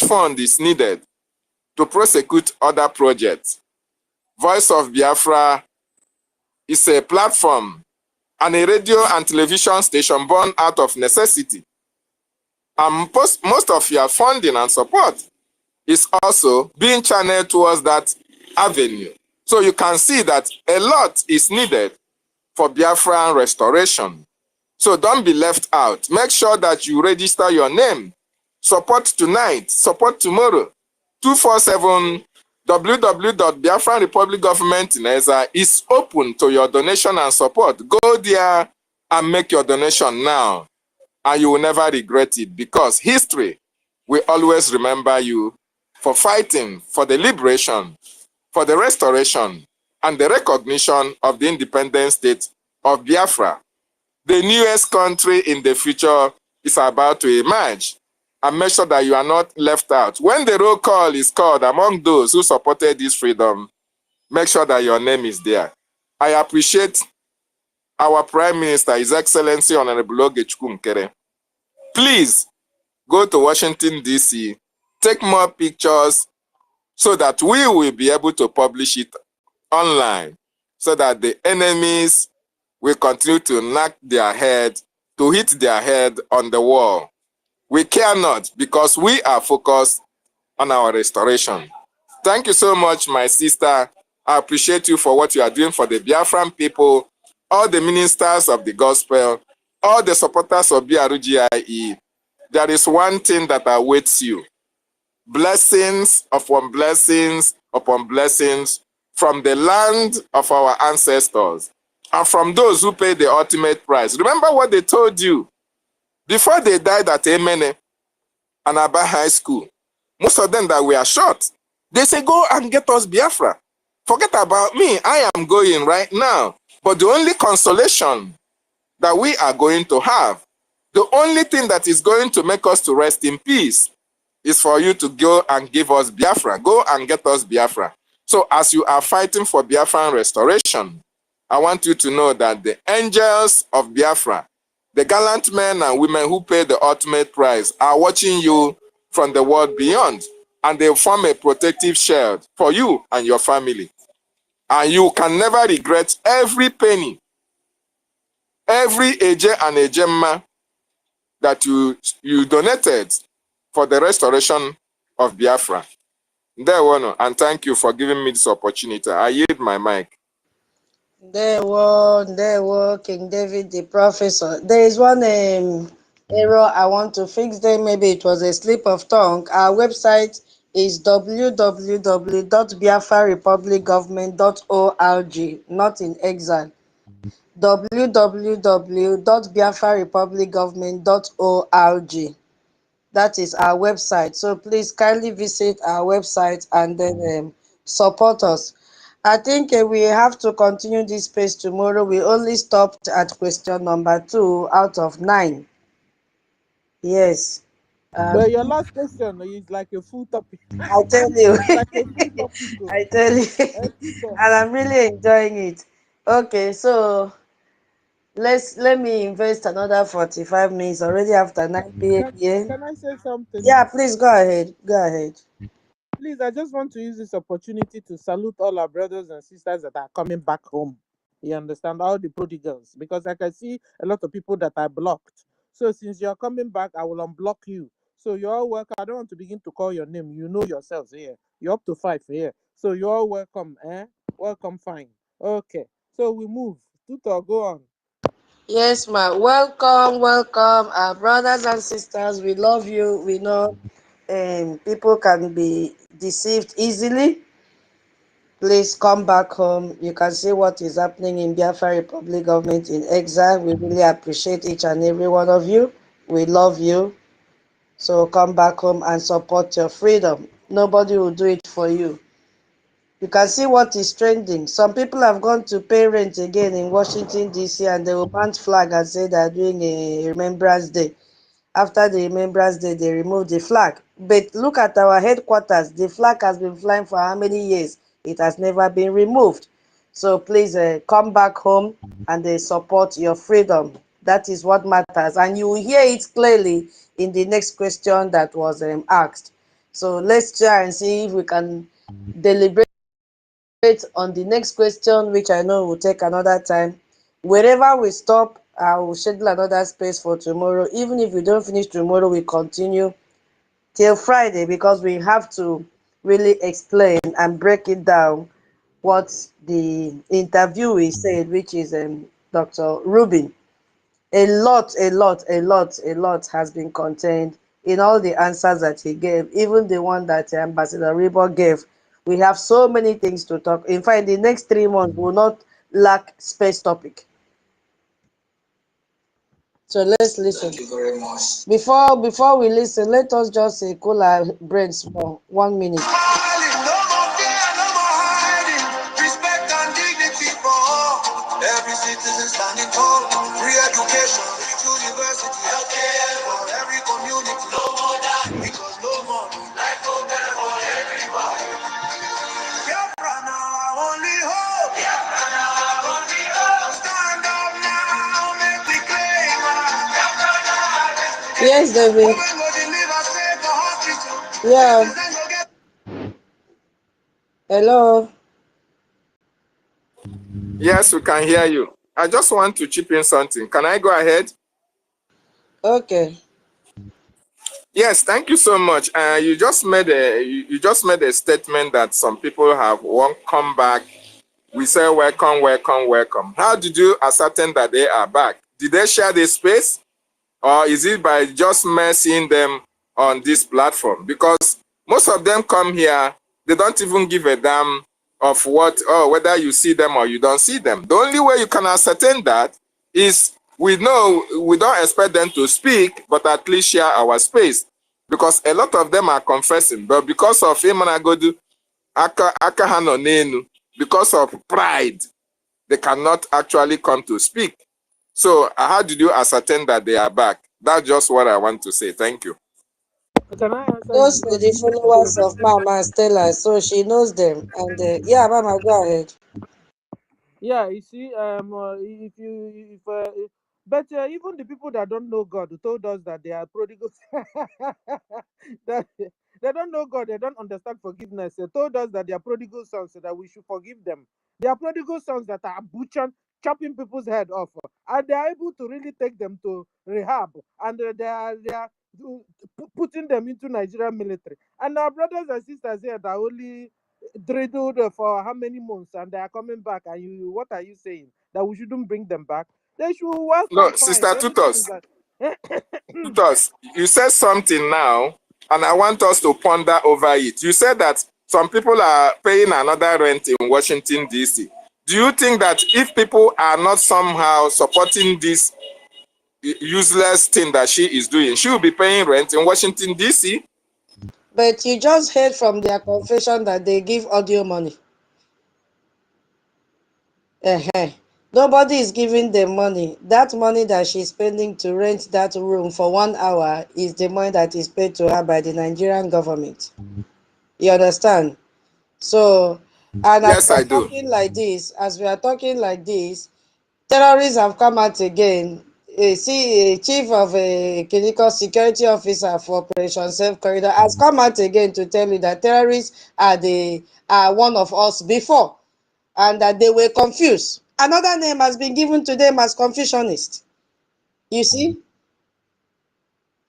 fund is needed to prosecute other projects. Voice of Biafra is a platform and a radio and television station born out of necessity. And most of your funding and support is also being channeled towards that avenue. So you can see that a lot is needed for Biafran restoration. So don't be left out. Make sure that you register your name. Support tonight, support tomorrow. 247 www.Biafran Republic Government in Exile is open to your donation and support. Go there and make your donation now, and you will never regret it, because history will always remember you for fighting for the liberation, for the restoration, and the recognition of the independent state of Biafra. The newest country in the future is about to emerge, and make sure that you are not left out. When the roll call is called among those who supported this freedom, make sure that your name is there. I appreciate our Prime Minister, His Excellency Honorable Ogechukwu NKERE. Please go to Washington, D.C., take more pictures so that we will be able to publish it online, so that the enemies will continue to knock their head, to hit their head on the wall. We care not, because we are focused on our restoration. Thank you so much, my sister. I appreciate you for what you are doing for the Biafran people, all the ministers of the gospel, all the supporters of BRGIE. There is one thing that awaits you. Blessings upon blessings upon blessings from the land of our ancestors and from those who paid the ultimate price. Remember what they told you before they died at Emene and Aba High School. Most of them that were shot, they say, go and get us Biafra. Forget about me. I am going right now. But the only consolation that we are going to have, the only thing that is going to make us to rest in peace, is for you to go and give us Biafra. Go and get us Biafra. So as you are fighting for Biafran restoration, I want you to know that the angels of Biafra, the gallant men and women who pay the ultimate price, are watching you from the world beyond, and they form a protective shield for you and your family. And you can never regret every penny, every eje and ejemma that you donated for the restoration of Biafra. And thank you for giving me this opportunity. I yield my mic.
There were King David the professor. There is one error I want to fix there. Maybe it was a slip of tongue. Our website is www.biafrarepublicgovernment.org, not in exile. www.biafrarepublicgovernment.org. That is our website. So please kindly visit our website and then support us. I think we have to continue this space tomorrow. We only stopped at question number 2 out of 9. Yes.
But your last question is like a full topic.
I tell you.
It's like a full topic.
I tell you.
Keep on.
And I'm really enjoying it. Okay, so let me invest another 45 minutes already after 9 p.m. here.
Can I say something?
Yeah, please go ahead. Go ahead.
Please, I just want to use this opportunity to salute all our brothers and sisters that are coming back home. You understand? All the prodigals. Because I can see a lot of people that are blocked. So since you're coming back, I will unblock you. So you're all welcome. I don't want to begin to call your name. You know yourselves here. You're up to 5 here. So you're all welcome. Welcome, fine. Okay. So we move. Tutor, go on.
Yes, ma. Welcome, welcome, our brothers and sisters. We love you. We know people can be deceived easily. Please come back home. You can see what is happening in Biafra Republic government in exile. We really appreciate each and every one of you. We love you. So come back home and support your freedom. Nobody will do it for you. You can see what is trending. Some people have gone to pay rent again in Washington, D.C., and they will plant flag and say they are doing a Remembrance Day. After the Remembrance Day, they remove the flag. But look at our headquarters. The flag has been flying for how many years? It has never been removed. So please come back home and support your freedom. That is what matters. And you will hear it clearly in the next question that was asked. So let's try and see if we can deliberate on the next question, which I know will take another time. Wherever we stop, I will schedule another space for tomorrow. Even if we don't finish tomorrow, we continue till Friday because we have to really explain and break it down what the interviewee said, which is Dr. Rubin. A lot has been contained in all the answers that he gave, even the one that Ambassador Rebo gave. We have so many things to talk. In fact, the next 3 months will not lack space topic. So let's listen.
Thank you very much.
Before we listen, let us just cool our brains for 1 minute.
Every citizen standing tall, free education, university, healthcare for every community. No more that, because no more life go better for everybody. Biafra now our only hope. Biafra now our only hope. Stand up now, make the claim. Biafra now.
Yes, David. Yeah. Hello.
Yes, we can hear you. I just want to chip in something. Can I go ahead?
Okay.
Yes, thank you so much. You just made a statement that some people won't come back. We say welcome, welcome, welcome. How did you ascertain that they are back? Did they share the space, or is it by just seeing them on this platform? Because most of them come here, they don't even give a damn of whether you see them or you don't see them. The only way you can ascertain that is we don't expect them to speak, but at least share our space. Because a lot of them are confessing, but because of Imanagodu, Akahano Nenu, because of pride, they cannot actually come to speak. So how did you ascertain that they are back? That's just what I want to say. Thank you.
Can I answer
Those
you?
are the followers of Mama Stella, so she knows them. And yeah, Mama, go ahead.
Yeah, you see, but even the people that don't know God told us that they are prodigals. That they don't know God, they don't understand forgiveness. They told us that they are prodigal sons, so that we should forgive them. They are prodigal sons that are butchering, chopping people's head off, and they are able to really take them to rehab, and they are putting them into Nigerian military. And our brothers and sisters here that only dreidled for how many months and they are coming back, and what are you saying, that we shouldn't bring them back? They should welcome,
No,
fine.
Sister
Everything
Tutos,
is like
Tutos, you said something now, and I want us to ponder over it. You said that some people are paying another rent in Washington, D.C. Do you think that if people are not somehow supporting this useless thing that she is doing, she will be paying rent in Washington, D.C.?
But you just heard from their confession that they give audio money. Nobody is giving them money. That money that she's spending to rent that room for 1 hour is the money that is paid to her by the Nigerian government. You understand? So, and
Yes, I do.
as we are talking like this, terrorists have come out again. A chief of a clinical security officer for Operation Safe Corridor has come out again to tell you that terrorists are one of us before, and that they were confused. Another name has been given to them as confucianist. You see?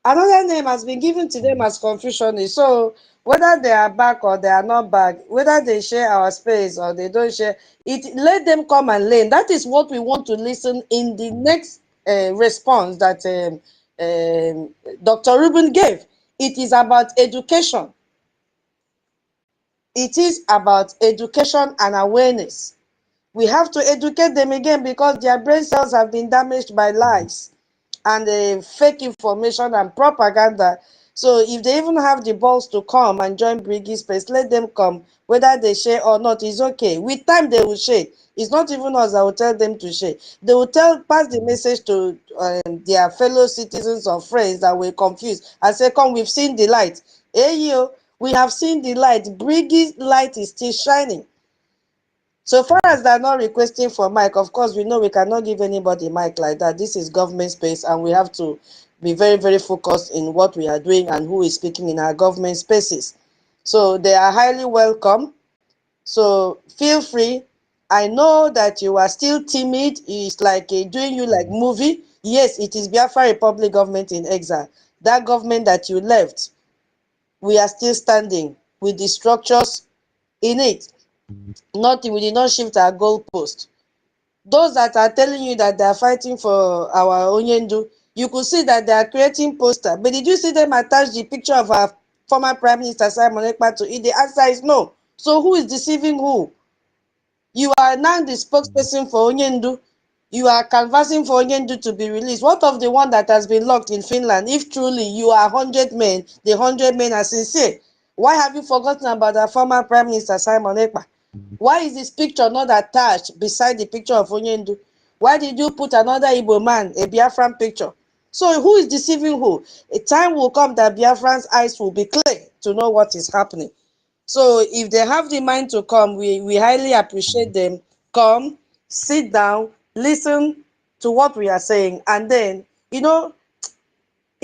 Another name has been given to them as confucianist. So whether they are back or they are not back, whether they share our space or they don't share it, let them come and learn. That is what we want to listen in the next response that Dr. Reuben gave. It is about education. It is about education and awareness. We have to educate them again because their brain cells have been damaged by lies and fake information and propaganda. So if they even have the balls to come and join Briggy Space, let them come. Whether they share or not is okay. With time they will share. It's not even us that will tell them to share. They will pass the message to their fellow citizens or friends that were confused and say, come, we've seen the light. Hey, yo, we have seen the light. Briggy's light is still shining. So far as they're not requesting for mic, of course, we know we cannot give anybody mic like that. This is government space, and we have to be very, very focused in what we are doing and who is speaking in our government spaces. So they are highly welcome. So feel free. I know that you are still timid. It's like doing you like movie. Yes, it is Biafra Republic government in exile. That government that you left, we are still standing with the structures in it. Nothing, we did not shift our goalpost. Those that are telling you that they are fighting for our Onyendu, you could see that they are creating poster. But did you see them attach the picture of our former Prime Minister Simon Ekpa to it? The answer is no. So who is deceiving who? You are now the spokesperson for Onyendu. You are canvassing for Onyendu to be released. What of the one that has been locked in Finland? If truly you are 100 men, the 100 men are sincere. Why have you forgotten about the former Prime Minister Simon Ekpa? Why is this picture not attached beside the picture of Onyendu? Why did you put another Igbo man, a Biafran picture? So who is deceiving who? A time will come that Biafran's eyes will be clear to know what is happening. So if they have the mind to come, we highly appreciate them. Come, sit down, listen to what we are saying, and then,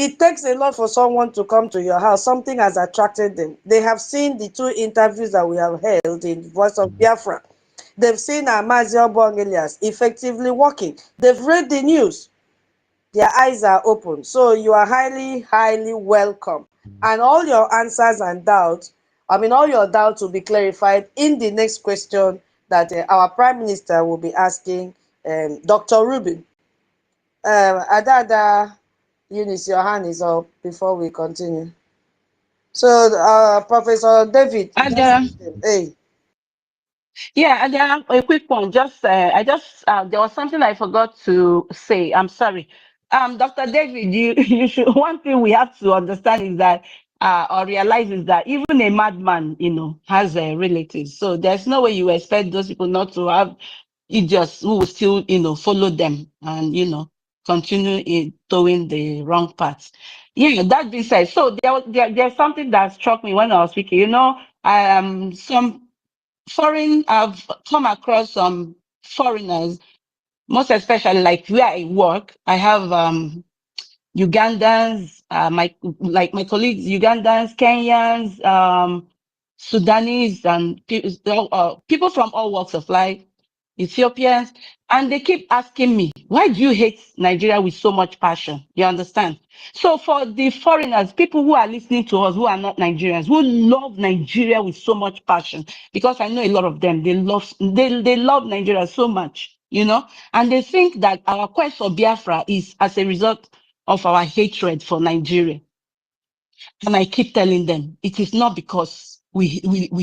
it takes a lot for someone to come to your house. Something has attracted them. They have seen the 2 interviews that we have held in Voice of Biafra. They've seen Amazi Obong effectively working. They've read the news. Their eyes are open. So you are highly, highly welcome. And all your answers and doubts, all your doubts will be clarified in the next question that our Prime Minister will be asking Dr. Rubin. Adada Eunice, your hand is up before we continue. So, Professor David, hey.
Yeah, and then a quick one. There was something I forgot to say. I'm sorry. Dr. David, you should, one thing we have to understand is that, or realize is that even a madman, has relatives. So there's no way you expect those people not to have idiots who will still, follow them and, continue in towing the wrong path. Yeah, that being said, so there's something that struck me when I was speaking, I've come across some foreigners, most especially like where I work. I have Ugandans, my colleagues, Ugandans, Kenyans, Sudanese, and people from all walks of life, Ethiopians, and they keep asking me, why do you hate Nigeria with so much passion? You understand? So for the foreigners, people who are listening to us, who are not Nigerians, who love Nigeria with so much passion, because I know a lot of them, they love Nigeria so much, and they think that our quest for Biafra is as a result of our hatred for Nigeria. And I keep telling them, it is not because we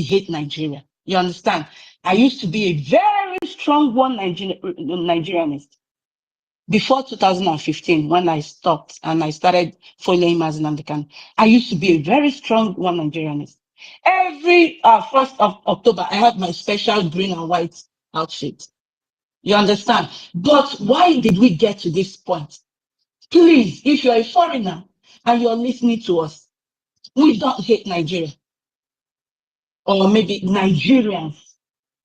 hate Nigeria. You understand? I used to be a very strong one Nigerianist before 2015, when I stopped and I started following Mazi Kanu. I used to be a very strong one Nigerianist. Every 1st of October, I have my special green and white outfit. You understand? But why did we get to this point? Please, if you're a foreigner and you're listening to us, we don't hate Nigeria or maybe Nigerians.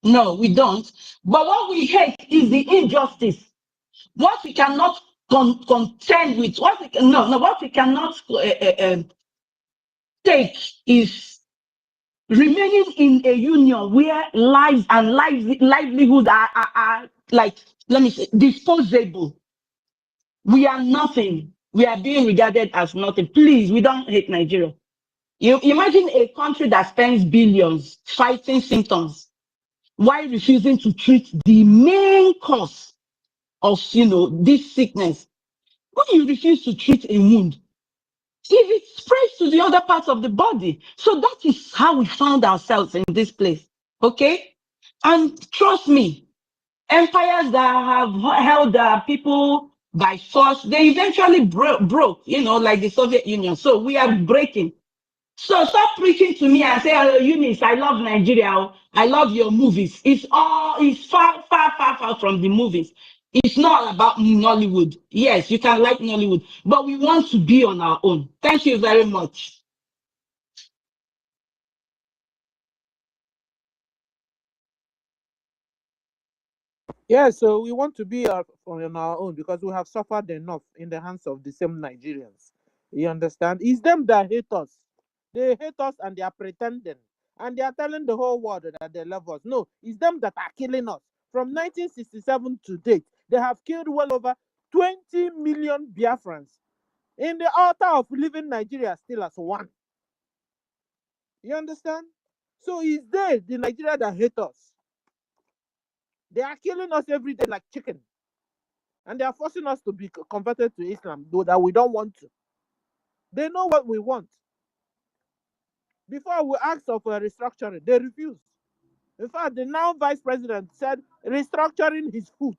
No, we don't. But what we hate is the injustice. What we cannot contend with, what we cannot take is remaining in a union where lives and livelihood are like, let me say, disposable. We are nothing. We are being regarded as nothing. Please, we don't hate Nigeria. You imagine a country that spends billions fighting symptoms while refusing to treat the main cause of, this sickness. When you refuse to treat a wound, if it spreads to the other parts of the body. So that is how we found ourselves in this place. Okay? And trust me, empires that have held people by force, they eventually broke, like the Soviet Union. So we are breaking. So stop preaching to me and say, "Oh, Eunice, I love Nigeria. Oh, I love your movies." It's far, far, far, far from the movies. It's not about Nollywood. Yes, you can like Nollywood, but we want to be on our own. Thank you very much.
Yeah, so we want to be on our own because we have suffered enough in the hands of the same Nigerians. You understand? It's them that hate us. They hate us and they are pretending. And they are telling the whole world that they love us. No, it's them that are killing us. From 1967 to date, they have killed well over 20 million Biafrans in the altar of leaving Nigeria still as one. You understand? So it's they, the Nigeria, that hate us. They are killing us every day like chicken. And they are forcing us to be converted to Islam, though that we don't want to. They know what we want. Before we asked of a restructuring, they refused. In fact, the now vice president said restructuring his foot,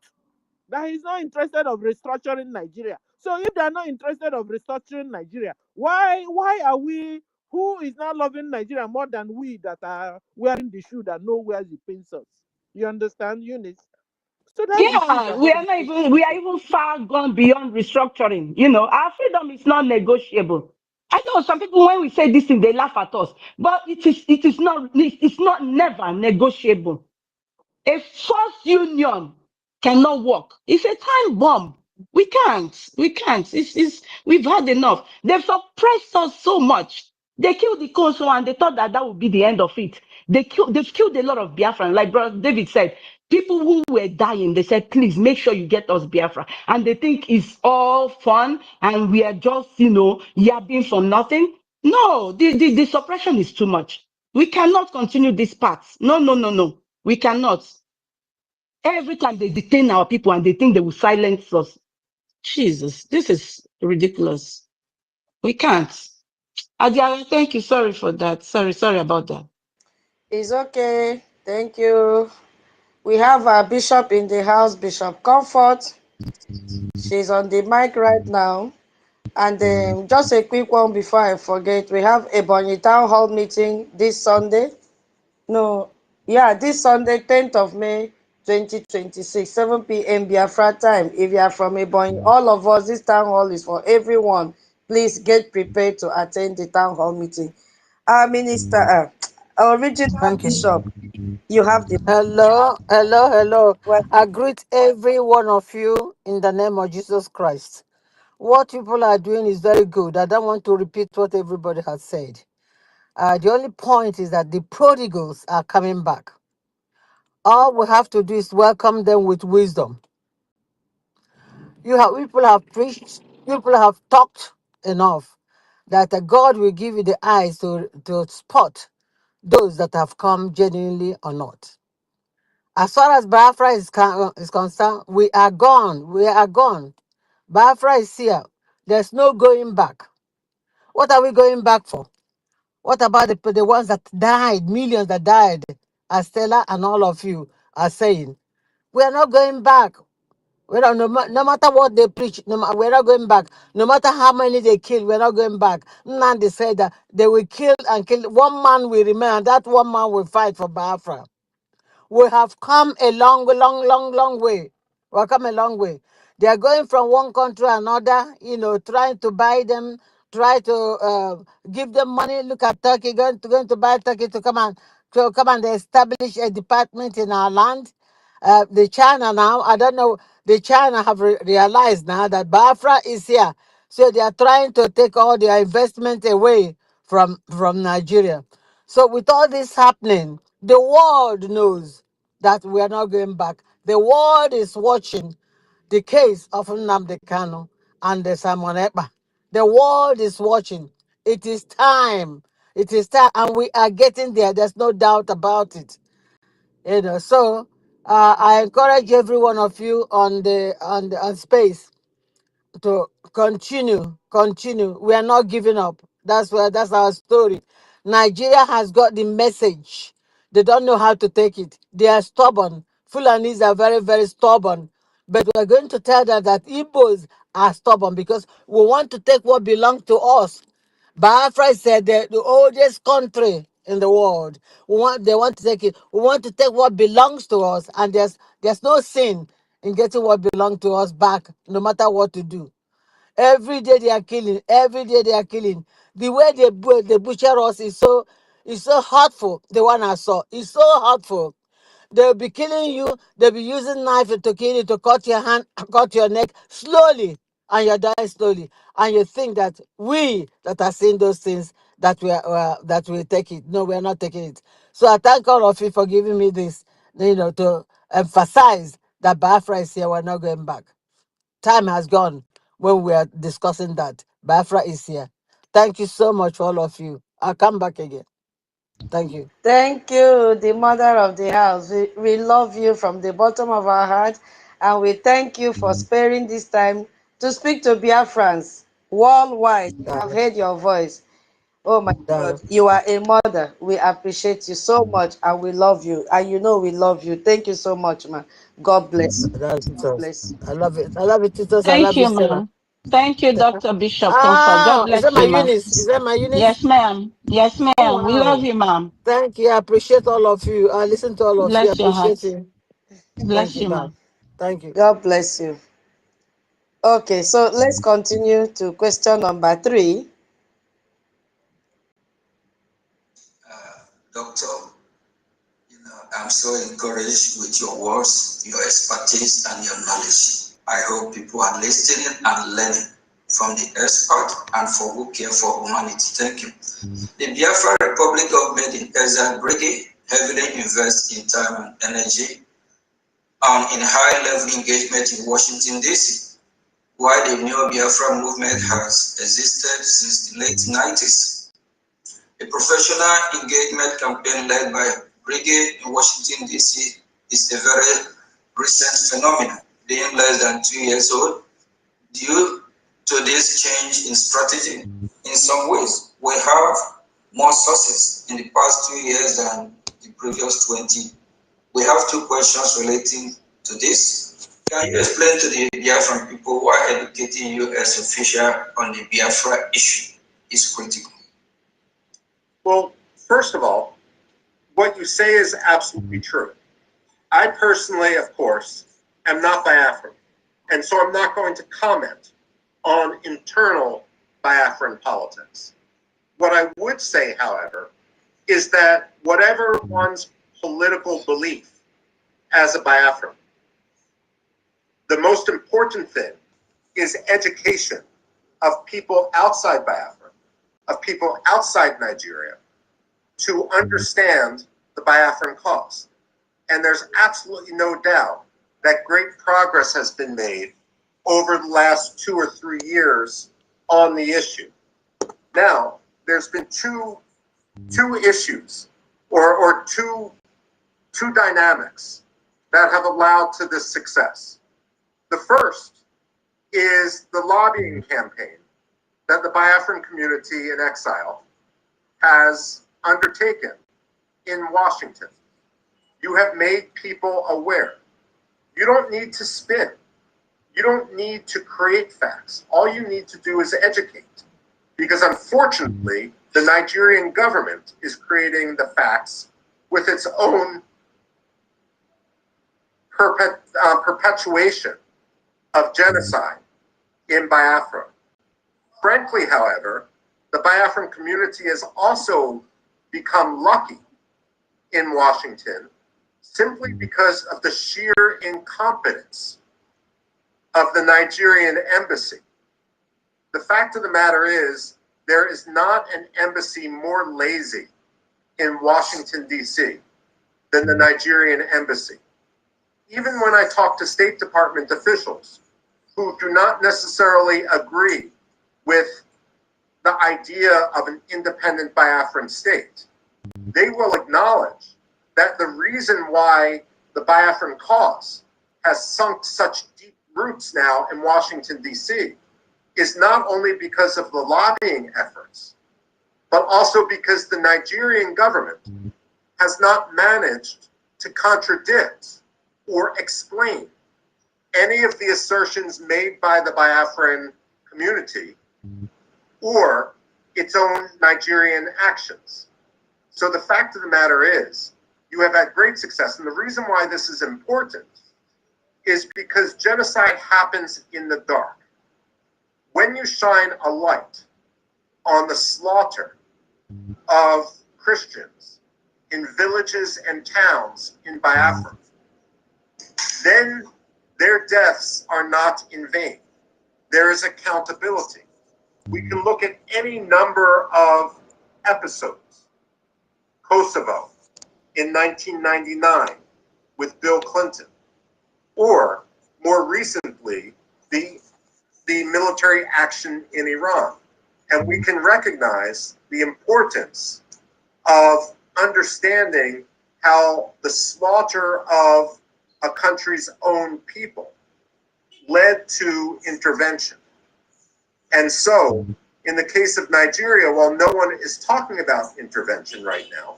that he's not interested of restructuring Nigeria. So if they're not interested of restructuring Nigeria, why are we, who is now loving Nigeria more than we that are wearing the shoe that know where it pins us? You understand, Eunice? So that's the truth
Yeah,
about it.
we are even far gone beyond restructuring. Our freedom is not negotiable. I know some people, when we say this thing, they laugh at us, but it's not never negotiable. A forced union cannot work. It's a time bomb. We can't. We can't. We've had enough. They've suppressed us so much. They killed the Koso and they thought that would be the end of it. They've killed a lot of Biafran. Like Brother David said, people who were dying, they said, please make sure you get us Biafra. And they think it's all fun and we are just, yapping for nothing. No, the suppression is too much. We cannot continue this path. No, no, no, no. We cannot. Every time they detain our people and they think they will silence us. Jesus, this is ridiculous. We can't. Adiara, thank you. Sorry for that. Sorry about that.
It's okay. Thank you. We have our bishop in the house, Bishop Comfort. She's on the mic right now. And just a quick one before I forget. We have a Bonny Town Hall meeting this Sunday. No, yeah, this Sunday, 10th of May, 2026, 7 p.m. Biafra time. If you are from Ebonyi, all of us, this town hall is for everyone. Please get prepared to attend the town hall meeting. Our minister, original
Thank you.
bishop, you have the
Hello, hello, hello.
well.
I greet every one of you in the name of Jesus Christ. What people are doing is very good. I don't want to repeat what everybody has said. The only point is that the prodigals are coming back. All we have to do is welcome them with wisdom. People have preached, people have talked enough that God will give you the eyes to spot those that have come genuinely or not. As far as Biafra is concerned, we are gone. We are gone. Biafra is here. There's no going back. What are we going back for? What about the ones that died, millions that died, as Stella and all of you are saying? We are not going back. No matter what they preach, we're not going back. No matter how many they kill, we're not going back. Nandi said that they will kill and kill. One man will remain, and that one man will fight for Biafra. We have come a long way. We've come a long way. They are going from one country to another, trying to buy them, try to give them money. Look at Turkey, going to buy Turkey to come and establish a department in our land. The China now, I don't know, the China have realized now that Biafra is here. So they are trying to take all their investment away from Nigeria. So with all this happening, the world knows that we are not going back. The world is watching the case of NNAMDI KANU and the Simon Ekpa. The world is watching. It is time. It is time, and we are getting there. There's no doubt about it. So I encourage every one of you on space to continue. We are not giving up. That's our story. Nigeria has got the message. They don't know how to take it. They are stubborn. Fulanis are very, very stubborn. But we are going to tell them that Igbos are stubborn because we want to take what belongs to us. Biafra said the oldest country in the world. They want to take it. We want to take what belongs to us, and there's no sin in getting what belongs to us back, no matter what to do. Every day they are killing. Every day they are killing. The way they butcher us is so hurtful. The one I saw is so hurtful. They'll be killing you. They'll be using knife to kill you, to cut your hand, cut your neck slowly, and you're dying slowly. And you think that we that are seeing those things that we take it. No, we're not taking it. So I thank all of you for giving me this, to emphasize that Biafra is here. We're not going back. Time has gone when we are discussing that. Biafra is here. Thank you so much, all of you. I'll come back again. Thank you.
Thank you, the mother of the house. We love you from the bottom of our heart, and we thank you for sparing this time to speak to Biafrans worldwide. We have
Dale,
heard your voice. Oh my God,
dale,
you are a mother. We appreciate you so much, and we love you. And we love you. Thank you so much, man. God bless you.
dale,
God
Titus.
bless you.
I love it. I love it, Titus. I
Thank
love you,
you,
Stella.
ma'am. Thank you, Dr. Bishop Comfort. God
Ah, is that
bless
my
you, ma'am.
Eunice? Is that my Eunice?
Yes, ma'am. Yes,
Oh,
ma'am. We love
wow.
you, ma'am.
Thank you. I appreciate all of you. I listen to all of you. I
Bless your heart.
appreciate you. Thank
Bless
you,
you,
bye.
ma'am.
Thank you.
God bless you. Okay, so let's continue to question number 3.
Doctor, I'm so encouraged with your words, your expertise, and your knowledge. I hope people are listening and learning from the expert and for who care for humanity. Thank you. The Biafra Republic government in Exile Brigade heavily invests in time and energy and in high-level engagement in Washington, D.C., while the New Biafra movement has existed since the late 90s. A professional engagement campaign led by Brigade in Washington, D.C. is a very recent phenomenon, being less than 2 years old. Due to this change in strategy, in some ways, we have more success in the past 2 years than the previous 20. We have 2 questions relating to this. Can you explain to the Biafran people why educating you as official on the Biafra issue is critical?
Well, first of all, what you say is absolutely true. I personally, of course, am not Biafran, and so I'm not going to comment on internal Biafran politics. What I would say, however, is that whatever one's political belief as a Biafran, the most important thing is education of people outside Biafra, of people outside Nigeria, to understand the Biafran cause. And there's absolutely no doubt that great progress has been made over the last 2 or 3 years on the issue. Now, there's been two issues or two dynamics that have allowed to this success. The first is the lobbying campaign that the Biafran community in exile has undertaken in Washington. You have made people aware. You don't need to spin. You don't need to create facts. All you need to do is educate. Because unfortunately, the Nigerian government is creating the facts with its own perpetuation of genocide in Biafra. Frankly, however, the Biafran community has also become lucky in Washington simply because of the sheer incompetence of the Nigerian embassy. The fact of the matter is, there is not an embassy more lazy in Washington, D.C. than the Nigerian embassy. Even when I talk to State Department officials who do not necessarily agree with the idea of an independent Biafran state, they will acknowledge that the reason why the Biafran cause has sunk such deep roots now in Washington, D.C. is not only because of the lobbying efforts, but also because the Nigerian government has not managed to contradict or explain any of the assertions made by the Biafran community or its own Nigerian actions. So the fact of the matter is, you have had great success. And the reason why this is important is because genocide happens in the dark. When you shine a light on the slaughter of Christians in villages and towns in Biafra, then their deaths are not in vain. There is accountability. We can look at any number of episodes. Kosovo in 1999 with Bill Clinton, or more recently, the military action in Iran. And we can recognize the importance of understanding how the slaughter of a country's own people led to intervention. And so, in the case of Nigeria, while no one is talking about intervention right now,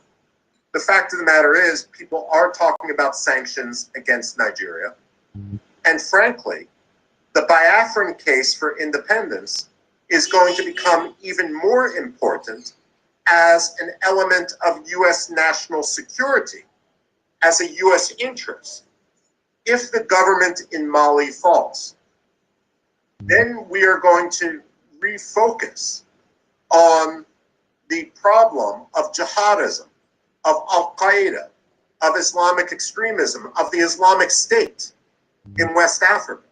the fact of the matter is people are talking about sanctions against Nigeria. And frankly, the Biafran case for independence is going to become even more important as an element of U.S. national security, as a U.S. interest. If the government in Mali falls, then we are going to refocus on the problem of jihadism, of Al-Qaeda, of Islamic extremism, of the Islamic State in West Africa.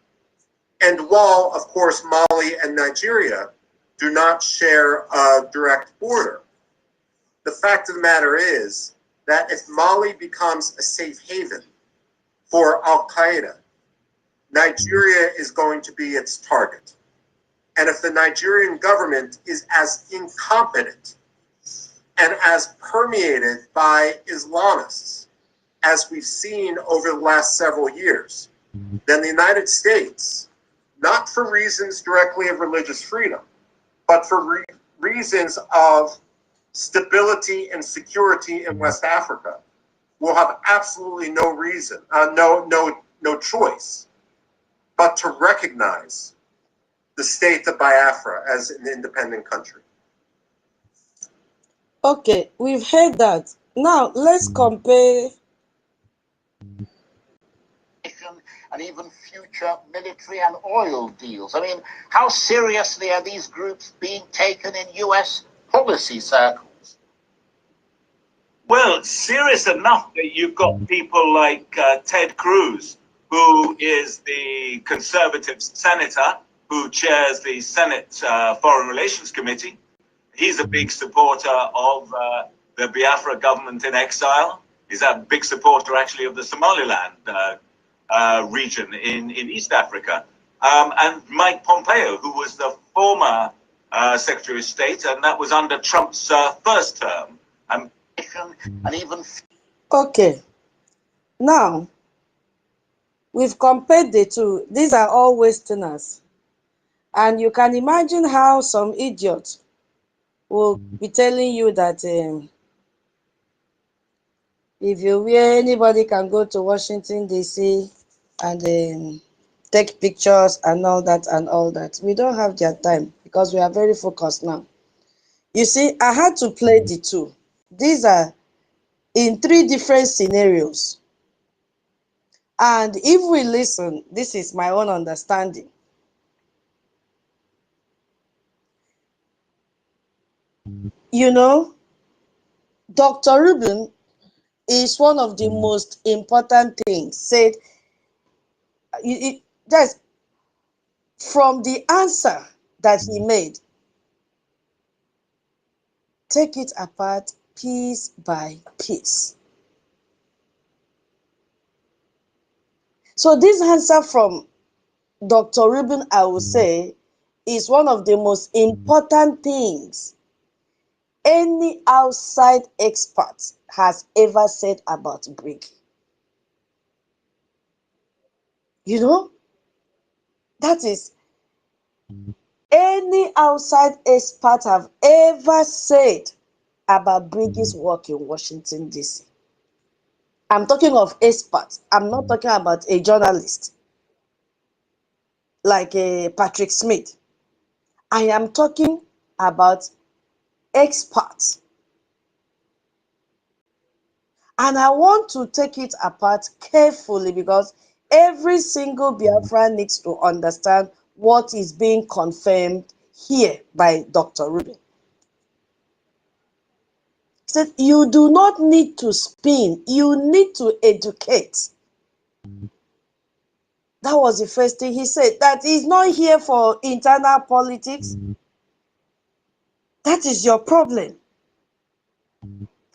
And while, of course, Mali and Nigeria do not share a direct border, the fact of the matter is that if Mali becomes a safe haven for Al-Qaeda, Nigeria is going to be its target. And if the Nigerian government is as incompetent and as permeated by Islamists as we've seen over the last several years, then the United States, not for reasons directly of religious freedom, but for reasons of stability and security in West Africa, will have absolutely no reason, no choice, but to recognize the state of Biafra as an independent country.
Okay, we've heard that. Now let's compare.
And even future military and oil deals. I mean, how seriously are these groups being taken in US policy circles?
Well, serious enough that you've got people like Ted Cruz, who is the conservative senator who chairs the Senate Foreign Relations Committee. He's a big supporter of the Biafra government in exile. He's a big supporter, actually, of the Somaliland region in East Africa. And Mike Pompeo, who was the former Secretary of State, and that was under Trump's first term. And
even...
Okay. Now, we've compared the two. These are all Westerners. And you can imagine how some idiot will be telling you that if you wear, anybody can go to Washington, D.C. and take pictures and all that and all that. We don't have their time because we are very focused now. You see, I had to play the two. These are in three different scenarios. And if we listen, this is my own understanding. You know, Dr. Rubin is one of the most important things. Said, that's from the answer that he made, take it apart piece by piece. So this answer from Dr. Rubin, I would say, is one of the most important things any outside expert has ever said about BRIC. You know, that is, any outside expert have ever said about BRIC's work in Washington, D.C. I'm talking of experts. I'm not talking about a journalist like Patrick Smith. I am talking about experts. And I want to take it apart carefully because every single Biafran needs to understand what is being confirmed here by Dr. Rubin. He said, you do not need to spin, you need to educate. That was the first thing he said, that he's not here for internal politics. That is your problem.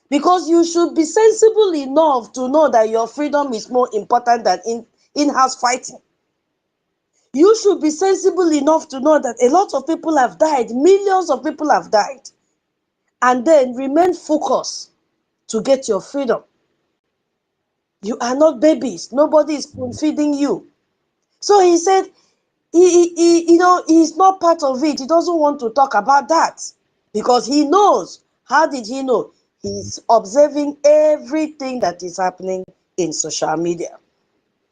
Because you should be sensible enough to know that your freedom is more important than in-house fighting. You should be sensible enough to know that a lot of people have died, millions of people have died, and then remain focused to get your freedom. You are not babies. Nobody is feeding you. So he said, he's not part of it. He doesn't want to talk about that because he knows. How did he know? He's observing everything that is happening in social media.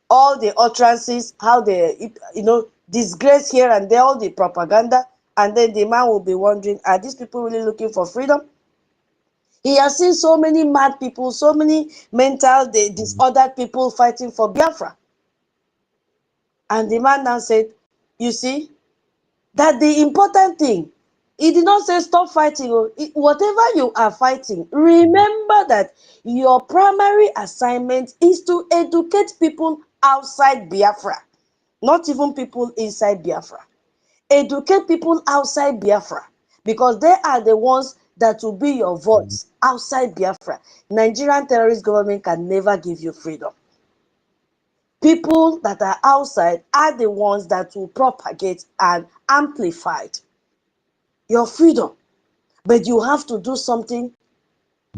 All the utterances, how they, disgrace here and there, all the propaganda, and then the man will be wondering, are these people really looking for freedom? He has seen so many mad people, so many mental disordered people fighting for Biafra. And the man now said, you see, that the important thing, he did not say stop fighting. Whatever you are fighting, remember that your primary assignment is to educate people outside Biafra, not even people inside Biafra. Educate people outside Biafra because they are the ones that will be your voice outside Biafra. Nigerian terrorist government can never give you freedom. People that are outside are the ones that will propagate and amplify your freedom. But you have to do something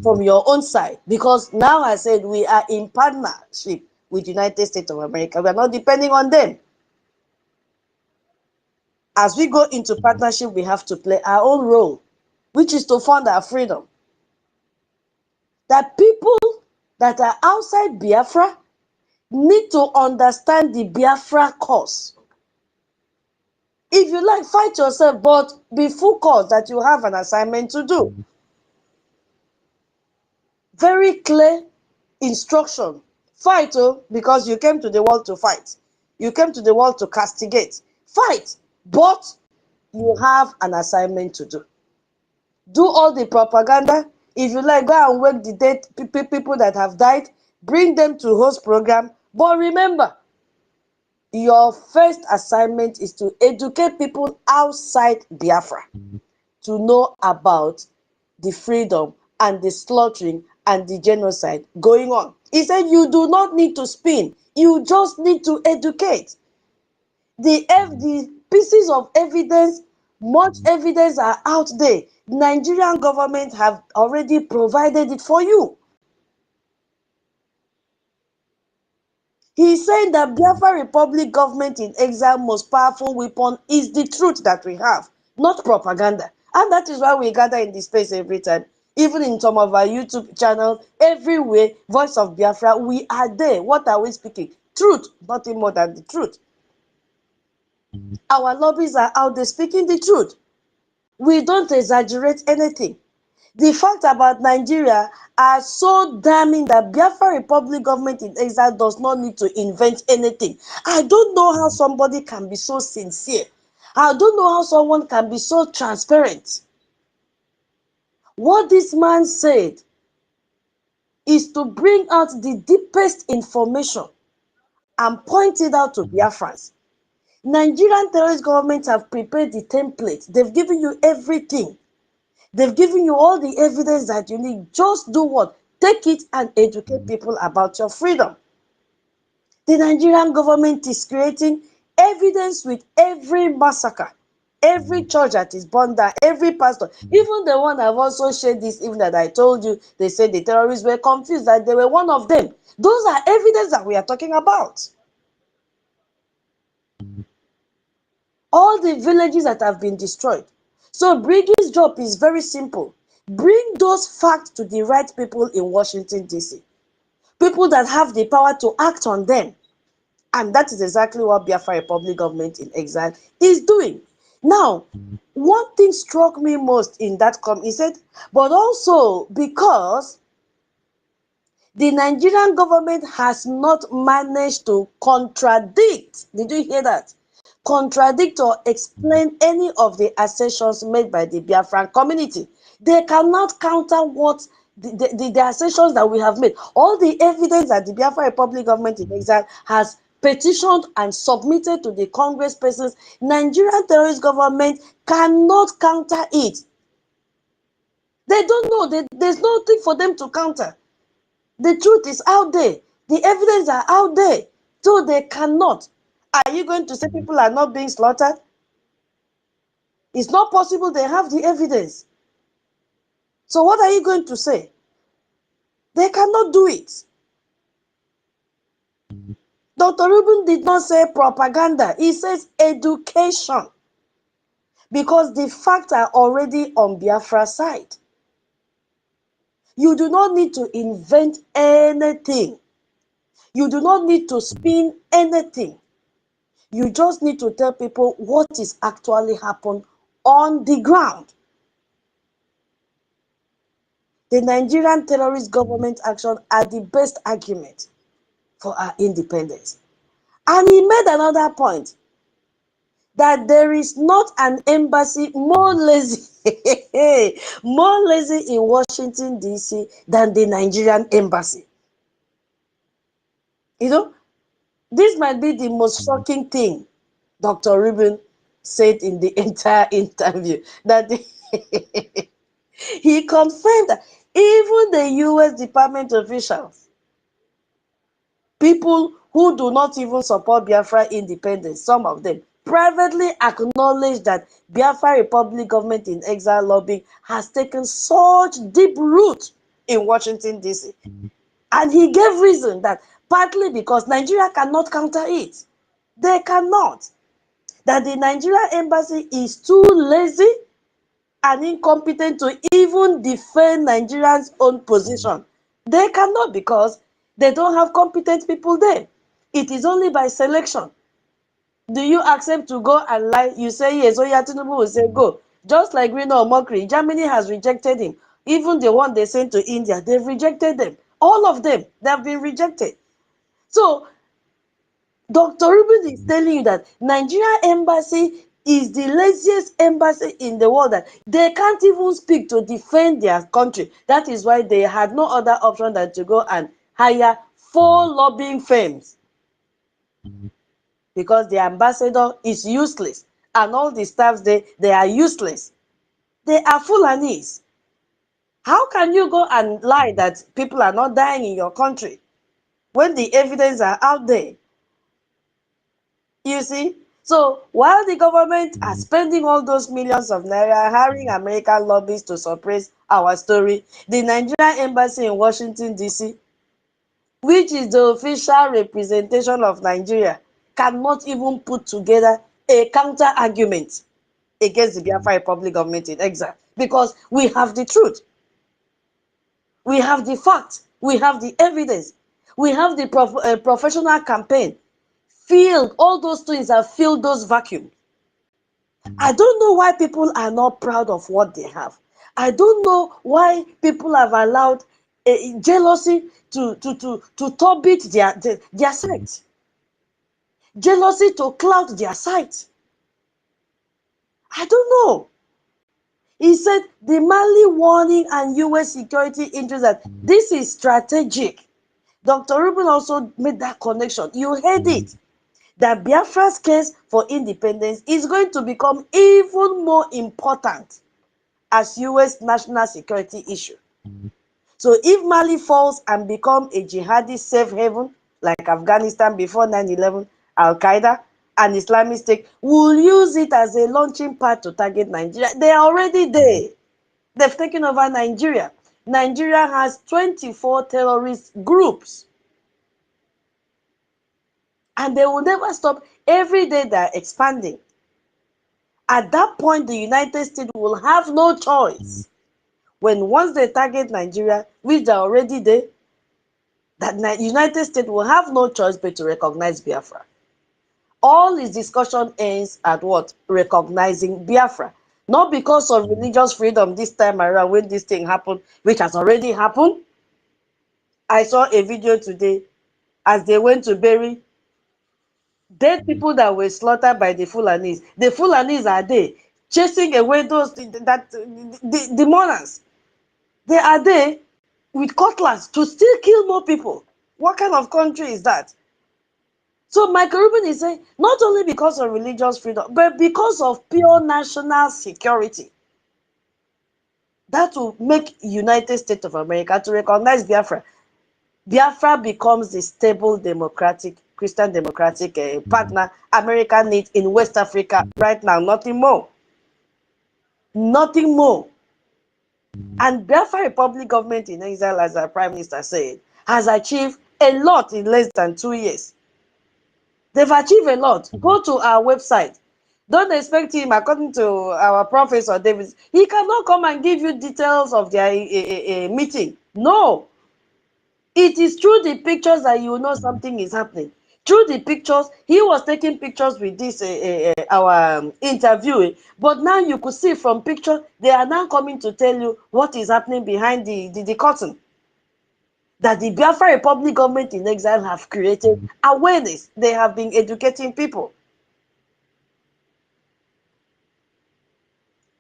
from your own side because now I said we are in partnership with the United States of America. We are not depending on them. As we go into partnership, we have to play our own role, which is to fund our freedom. That people that are outside Biafra need to understand the Biafra cause. If you like, fight yourself, but be focused that you have an assignment to do. Very clear instruction. Fight, because you came to the world to fight. You came to the world to castigate. Fight, but you have an assignment to do. Do all the propaganda. If you like, go and wake the dead people that have died. Bring them to host program. But remember, your first assignment is to educate people outside Biafra to know about the freedom and the slaughtering and the genocide going on. He said you do not need to spin. You just need to educate. The pieces of evidence, much evidence are out there. The Nigerian government have already provided it for you. He's saying that Biafra Republic government in exile most powerful weapon is the truth that we have, not propaganda. And that is why we gather in this space every time. Even in some of our YouTube channels, everywhere, Voice of Biafra, we are there. What are we speaking? Truth, nothing more than the truth. Our lobbies are out there speaking the truth. We don't exaggerate anything. The fact about Nigeria are so damning that Biafra Republic government in exile does not need to invent anything. I don't know how somebody can be so sincere. I don't know how someone can be so transparent. What this man said is to bring out the deepest information and point it out to Biafrans. Nigerian terrorist governments have prepared the template. They've given you everything. They've given you all the evidence that you need. Just do what? Take it and educate people about your freedom. The Nigerian government is creating evidence with every massacre, every church that is burned down, every pastor, even the one I've also shared this evening that I told you, they said the terrorists were confused that they were one of them. Those are evidence that we are talking about. All the villages that have been destroyed. So Briggy's job is very simple. Bring those facts to the right people in Washington, D.C. People that have the power to act on them. And that is exactly what Biafra Republic government in exile is doing. Now, one thing struck me most in that he said, but also because the Nigerian government has not managed to contradict, did you hear that? Contradict or explain any of the assertions made by the Biafran community. They cannot counter what the assertions that we have made. All the evidence that the Biafra Republic government in exile has petitioned and submitted to the congresspersons, Nigerian terrorist government cannot counter it. They don't know. There's nothing for them to counter. The truth is out there. The evidence are out there. So they cannot. Are you going to say people are not being slaughtered? It's not possible. They have the evidence. So what are you going to say? They cannot do it. Dr. Rubin did not say propaganda. He says education. Because the facts are already on Biafra's side. You do not need to invent anything. You do not need to spin anything. You just need to tell people what is actually happened on the ground. The Nigerian terrorist government action are the best argument for our independence. And he made another point that there is not an embassy more lazy, more lazy in Washington, D.C. than the Nigerian embassy. You know, this might be the most shocking thing Dr. Rubin said in the entire interview, that he confirmed that even the U.S. Department officials, people who do not even support Biafra independence, some of them privately acknowledge that Biafra Republic government in exile lobbying has taken such deep root in Washington, D.C. And he gave reason that partly because Nigeria cannot counter it. They cannot. That the Nigerian embassy is too lazy and incompetent to even defend Nigerians' own position. They cannot because they don't have competent people there. It is only by selection. Do you accept to go and lie? You say yes, Oya Tinubu will say go. Just like Rino Omokri, Germany has rejected him. Even the one they sent to India, they've rejected them. All of them, they have been rejected. So Dr. Rubin is telling you that Nigeria embassy is the laziest embassy in the world, that they can't even speak to defend their country. That is why they had no other option than to go and hire 4 lobbying firms, because the ambassador is useless and all the staffs they are useless. They are Fulanis. How can you go and lie that people are not dying in your country when the evidence are out there? You see? So while the government are spending all those millions of naira hiring American lobbyists to suppress our story, the Nigerian embassy in Washington, D.C., which is the official representation of Nigeria, cannot even put together a counter argument against the Biafra Republic government in exile, because we have the truth, we have the fact, we have the evidence, we have the professional campaign. Filled, all those things have filled those vacuums. I don't know why people are not proud of what they have. I don't know why people have allowed jealousy to turbid their sight. Jealousy to cloud their sight. I don't know. He said the Mali warning and US security interest, that this is strategic. Dr. Rubin also made that connection. You heard it. That Biafra's case for independence is going to become even more important as US national security issue. So if Mali falls and become a jihadi safe haven like Afghanistan before 9/11, Al-Qaeda and Islamic State will use it as a launching pad to target Nigeria. They are already there. They've taken over Nigeria. Nigeria has 24 terrorist groups. And they will never stop. Every day they're expanding. At that point, the United States will have no choice. When once they target Nigeria, which they're already there, that the United States will have no choice but to recognize Biafra. All his discussion ends at what? Recognizing Biafra. Not because of religious freedom this time around when this thing happened, which has already happened. I saw a video today as they went to bury dead people that were slaughtered by the Fulanis. The Fulanis are there chasing away those the mourners. They are there with cutlass to still kill more people. What kind of country is that? So Michael Rubin is saying not only because of religious freedom, but because of pure national security. That will make United States of America to recognize Biafra. Biafra becomes the stable democratic, Christian democratic partner America needs in West Africa right now. Nothing more. Nothing more. And Biafra Republic government in exile, as our Prime Minister said, has achieved a lot in less than 2 years. They've achieved a lot. Go to our website. Don't expect him, according to our Professor Davis, he cannot come and give you details of their meeting. No. It is through the pictures that you know something is happening. Through the pictures, he was taking pictures with this our interviewee, but now you could see from picture, they are now coming to tell you what is happening behind the curtain. That the Biafra Republic government in exile have created awareness. They have been educating people.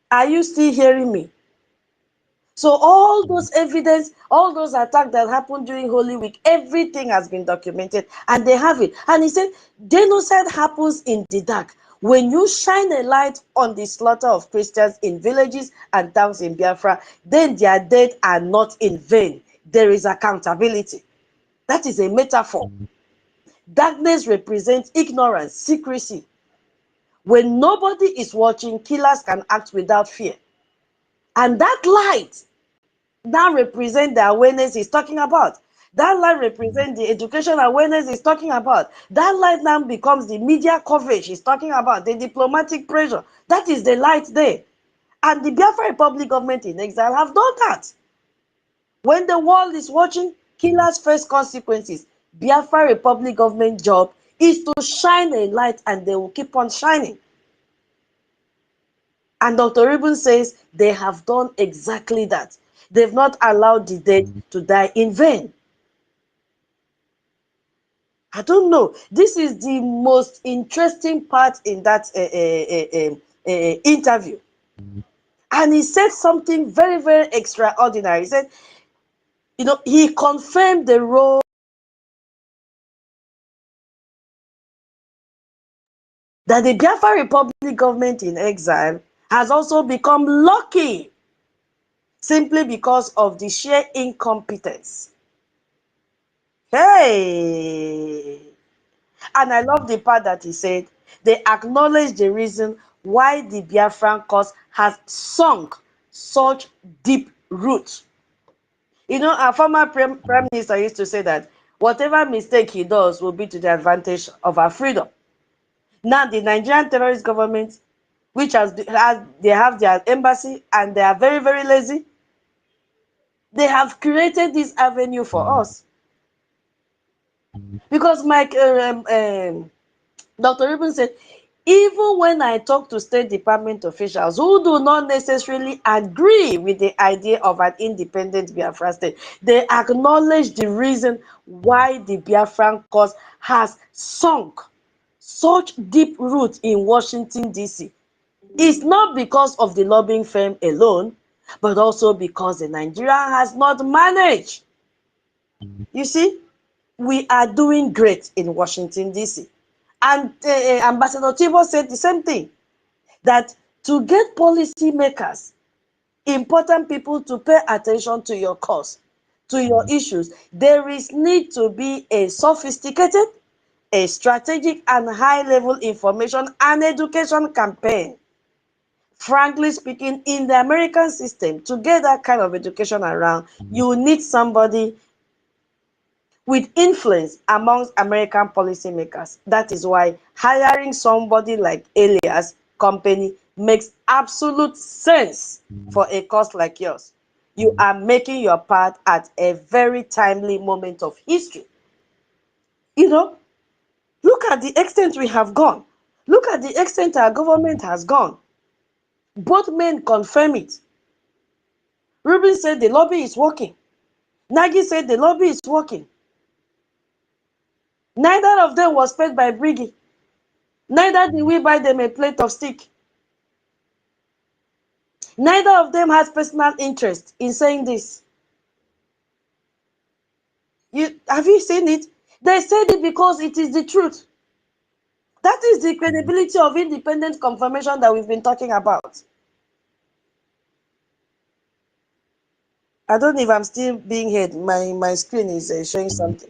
Are you still hearing me? So all those evidence, all those attacks that happened during Holy Week, everything has been documented and they have it. And he said, genocide happens in the dark. When you shine a light on the slaughter of Christians in villages and towns in Biafra, then their deaths are not in vain. There is accountability. That is a metaphor. Darkness represents ignorance, secrecy. When nobody is watching, killers can act without fear. And that light now represents the awareness he's talking about. That light represents the education awareness he's talking about. That light now becomes the media coverage he's talking about, the diplomatic pressure. That is the light there. And the Biafra Republic government in exile have done that. When the world is watching, killers face consequences. Biafra Republic government job is to shine a light, and they will keep on shining. And Dr. Rubin says they have done exactly that. They've not allowed the dead to die in vain. I don't know. This is the most interesting part in that interview. And he said something very, very extraordinary. He said, you know, he confirmed the role that the Biafra Republic government in exile has also become lucky simply because of the sheer incompetence. Hey! And I love the part that he said, they acknowledge the reason why the Biafran cause has sunk such deep roots. You know, our former Prime Minister used to say that Whatever mistake he does will be to the advantage of our freedom. Now, the Nigerian terrorist government, which they have their embassy and they are very, very lazy, they have created this avenue for us. Because Dr. Rubin said, even when I talk to State Department officials who do not necessarily agree with the idea of an independent Biafra state, they acknowledge the reason why the Biafran cause has sunk such deep roots in Washington, D.C. It's not because of the lobbying firm alone, but also because the Nigeria has not managed. You see, we are doing great in Washington, D.C. And Ambassador Tibo said the same thing, that to get policymakers, important people to pay attention to your cause, to your issues, there is need to be a sophisticated, a strategic and high-level information and education campaign. Frankly speaking, in the American system, to get that kind of education around, you need somebody with influence amongst American policymakers. That is why hiring somebody like Elias Company makes absolute sense for a cause like yours. You are making your part at a very timely moment of history. You know, look at the extent we have gone. Look at the extent our government has gone. Both men confirm it. Rubin said the lobby is working. Nagy said the lobby is working. Neither of them was paid by Briggy. Neither did we buy them a plate of steak. Neither of them has personal interest in saying this. Have you seen it? They said it because it is the truth. That is the credibility of independent confirmation that we've been talking about. I don't know if I'm still being heard. My screen is showing something.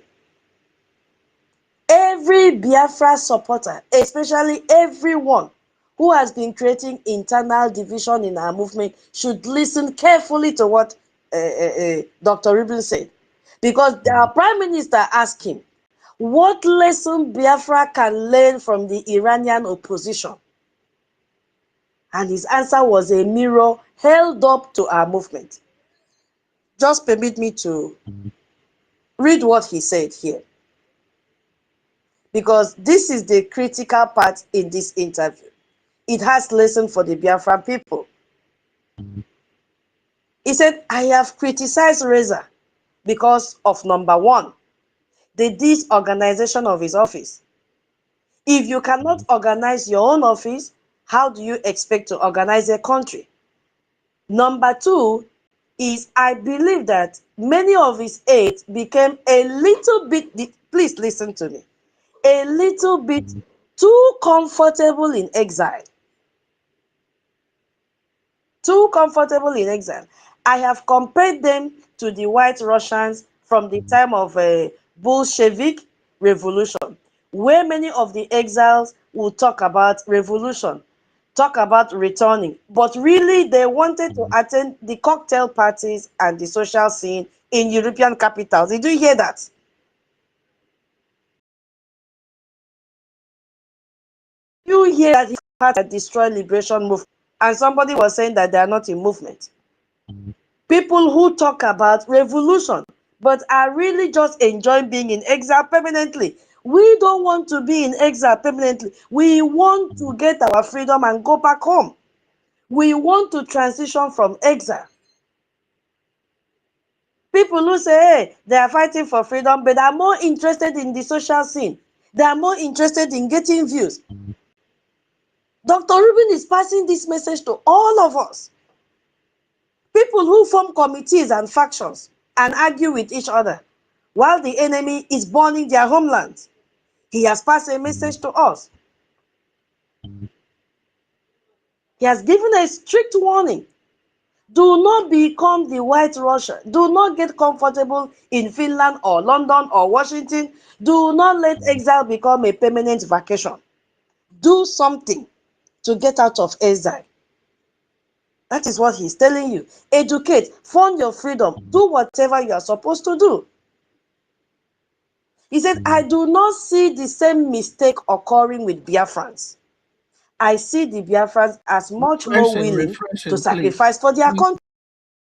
Every Biafra supporter, especially everyone who has been creating internal division in our movement, should listen carefully to what Dr. Rubin said. Because our Prime Minister asked him, what lesson Biafra can learn from the Iranian opposition? And his answer was a mirror held up to our movement. Just permit me to read what he said here, because this is the critical part in this interview. It has lesson for the Biafran people. He said, I have criticized Reza because of number one, the disorganization of his office. If you cannot organize your own office, how do you expect to organize a country? Number two is, I believe that many of his aides became a little bit, please listen to me, a little bit too comfortable in exile. Too comfortable in exile. I have compared them to the White Russians from the time of a Bolshevik revolution, where many of the exiles would talk about revolution, talk about returning, but really they wanted to attend the cocktail parties and the social scene in European capitals. Did you hear that? You hear that he had to destroy liberation movement, and somebody was saying that they are not in movement. People who talk about revolution but are really just enjoying being in exile permanently. We don't want to be in exile permanently. We want to get our freedom and go back home. We want to transition from exile. People who say, hey, they are fighting for freedom, but are more interested in the social scene. They are more interested in getting views. Dr. Rubin is passing this message to all of us. People who form committees and factions and argue with each other while the enemy is burning their homelands. He has passed a message to us. He has given a strict warning. Do not become the White Russia. Do not get comfortable in Finland or London or Washington. Do not let exile become a permanent vacation. Do something to get out of exile. That is what he's telling you. Educate, fund your freedom, do whatever you are supposed to do. He said, I do not see the same mistake occurring with Biafrans. I see the Biafrans as much more willing to sacrifice for their country.